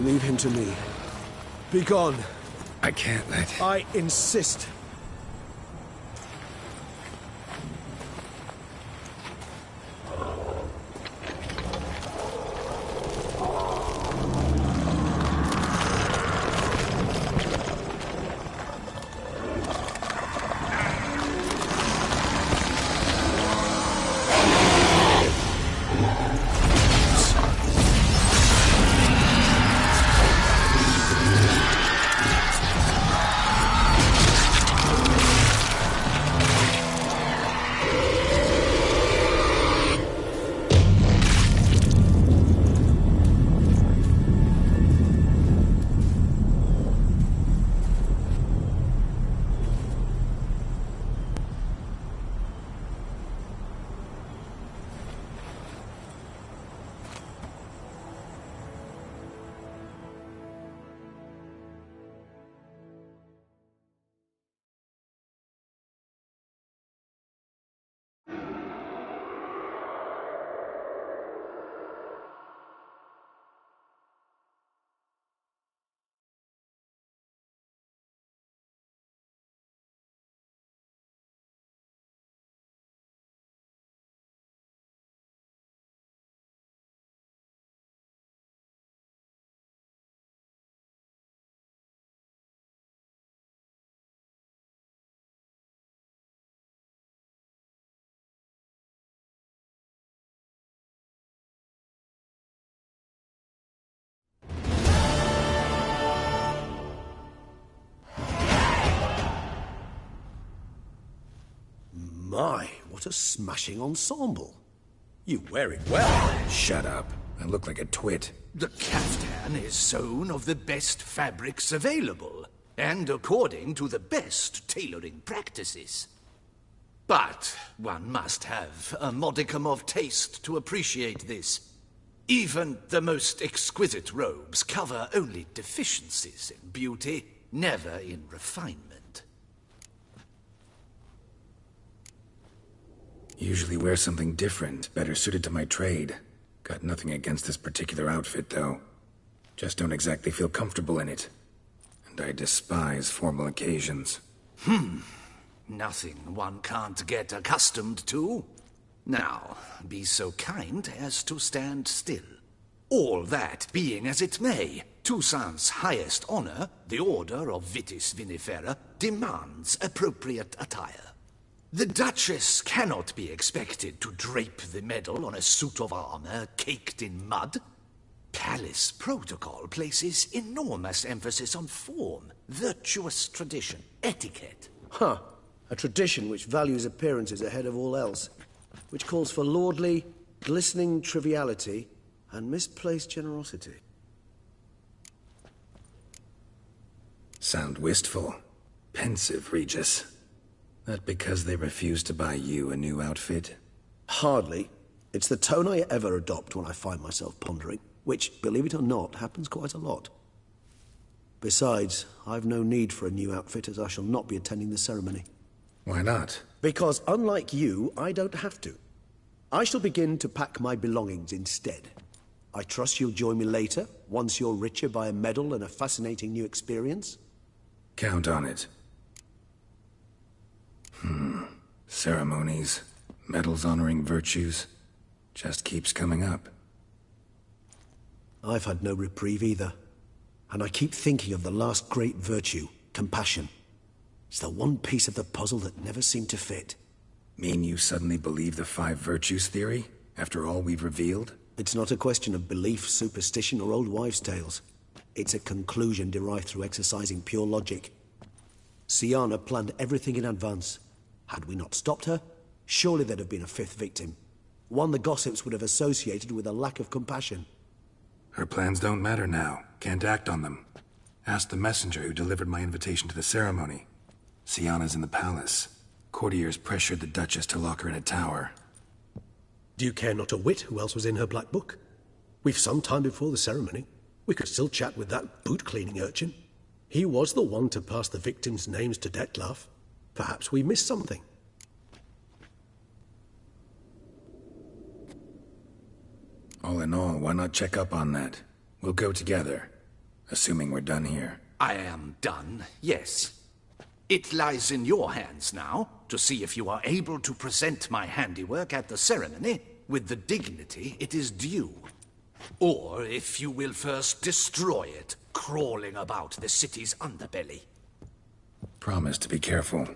[SPEAKER 11] Leave him to me. Be gone.
[SPEAKER 5] I can't let...
[SPEAKER 11] I insist. My, what a smashing ensemble. You wear it well.
[SPEAKER 5] Shut up. I look like a twit.
[SPEAKER 6] The caftan is sewn of the best fabrics available, and according to the best tailoring practices. But one must have a modicum of taste to appreciate this. Even the most exquisite robes cover only deficiencies in beauty, never in refinement.
[SPEAKER 5] Usually wear something different, better suited to my trade. Got nothing against this particular outfit, though. Just don't exactly feel comfortable in it. And I despise formal occasions.
[SPEAKER 6] Nothing one can't get accustomed to. Now, be so kind as to stand still. All that being as it may, Toussaint's highest honor, the Order of Vitis Vinifera, demands appropriate attire. The Duchess cannot be expected to drape the medal on a suit of armor caked in mud. Palace protocol places enormous emphasis on form, virtuous tradition, etiquette.
[SPEAKER 11] Huh. A tradition which values appearances ahead of all else. Which calls for lordly, glistening triviality and misplaced generosity.
[SPEAKER 5] Sound wistful. Pensive, Regis. That because they refused to buy you a new outfit?
[SPEAKER 11] Hardly. It's the tone I ever adopt when I find myself pondering, which, believe it or not, happens quite a lot. Besides, I've no need for a new outfit as I shall not be attending the ceremony.
[SPEAKER 5] Why not?
[SPEAKER 11] Because unlike you, I don't have to. I shall begin to pack my belongings instead. I trust you'll join me later, once you're richer by a medal and a fascinating new experience?
[SPEAKER 5] Count on it. Ceremonies, medals honoring virtues, just keeps coming up.
[SPEAKER 11] I've had no reprieve either. And I keep thinking of the last great virtue, compassion. It's the one piece of the puzzle that never seemed to fit.
[SPEAKER 5] Mean you suddenly believe the 5 virtues theory, after all we've revealed?
[SPEAKER 11] It's not a question of belief, superstition, or old wives' tales. It's a conclusion derived through exercising pure logic. Siana planned everything in advance. Had we not stopped her, surely there'd have been a 5th victim. One the gossips would have associated with a lack of compassion.
[SPEAKER 5] Her plans don't matter now. Can't act on them. Ask the messenger who delivered my invitation to the ceremony. Siana's in the palace. Courtiers pressured the Duchess to lock her in a tower.
[SPEAKER 11] Do you care not a whit who else was in her black book? We've some time before the ceremony. We could still chat with that boot-cleaning urchin. He was the one to pass the victims' names to Dettlaff. Perhaps we missed something.
[SPEAKER 5] All in all, why not check up on that? We'll go together, assuming we're done here.
[SPEAKER 6] I am done, yes. It lies in your hands now to see if you are able to present my handiwork at the ceremony with the dignity it is due. Or if you will first destroy it, crawling about the city's underbelly.
[SPEAKER 5] Promise to be careful.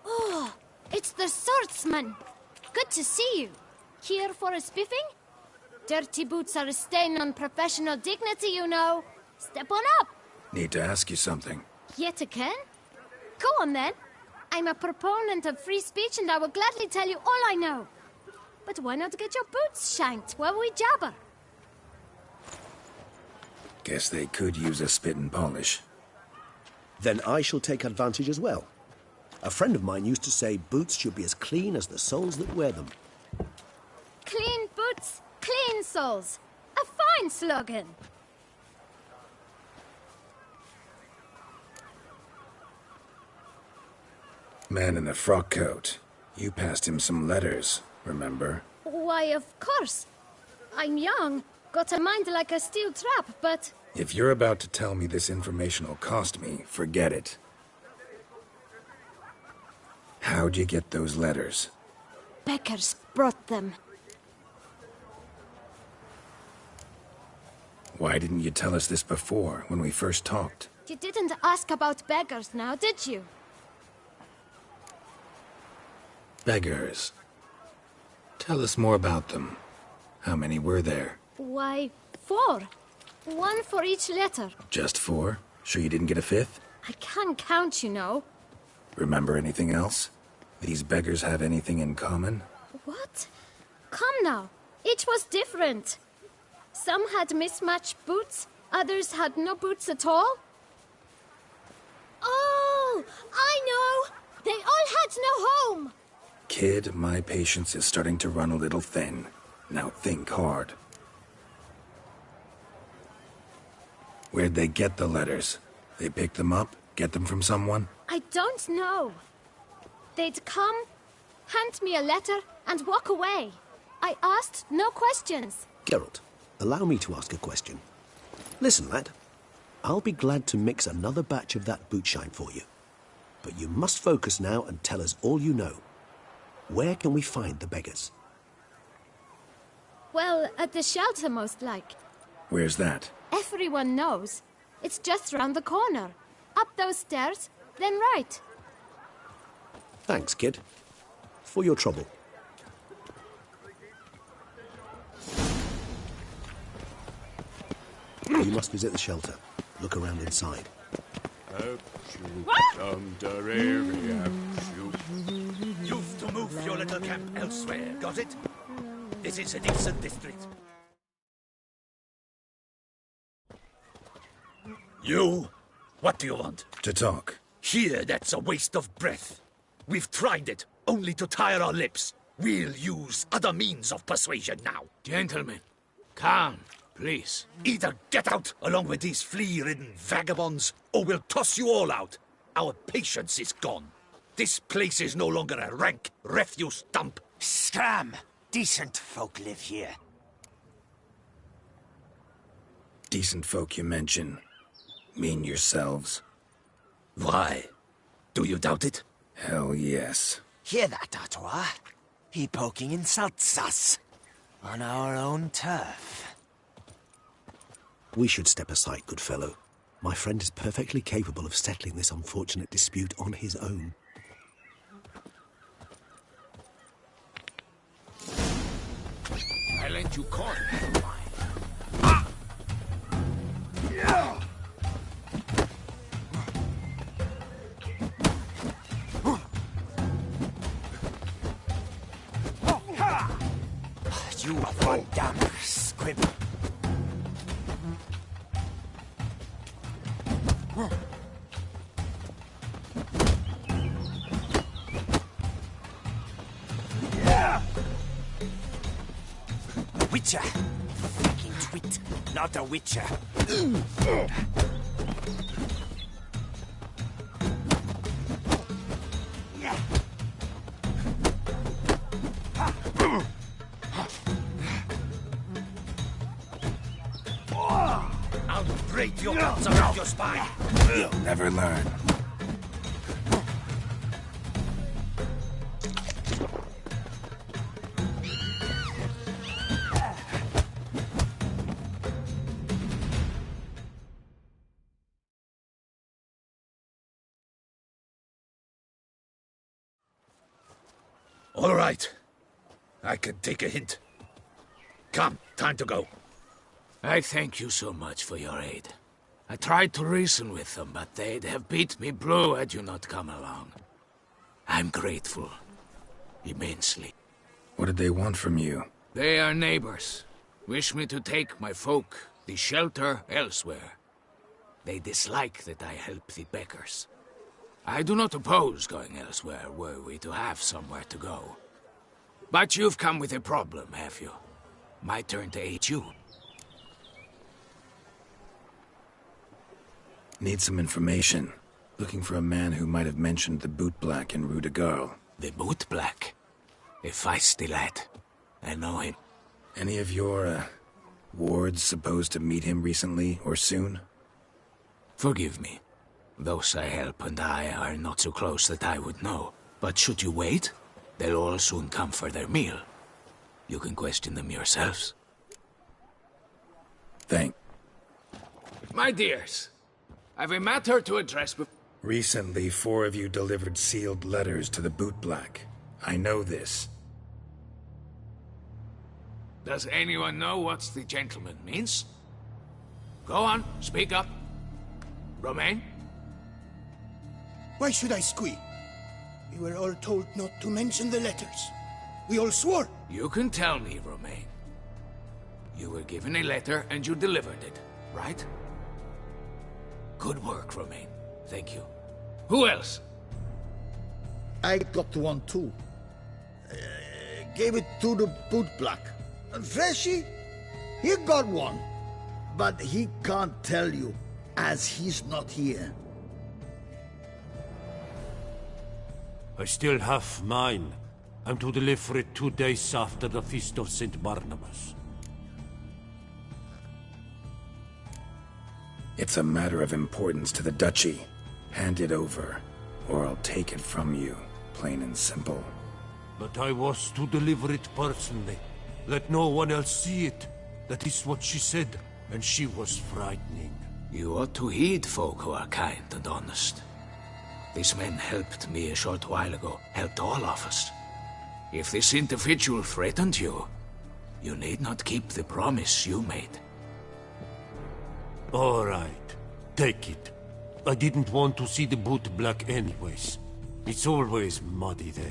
[SPEAKER 4] Oh, it's the swordsman. Good to see you. Here for a spiffing? Dirty boots are a stain on professional dignity, you know. Step on up.
[SPEAKER 5] Need to ask you something.
[SPEAKER 4] Yet again? Go on then. I'm a proponent of free speech and I will gladly tell you all I know. But why not get your boots shanked while we jabber?
[SPEAKER 5] Guess they could use a spit and polish.
[SPEAKER 11] Then I shall take advantage as well. A friend of mine used to say boots should be as clean as the soles that wear them.
[SPEAKER 4] Clean boots, clean soles. A fine slogan.
[SPEAKER 5] Man in the frock coat. You passed him some letters, remember?
[SPEAKER 4] Why, of course. I'm young, got a mind like a steel trap, but...
[SPEAKER 5] If you're about to tell me this information will cost me, forget it. How'd you get those letters?
[SPEAKER 4] Beggars brought them.
[SPEAKER 5] Why didn't you tell us this before, when we first talked?
[SPEAKER 4] You didn't ask about beggars now, did you?
[SPEAKER 5] Beggars. Tell us more about them. How many were there?
[SPEAKER 4] Why, 4. 1 for each letter.
[SPEAKER 5] Just 4? Sure you didn't get a 5th?
[SPEAKER 4] I can't count, you know.
[SPEAKER 5] Remember anything else? These beggars have anything in common?
[SPEAKER 4] What? Come now. Each was different. Some had mismatched boots, others had no boots at all. Oh, I know! They all had no home!
[SPEAKER 5] Kid, my patience is starting to run a little thin. Now think hard. Where'd they get the letters? They pick them up? Get them from someone?
[SPEAKER 4] I don't know. They'd come, hand me a letter, and walk away. I asked no questions.
[SPEAKER 11] Geralt, allow me to ask a question. Listen, lad. I'll be glad to mix another batch of that bootshine for you. But you must focus now and tell us all you know. Where can we find the beggars?
[SPEAKER 4] Well, at the shelter, most like.
[SPEAKER 5] Where's that?
[SPEAKER 4] Everyone knows. It's just round the corner. Up those stairs, then right.
[SPEAKER 11] Thanks, kid. For your trouble. You must visit the shelter. Look around inside.
[SPEAKER 6] You've to move your little camp elsewhere, got it? This is a decent district. You? What do you want?
[SPEAKER 5] To talk.
[SPEAKER 6] Here, that's a waste of breath. We've tried it, only to tire our lips. We'll use other means of persuasion now.
[SPEAKER 1] Gentlemen, calm, please.
[SPEAKER 6] Either get out along with these flea-ridden vagabonds, or we'll toss you all out. Our patience is gone. This place is no longer a rank refuse dump.
[SPEAKER 2] Scram! Decent folk live here.
[SPEAKER 5] Decent folk you mention. Mean yourselves?
[SPEAKER 6] Why? Do you doubt it?
[SPEAKER 5] Hell yes.
[SPEAKER 2] Hear that, Artois? He poking insults us. On our own turf.
[SPEAKER 11] We should step aside, good fellow. My friend is perfectly capable of settling this unfortunate dispute on his own.
[SPEAKER 14] I lent you corn.
[SPEAKER 2] You one damn squib. Witcher. Fucking twit. Not a witcher.
[SPEAKER 6] I'll break your guts around your spine.
[SPEAKER 5] You'll never learn.
[SPEAKER 6] All right. I can take a hint. Come, time to go.
[SPEAKER 15] I thank you so much for your aid. I tried to reason with them, but they'd have beat me blue had you not come along. I'm grateful. Immensely.
[SPEAKER 5] What did they want from you?
[SPEAKER 15] They are neighbors. Wish me to take my folk, the shelter, elsewhere. They dislike that I help the beggars. I do not oppose going elsewhere, were we to have somewhere to go. But you've come with a problem, have you? My turn to aid you.
[SPEAKER 5] Need some information. Looking for a man who might have mentioned the Boot Black in Rue de Garl.
[SPEAKER 15] The Boot Black? A feisty lad. I know him.
[SPEAKER 5] Any of your, wards supposed to meet him recently or soon?
[SPEAKER 15] Forgive me. Those I help and I are not so close that I would know. But should you wait, they'll all soon come for their meal. You can question them yourselves. My dears, I've a matter to address
[SPEAKER 5] Recently, 4 of you delivered sealed letters to the Boot Black. I know this.
[SPEAKER 15] Does anyone know what the gentleman means? Go on, speak up. Romain?
[SPEAKER 16] Why should I squeal? We were all told not to mention the letters. We all swore.
[SPEAKER 15] You can tell me, Romain. You were given a letter and you delivered it, right? Good work, Romain. Thank you. Who else?
[SPEAKER 17] I got one too. Gave it to the Boot Black. And Freshy, he got one. But he can't tell you, as he's not here.
[SPEAKER 18] I still have mine. I'm to deliver it 2 days after the Feast of St. Barnabas.
[SPEAKER 5] It's a matter of importance to the Duchy. Hand it over, or I'll take it from you, plain and simple.
[SPEAKER 18] But I was to deliver it personally. Let no one else see it. That is what she said, and she was frightening.
[SPEAKER 15] You ought to heed folk who are kind and honest. This man helped me a short while ago, helped all of us. If this individual threatened you, you need not keep the promise you made.
[SPEAKER 18] All right, take it. I didn't want to see the Boot Black anyways. It's always muddy there.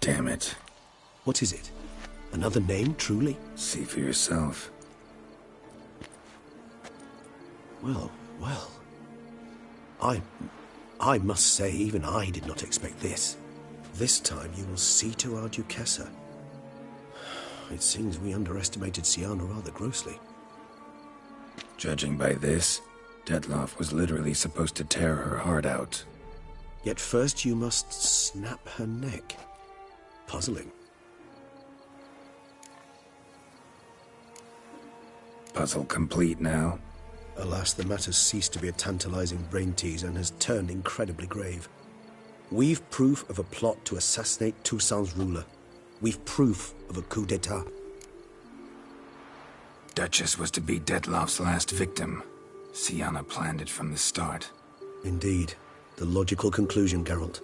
[SPEAKER 5] Damn it.
[SPEAKER 11] What is it? Another name, truly?
[SPEAKER 5] See for yourself.
[SPEAKER 11] Well, well. I must say, even I did not expect this. This time you will see to our Duchessa. It seems we underestimated Sienna rather grossly.
[SPEAKER 5] Judging by this, Detloff was literally supposed to tear her heart out.
[SPEAKER 11] Yet first you must snap her neck. Puzzling.
[SPEAKER 5] Puzzle complete now?
[SPEAKER 11] Alas, the matter's ceased to be a tantalizing brain tease and has turned incredibly grave. We've proof of a plot to assassinate Toussaint's ruler. We've proof of a coup d'etat.
[SPEAKER 5] Duchess was to be Detloff's last victim. Sienna planned it from the start.
[SPEAKER 11] Indeed. The logical conclusion, Geralt.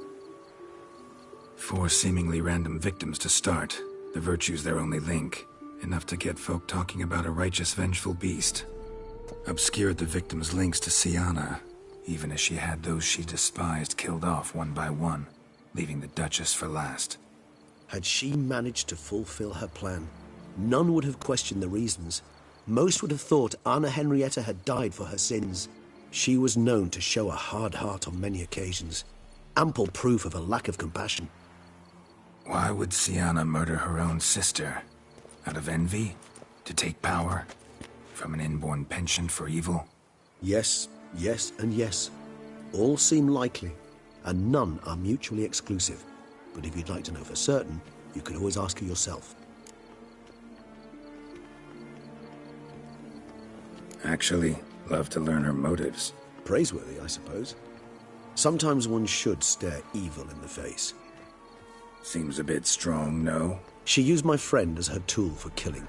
[SPEAKER 5] 4 seemingly random victims to start. The virtue's their only link. Enough to get folk talking about a righteous, vengeful beast. Obscured the victim's links to Siana, even as she had those she despised killed off one by one, leaving the Duchess for last.
[SPEAKER 9] Had she managed to fulfill her plan, none would have questioned the reasons. Most would have thought Anna Henrietta had died for her sins. She was known to show a hard heart on many occasions, ample proof of a lack of compassion.
[SPEAKER 5] Why would Siana murder her own sister? Out of envy? To take power? From an inborn penchant for evil?
[SPEAKER 9] Yes, yes, and yes. All seem likely, and none are mutually exclusive. But if you'd like to know for certain, you can always ask her yourself.
[SPEAKER 5] Actually, love to learn her motives.
[SPEAKER 9] Praiseworthy, I suppose. Sometimes one should stare evil in the face.
[SPEAKER 5] Seems a bit strong, no?
[SPEAKER 9] She used my friend as her tool for killing.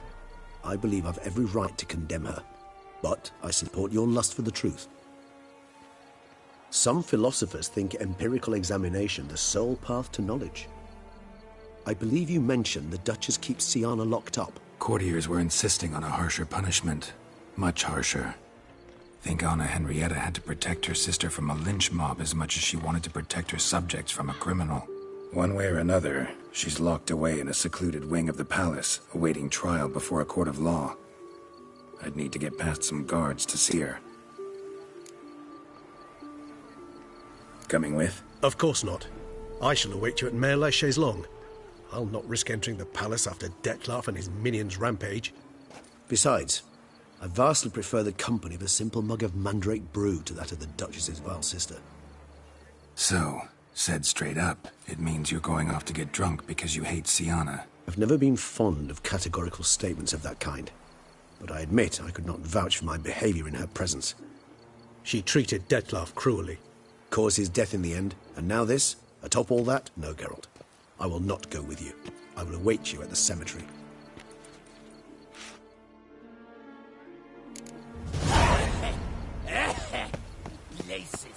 [SPEAKER 9] I believe I've every right to condemn her, but I support your lust for the truth. Some philosophers think empirical examination the sole path to knowledge. I believe you mentioned the Duchess keeps Siana locked up.
[SPEAKER 5] Courtiers were insisting on a harsher punishment. Much harsher. Think Anna Henrietta had to protect her sister from a lynch mob as much as she wanted to protect her subjects from a criminal. One way or another, she's locked away in a secluded wing of the palace, awaiting trial before a court of law. I'd need to get past some guards to see her. Coming with?
[SPEAKER 11] Of course not. I shall await you at Mare la Chaise-Longue. I'll not risk entering the palace after Dettlaff and his minions rampage.
[SPEAKER 9] Besides, I vastly prefer the company of a simple mug of mandrake brew to that of the Duchess's vile sister.
[SPEAKER 5] So, said straight up, it means you're going off to get drunk because you hate Siana.
[SPEAKER 9] I've never been fond of categorical statements of that kind, but I admit I could not vouch for my behavior in her presence.
[SPEAKER 11] She treated Dettlaff cruelly.
[SPEAKER 9] Caused his death in the end, and now this? Atop all that? No, Geralt. I will not go with you. I will await you at the cemetery.
[SPEAKER 14] Laces.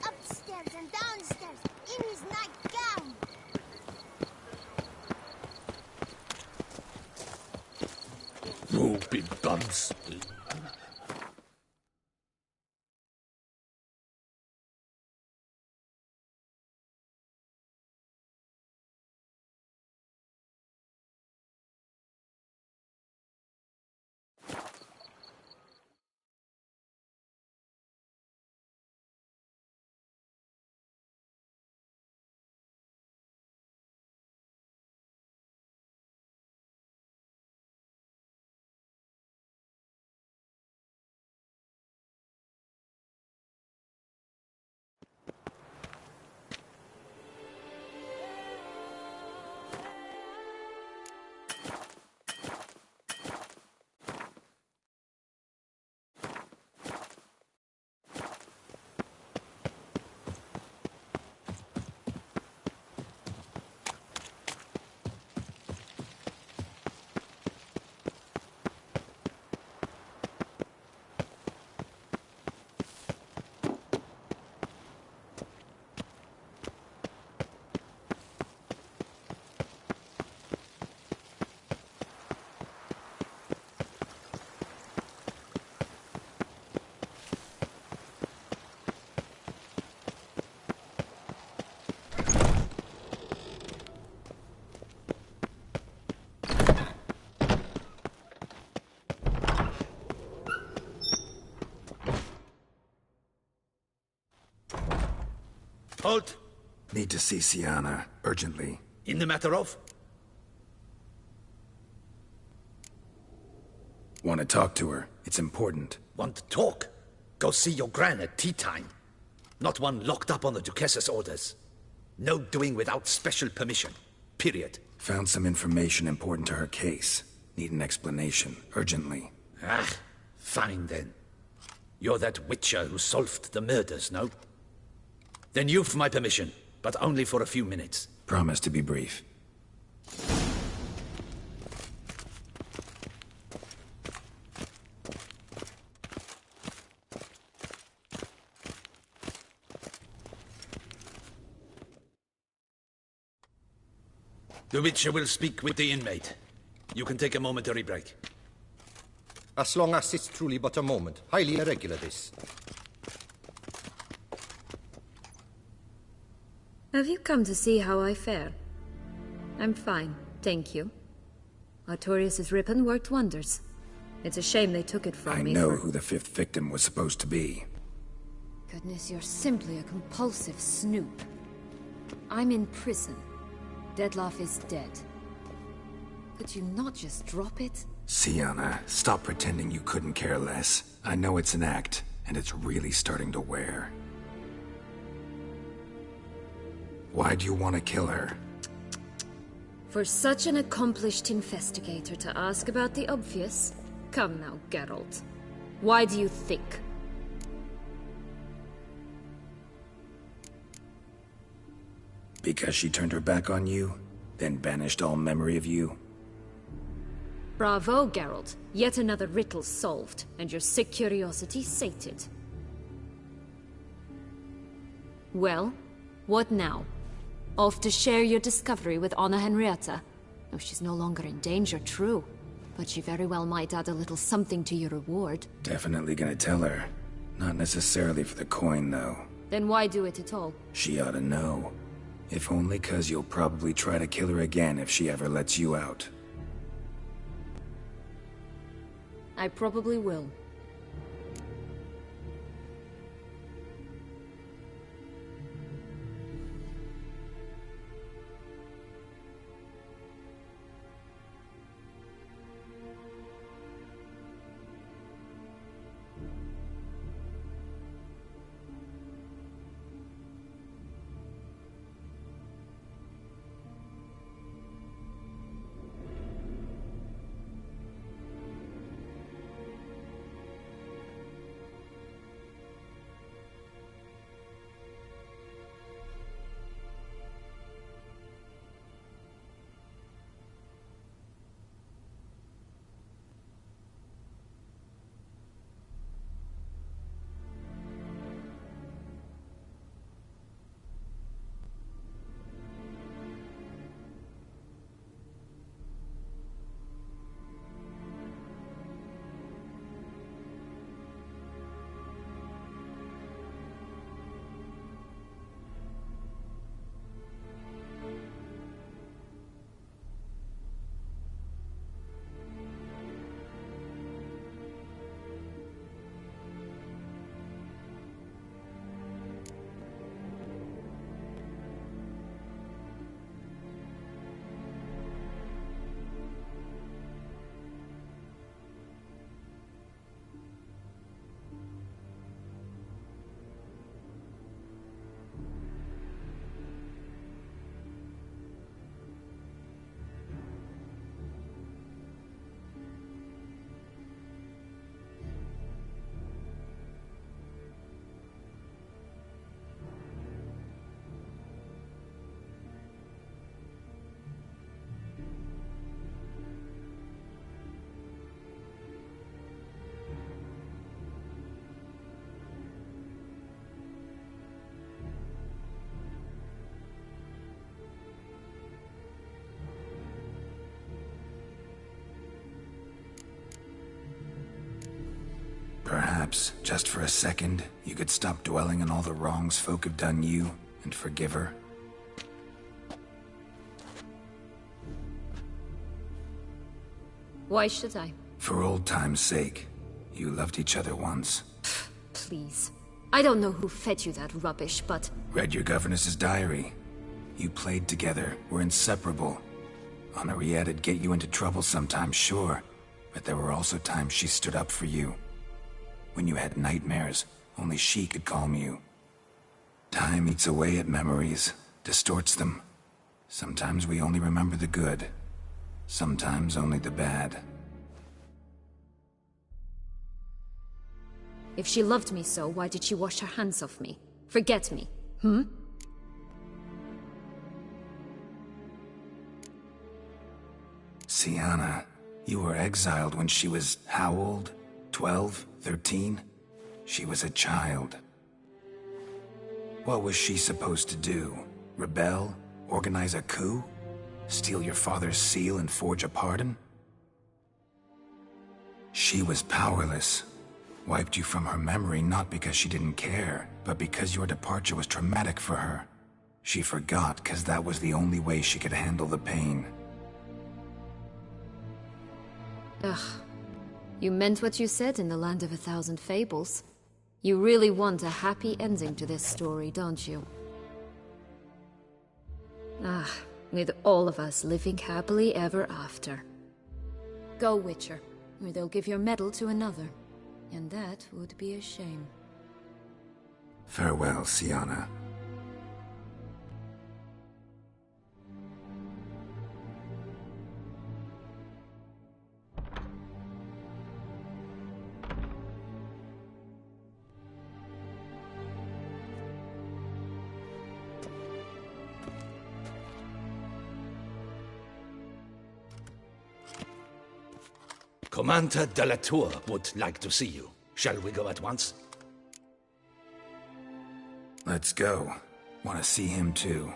[SPEAKER 19] Upstairs and downstairs in his nightgown.
[SPEAKER 14] Ruby buns.
[SPEAKER 6] Halt!
[SPEAKER 5] Need to see Siana, urgently.
[SPEAKER 6] In the matter of?
[SPEAKER 5] Want to talk to her. It's important.
[SPEAKER 6] Want to talk? Go see your gran at tea time. Not one locked up on the Duchess's orders. No doing without special permission. Period.
[SPEAKER 5] Found some information important to her case. Need an explanation, urgently.
[SPEAKER 6] Ah, fine then. You're that witcher who solved the murders, no? Then you've my permission, but only for a few minutes.
[SPEAKER 5] Promise to be brief.
[SPEAKER 10] The Witcher will speak with the inmate. You can take a momentary break.
[SPEAKER 20] As long as it's truly but a moment. Highly irregular, this.
[SPEAKER 4] Have you come to see how I fare? I'm fine, thank you. Artorius' ribbon worked wonders. It's a shame they took it from me.
[SPEAKER 5] I know who the 5th victim was supposed to be.
[SPEAKER 4] Goodness, you're simply a compulsive snoop. I'm in prison. Dettlaff is dead. Could you not just drop it?
[SPEAKER 5] Sienna, stop pretending you couldn't care less. I know it's an act, and it's really starting to wear. Why'd you want to kill her?
[SPEAKER 4] For such an accomplished investigator to ask about the obvious? Come now, Geralt. Why do you think?
[SPEAKER 5] Because she turned her back on you, then banished all memory of you?
[SPEAKER 4] Bravo, Geralt. Yet another riddle solved, and your sick curiosity sated. Well, what now? Off to share your discovery with Anna Henrietta? Oh, she's no longer in danger, true. But she very well might add a little something to your reward.
[SPEAKER 5] Definitely gonna tell her. Not necessarily for the coin, though.
[SPEAKER 4] Then why do it at all?
[SPEAKER 5] She ought to know. If only 'cause you'll probably try to kill her again if she ever lets you out.
[SPEAKER 4] I probably will.
[SPEAKER 5] Perhaps, just for a second, you could stop dwelling on all the wrongs folk have done you, and forgive her.
[SPEAKER 4] Why should I?
[SPEAKER 5] For old time's sake. You loved each other once.
[SPEAKER 4] Please. I don't know who fed you that rubbish, but...
[SPEAKER 5] Read your governess's diary. You played together, were inseparable. Henriette'd get you into trouble sometimes, sure. But there were also times she stood up for you. When you had nightmares, only she could calm you. Time eats away at memories, distorts them. Sometimes we only remember the good. Sometimes only the bad.
[SPEAKER 4] If she loved me so, why did she wash her hands off me? Forget me, hmm?
[SPEAKER 5] Sienna, you were exiled when she was how old? 12? 13? She was a child. What was she supposed to do? Rebel? Organize a coup? Steal your father's seal and forge a pardon? She was powerless. Wiped you from her memory not because she didn't care, but because your departure was traumatic for her. She forgot because that was the only way she could handle the pain.
[SPEAKER 4] Ugh. You meant what you said in the Land of 1,000 Fables. You really want a happy ending to this story, don't you? Ah, with all of us living happily ever after. Go, Witcher, or they'll give your medal to another. And that would be a shame.
[SPEAKER 5] Farewell, Siana.
[SPEAKER 6] Commander de la Tour would like to see you. Shall we go at once?
[SPEAKER 5] Let's go. Want to see him too.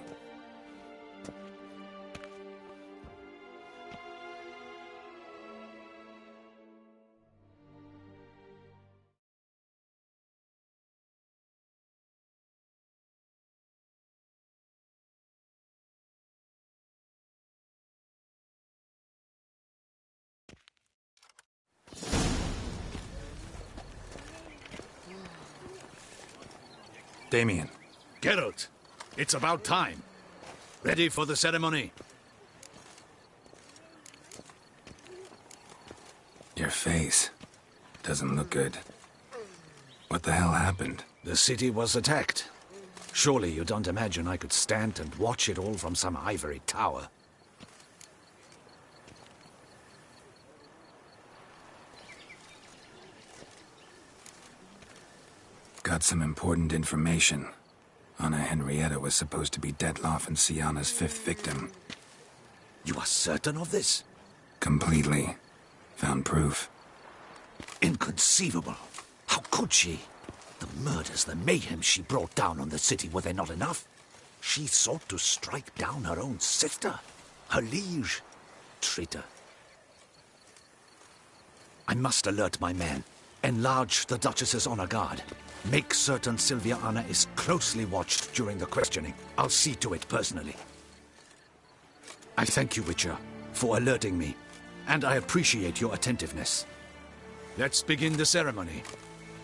[SPEAKER 5] Damien.
[SPEAKER 21] Geralt, it's about time. Ready for the ceremony?
[SPEAKER 5] Your face doesn't look good. What the hell happened?
[SPEAKER 6] The city was attacked. Surely you don't imagine I could stand and watch it all from some ivory tower.
[SPEAKER 5] Got some important information. Anna Henrietta was supposed to be Detloff and Siana's 5th victim.
[SPEAKER 6] You are certain of this?
[SPEAKER 5] Completely. Found proof.
[SPEAKER 6] Inconceivable. How could she? The murders, the mayhem she brought down on the city, were they not enough? She sought to strike down her own sister, her liege. Traitor. I must alert my men. Enlarge the Duchess's honor guard. Make certain Sylvia Anna is closely watched during the questioning. I'll see to it personally. I thank you, Witcher, for alerting me, and I appreciate your attentiveness.
[SPEAKER 21] Let's begin the ceremony.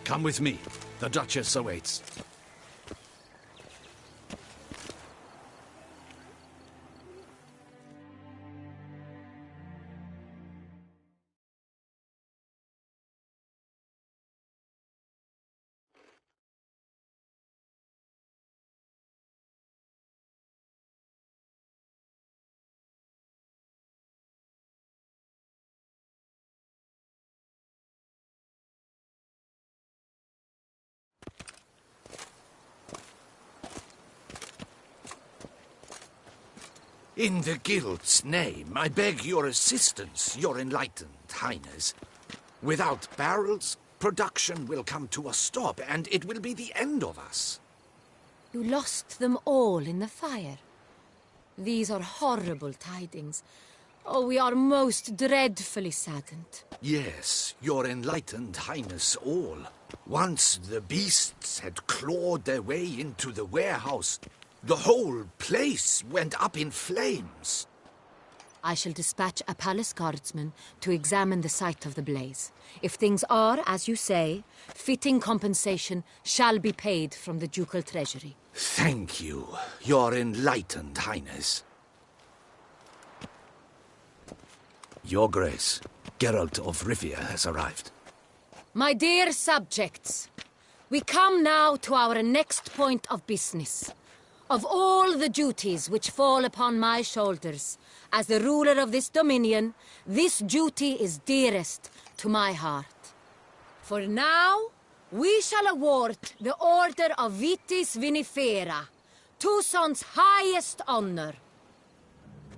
[SPEAKER 21] Come with me. The Duchess awaits.
[SPEAKER 6] In the Guild's name, I beg your assistance, your enlightened highness. Without barrels, production will come to a stop, and it will be the end of us.
[SPEAKER 8] You lost them all in the fire. These are horrible tidings. Oh, we are most dreadfully saddened.
[SPEAKER 6] Yes, your enlightened highness all. Once the beasts had clawed their way into the warehouse, the whole place went up in flames.
[SPEAKER 8] I shall dispatch a palace guardsman to examine the site of the blaze. If things are, as you say, fitting compensation shall be paid from the ducal treasury.
[SPEAKER 6] Thank you, your enlightened highness. Your Grace, Geralt of Rivia has arrived.
[SPEAKER 8] My dear subjects, we come now to our next point of business. Of all the duties which fall upon my shoulders, as the ruler of this dominion, this duty is dearest to my heart. For now, we shall award the Order of Vitis Vinifera, Tucson's highest honor.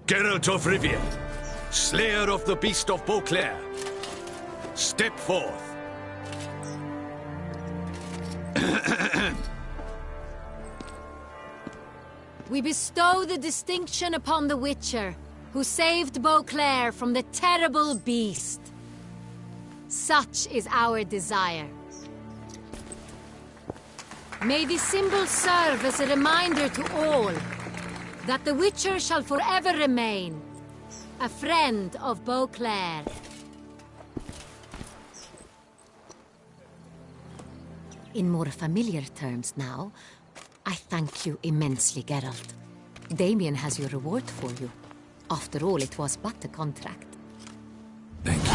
[SPEAKER 21] Geralt of Rivia, Slayer of the Beast of Beauclair, step forth.
[SPEAKER 8] We bestow the distinction upon the Witcher, who saved Beauclair from the terrible beast. Such is our desire. May the symbol serve as a reminder to all that the Witcher shall forever remain a friend of Beauclair. In more familiar terms now, I thank you immensely, Geralt. Damien has your reward for you. After all, it was but a contract.
[SPEAKER 5] Thank you.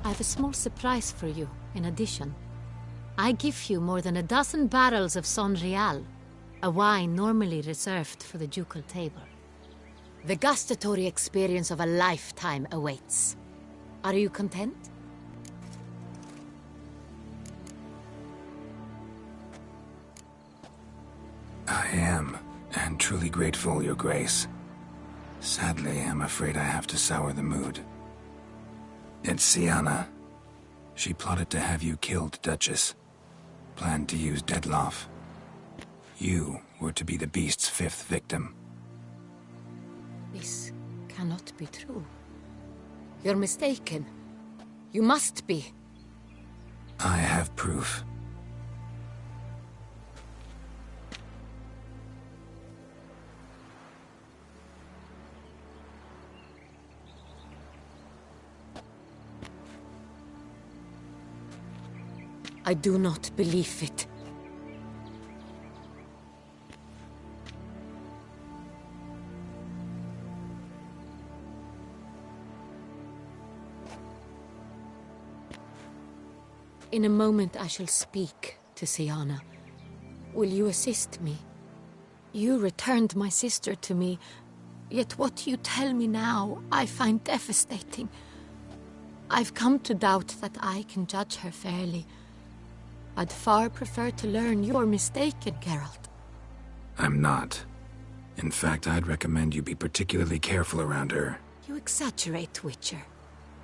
[SPEAKER 8] I have a small surprise for you, in addition. I give you more than a dozen barrels of Son Real, a wine normally reserved for the ducal table. The gustatory experience of a lifetime awaits. Are you content?
[SPEAKER 5] I am, and truly grateful, Your Grace. Sadly, I'm afraid I have to sour the mood. It's Syanna. She plotted to have you killed, Duchess. Planned to use Dettlaff. You were to be the beast's fifth victim.
[SPEAKER 8] This cannot be true. You're mistaken. You must be.
[SPEAKER 5] I have proof.
[SPEAKER 8] I do not believe it. In a moment I shall speak to Syanna. Will you assist me? You returned my sister to me, yet what you tell me now I find devastating. I've come to doubt that I can judge her fairly. I'd far prefer to learn you're mistaken, Geralt.
[SPEAKER 5] I'm not. In fact, I'd recommend you be particularly careful around her.
[SPEAKER 8] You exaggerate, Witcher.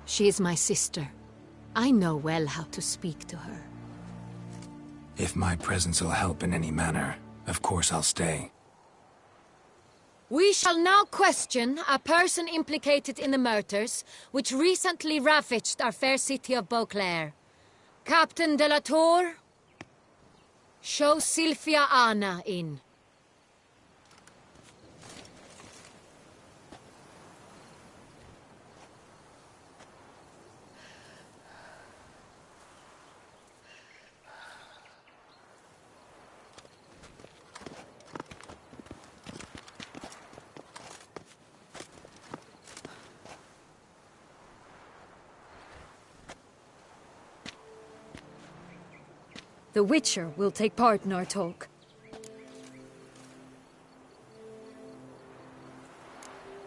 [SPEAKER 8] She is my sister. I know well how to speak to her.
[SPEAKER 5] If my presence will help in any manner, of course I'll stay.
[SPEAKER 8] We shall now question a person implicated in the murders which recently ravaged our fair city of Beauclair. Captain de la Tour, show Sylvia Anna in.
[SPEAKER 4] The Witcher will take part in our talk.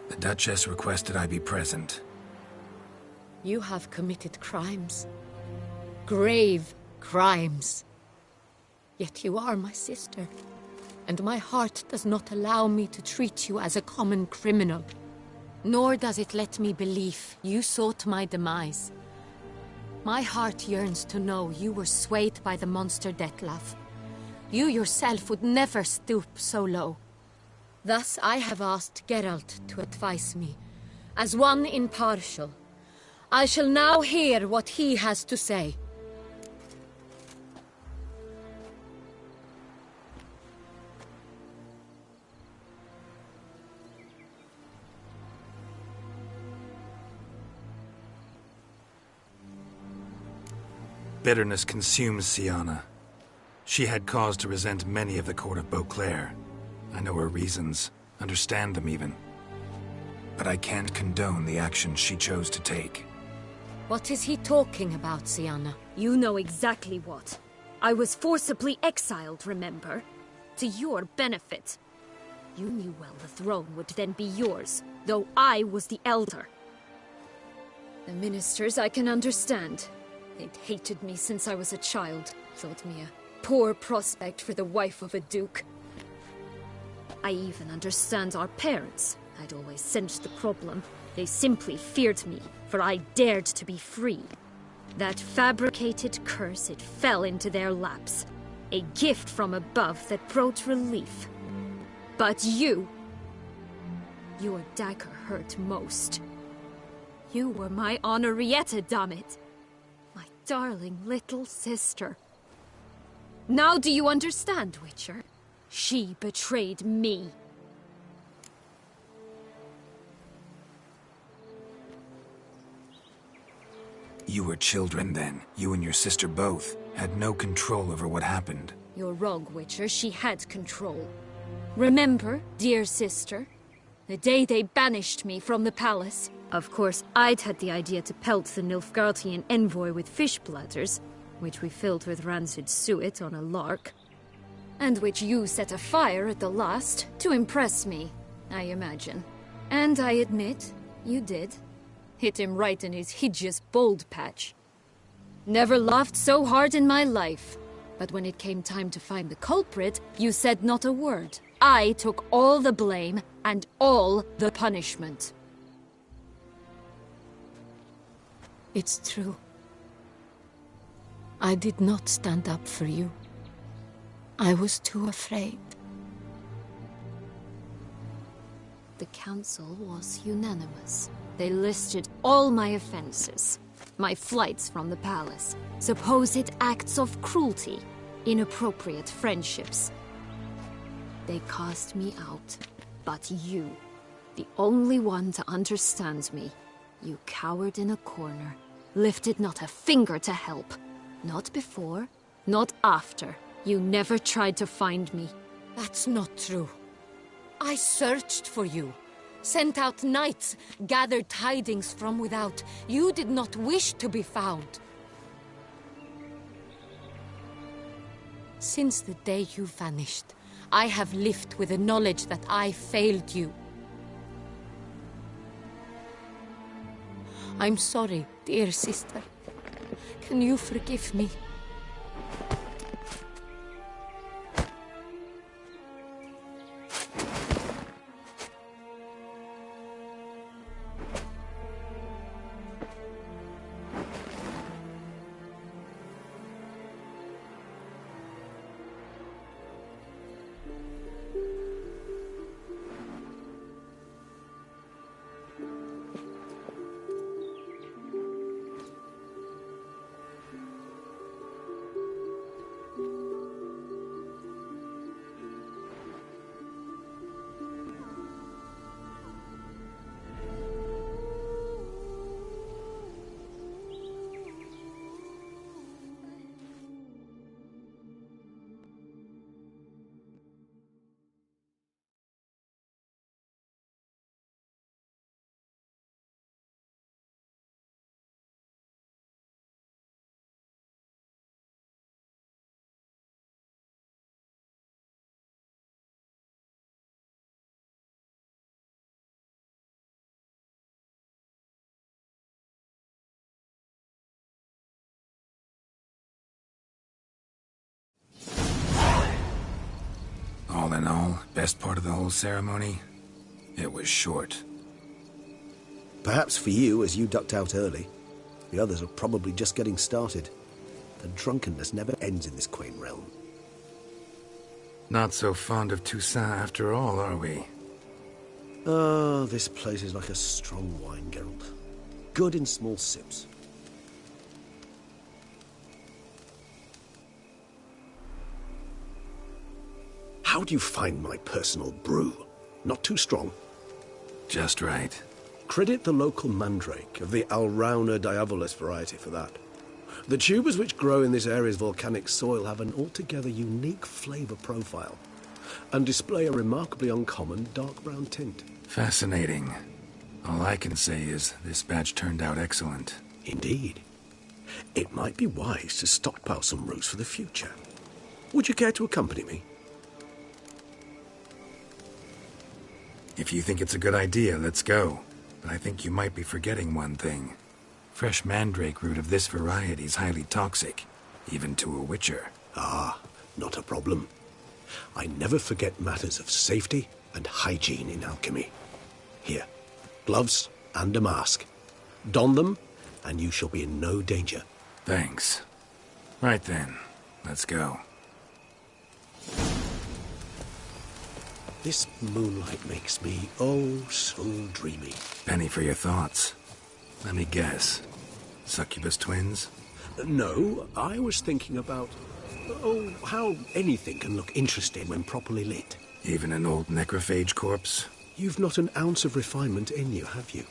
[SPEAKER 5] The Duchess requested I be present.
[SPEAKER 8] You have committed crimes. Grave crimes. Yet you are my sister, and my heart does not allow me to treat you as a common criminal. Nor does it let me believe you sought my demise. My heart yearns to know you were swayed by the monster Dettlaff. You yourself would never stoop so low. Thus I have asked Geralt to advise me, as one impartial. I shall now hear what he has to say.
[SPEAKER 5] Bitterness consumes Syanna. She had cause to resent many of the court of Beauclair. I know her reasons, understand them even. But I can't condone the actions she chose to take.
[SPEAKER 8] What is he talking about, Syanna?
[SPEAKER 4] You know exactly what. I was forcibly exiled, remember? To your benefit. You knew well the throne would then be yours, though I was the elder. The ministers I can understand. They'd hated me since I was a child, thought me a poor prospect for the wife of a duke. I even understand our parents. I'd always sensed the problem. They simply feared me, for I dared to be free. That fabricated curse, it fell into their laps. A gift from above that brought relief. But you Your dagger hurt most. You were my Henrietta, damn it! My darling little sister. Now do you understand, Witcher? She betrayed me.
[SPEAKER 5] You were children then. You and your sister both had no control over what happened.
[SPEAKER 4] You're wrong, Witcher. She had control. Remember, dear sister? The day they banished me from the palace. Of course, I'd had the idea to pelt the Nilfgaardian envoy with fish bladders, which we filled with rancid suet on a lark. And which you set afire at the last, to impress me, I imagine. And I admit, you did. Hit him right in his hideous bald patch. Never laughed so hard in my life. But when it came time to find the culprit, you said not a word. I took all the blame and all the punishment.
[SPEAKER 8] It's true. I did not stand up for you. I was too afraid.
[SPEAKER 4] The council was unanimous. They listed all my offenses. My flights from the palace, supposed acts of cruelty, inappropriate friendships. They cast me out. But you, the only one to understand me, you cowered in a corner, lifted not a finger to help. Not before, not after. You never tried to find me.
[SPEAKER 8] That's not true. I searched for you. Sent out knights, gathered tidings from without. You did not wish to be found. Since the day you vanished, I have lived with the knowledge that I failed you. I'm sorry, dear sister. Can you forgive me?
[SPEAKER 5] All in all, best part of the whole ceremony? It was short.
[SPEAKER 9] Perhaps for you, as you ducked out early. The others are probably just getting started. The drunkenness never ends in this quaint realm.
[SPEAKER 5] Not so fond of Toussaint after all, are we?
[SPEAKER 9] Oh, this place is like a strong wine, Geralt. Good in small sips. How do you find my personal brew? Not too strong?
[SPEAKER 5] Just right.
[SPEAKER 9] Credit the local mandrake of the Alrauna diabolus variety for that. The tubers which grow in this area's volcanic soil have an altogether unique flavour profile and display a remarkably uncommon dark brown tint.
[SPEAKER 5] Fascinating. All I can say is this batch turned out excellent.
[SPEAKER 9] Indeed. It might be wise to stockpile some roots for the future. Would you care to accompany me?
[SPEAKER 5] If you think it's a good idea, let's go. But I think you might be forgetting one thing. Fresh mandrake root of this variety is highly toxic, even to a witcher.
[SPEAKER 9] Ah, not a problem. I never forget matters of safety and hygiene in alchemy. Here, gloves and a mask. Don them, and you shall be in no danger.
[SPEAKER 5] Thanks. Right then, let's go.
[SPEAKER 11] This moonlight makes me, oh, so dreamy.
[SPEAKER 5] Penny for your thoughts. Let me guess. Succubus twins?
[SPEAKER 11] No, I was thinking about, oh, how anything can look interesting when properly lit.
[SPEAKER 5] Even an old necrophage corpse?
[SPEAKER 11] You've not an ounce of refinement in you, have you?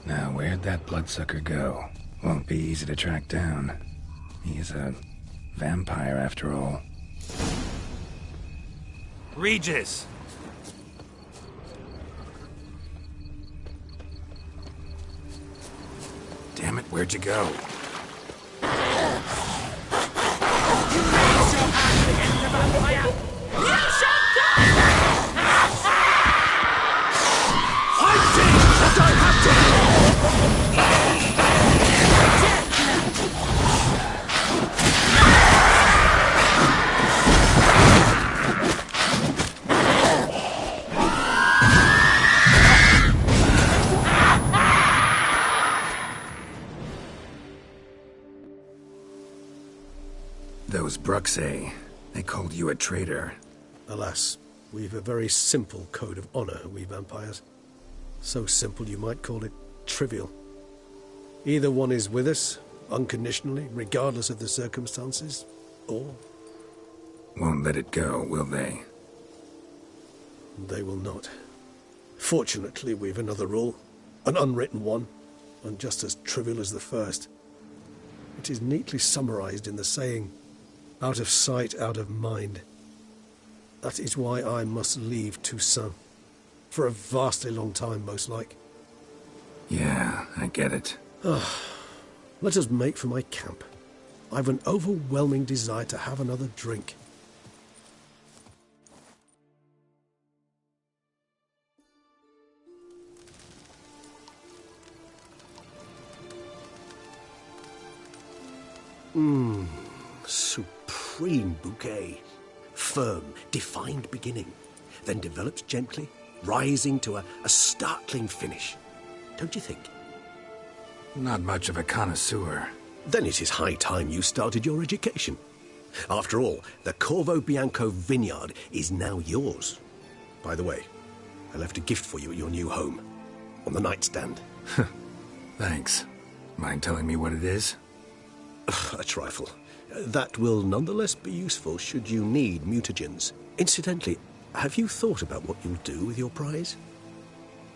[SPEAKER 5] Now, where'd that bloodsucker go? Won't be easy to track down. He's a vampire, after all.
[SPEAKER 21] Regis!
[SPEAKER 5] Damn it, where'd you go? Those Bruxay, they called you a traitor.
[SPEAKER 11] Alas, we've a very simple code of honor, we vampires. So simple you might call it trivial. Either one is with us, unconditionally, regardless of the circumstances, or...
[SPEAKER 5] Won't let it go, will they?
[SPEAKER 11] They will not. Fortunately, we've another rule, an unwritten one, and just as trivial as the first. It is neatly summarized in the saying, out of sight, out of mind. That is why I must leave Toussaint. For a vastly long time, most like.
[SPEAKER 5] Yeah, I get it.
[SPEAKER 11] Let us make for my camp. I've an overwhelming desire to have another drink. Supreme bouquet. Firm, defined beginning, then develops gently, rising to a startling finish. Don't you think?
[SPEAKER 5] Not much of a connoisseur.
[SPEAKER 11] Then it is high time you started your education. After all, the Corvo Bianco vineyard is now yours. By the way, I left a gift for you at your new home, on the nightstand.
[SPEAKER 5] Thanks. Mind telling me what it is?
[SPEAKER 11] A trifle. That will nonetheless be useful should you need mutagens. Incidentally, have you thought about what you'll do with your prize?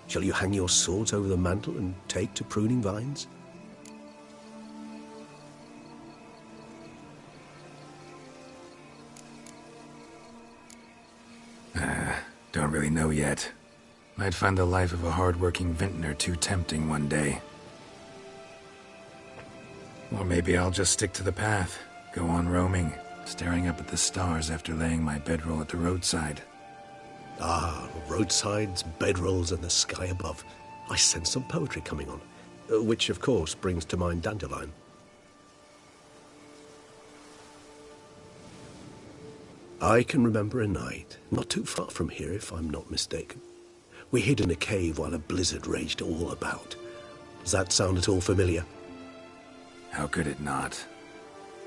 [SPEAKER 11] Shall you hang your swords over the mantle and take to pruning vines?
[SPEAKER 5] Don't really know yet. Might find the life of a hard-working vintner too tempting one day. Or maybe I'll just stick to the path, go on roaming, staring up at the stars after laying my bedroll at the roadside.
[SPEAKER 11] Ah, roadsides, bedrolls, and the sky above. I sense some poetry coming on, which, of course, brings to mind Dandelion. I can remember a night, not too far from here if I'm not mistaken. We hid in a cave while a blizzard raged all about. Does that sound at all familiar?
[SPEAKER 5] How could it not?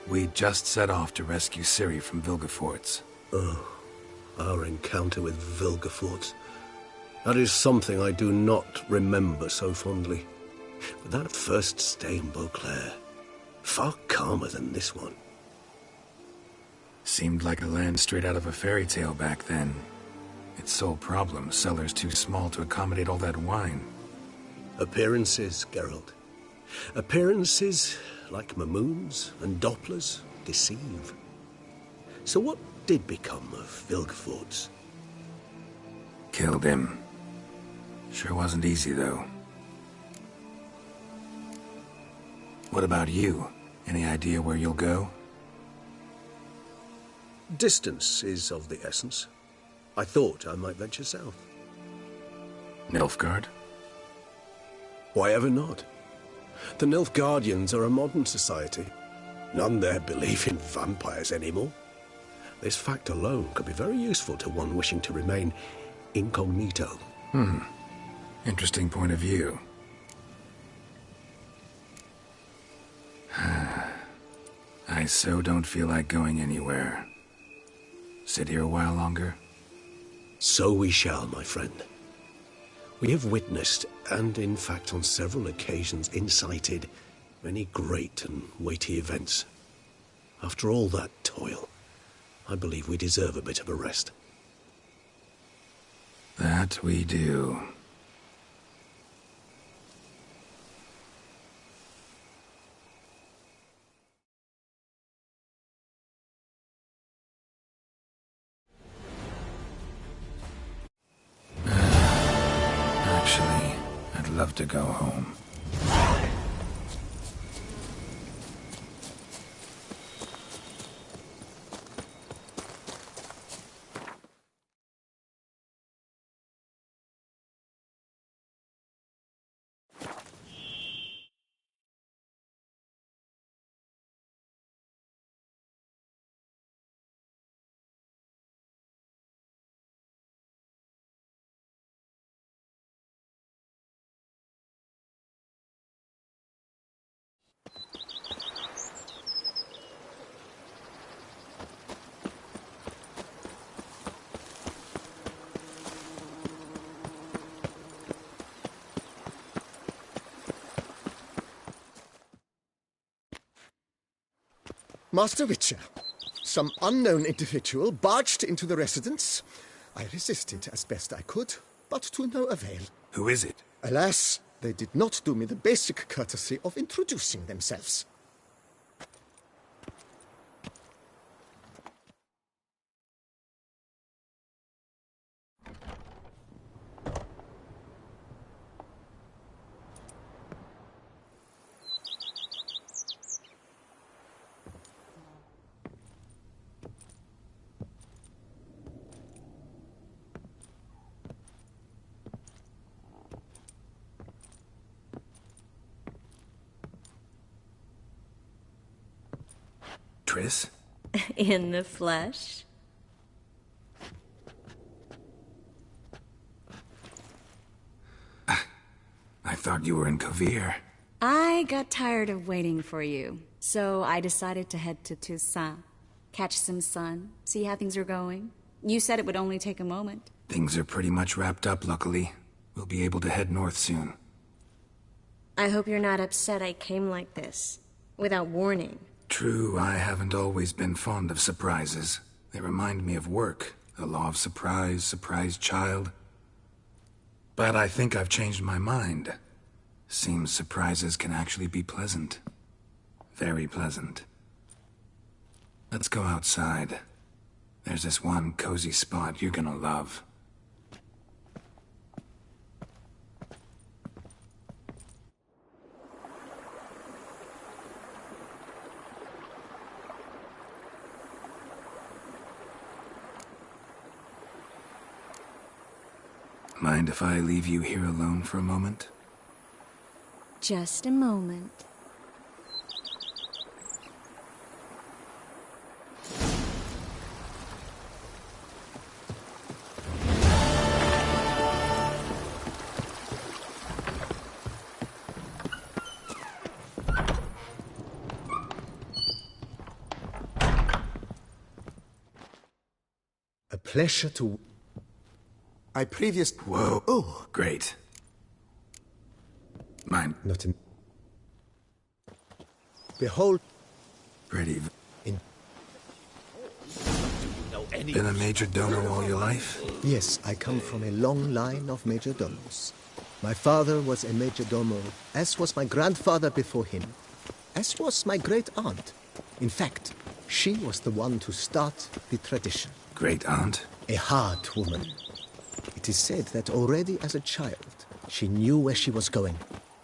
[SPEAKER 5] We just set off to rescue Ciri from Vilgefortz.
[SPEAKER 11] Oh, our encounter with Vilgefortz. That is something I do not remember so fondly. But that first stay in Beauclair, far calmer than this one.
[SPEAKER 5] Seemed like a land straight out of a fairy tale back then. Its sole problem, cellars too small to accommodate all that wine.
[SPEAKER 11] Appearances, Geralt. Appearances, like Mamoons and Dopplers, deceive. So what did become of Vilgefortz?
[SPEAKER 5] Killed him. Sure wasn't easy, though. What about you? Any idea where you'll go?
[SPEAKER 11] Distance is of the essence. I thought I might venture south.
[SPEAKER 5] Nilfgaard?
[SPEAKER 11] Why ever not? The Nilfgaardians are a modern society. None there believe in vampires anymore. This fact alone could be very useful to one wishing to remain incognito.
[SPEAKER 5] Interesting point of view. I so don't feel like going anywhere. Sit here a while longer?
[SPEAKER 11] So we shall, my friend. We have witnessed, and in fact on several occasions incited, many great and weighty events. After all that toil, I believe we deserve a bit of a rest.
[SPEAKER 5] That we do. Actually, I'd love to go home.
[SPEAKER 13] Master Witcher, some unknown individual barged into the residence. I resisted as best I could, but to no avail.
[SPEAKER 5] Who is it?
[SPEAKER 13] Alas, they did not do me the basic courtesy of introducing themselves.
[SPEAKER 5] Triss?
[SPEAKER 22] In the flesh?
[SPEAKER 5] I thought you were in Kovir.
[SPEAKER 22] I got tired of waiting for you, so I decided to head to Toussaint. Catch some sun, see how things are going. You said it would only take a moment.
[SPEAKER 5] Things are pretty much wrapped up, luckily. We'll be able to head north soon.
[SPEAKER 3] I hope you're not upset I came like this, without warning.
[SPEAKER 5] True, I haven't always been fond of surprises. They remind me of work, the law of surprise, surprise child. But I think I've changed my mind. Seems surprises can actually be pleasant. Very pleasant. Let's go outside. There's this one cozy spot you're gonna love. Mind if I leave you here alone for a moment?
[SPEAKER 22] Just a moment.
[SPEAKER 13] A pleasure to... I previously...
[SPEAKER 5] Whoa.
[SPEAKER 13] Oh.
[SPEAKER 5] Great. Mine.
[SPEAKER 13] Not in... Behold...
[SPEAKER 5] Pretty.
[SPEAKER 13] In...
[SPEAKER 5] Been a major domo all your life?
[SPEAKER 13] Yes, I come from a long line of major domos. My father was a major domo, as was my grandfather before him, as was my great-aunt. In fact, she was the one to start the tradition.
[SPEAKER 5] Great-aunt?
[SPEAKER 13] A hard woman. It is said that already as a child, she knew where she was going,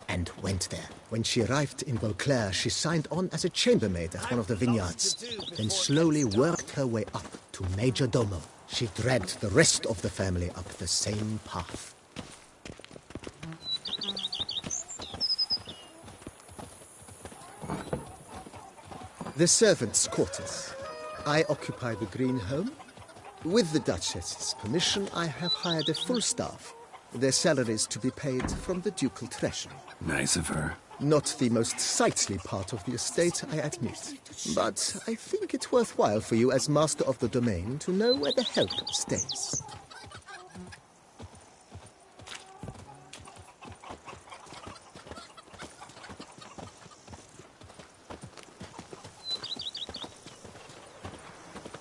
[SPEAKER 13] and went there. When she arrived in Beauclair, she signed on as a chambermaid at one of the vineyards, then slowly worked her way up to major domo. She dragged the rest of the family up the same path. The servants' quarters. I occupy the green home. With the Duchess's permission, I have hired a full staff. Their salaries to be paid from the ducal treasury.
[SPEAKER 5] Nice of her.
[SPEAKER 13] Not the most sightly part of the estate, I admit. But I think it worthwhile for you as master of the domain to know where the help stays.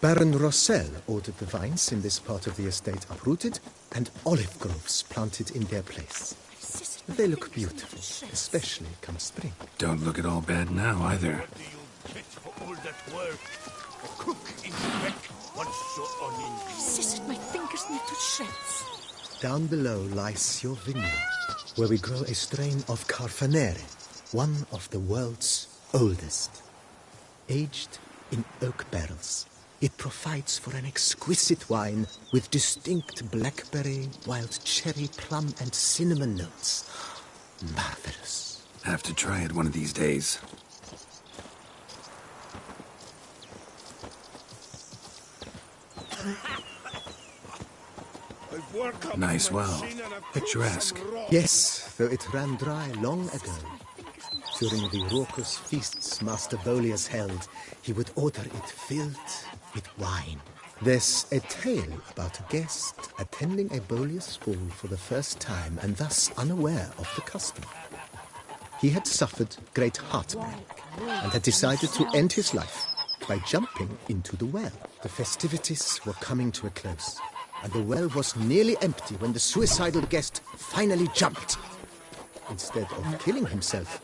[SPEAKER 13] Baron Rossel ordered the vines in this part of the estate uprooted and olive groves planted in their place. They look beautiful, especially come spring.
[SPEAKER 5] Don't look at all bad now, either.
[SPEAKER 8] Scissored my fingers into shreds.
[SPEAKER 13] Down below lies your vineyard, where we grow a strain of Carfanere, one of the world's oldest. Aged in oak barrels, it provides for an exquisite wine with distinct blackberry, wild cherry, plum, and cinnamon notes. Marvelous.
[SPEAKER 5] Have to try it one of these days. Nice well. Picturesque.
[SPEAKER 13] Yes, though it ran dry long ago. During the raucous feasts Master Bolius held, he would order it filled with wine. There's a tale about a guest attending a Bolius ball for the first time and thus unaware of the custom. He had suffered great heartburn and had decided to end his life by jumping into the well. The festivities were coming to a close, and the well was nearly empty when the suicidal guest finally jumped. Instead of killing himself,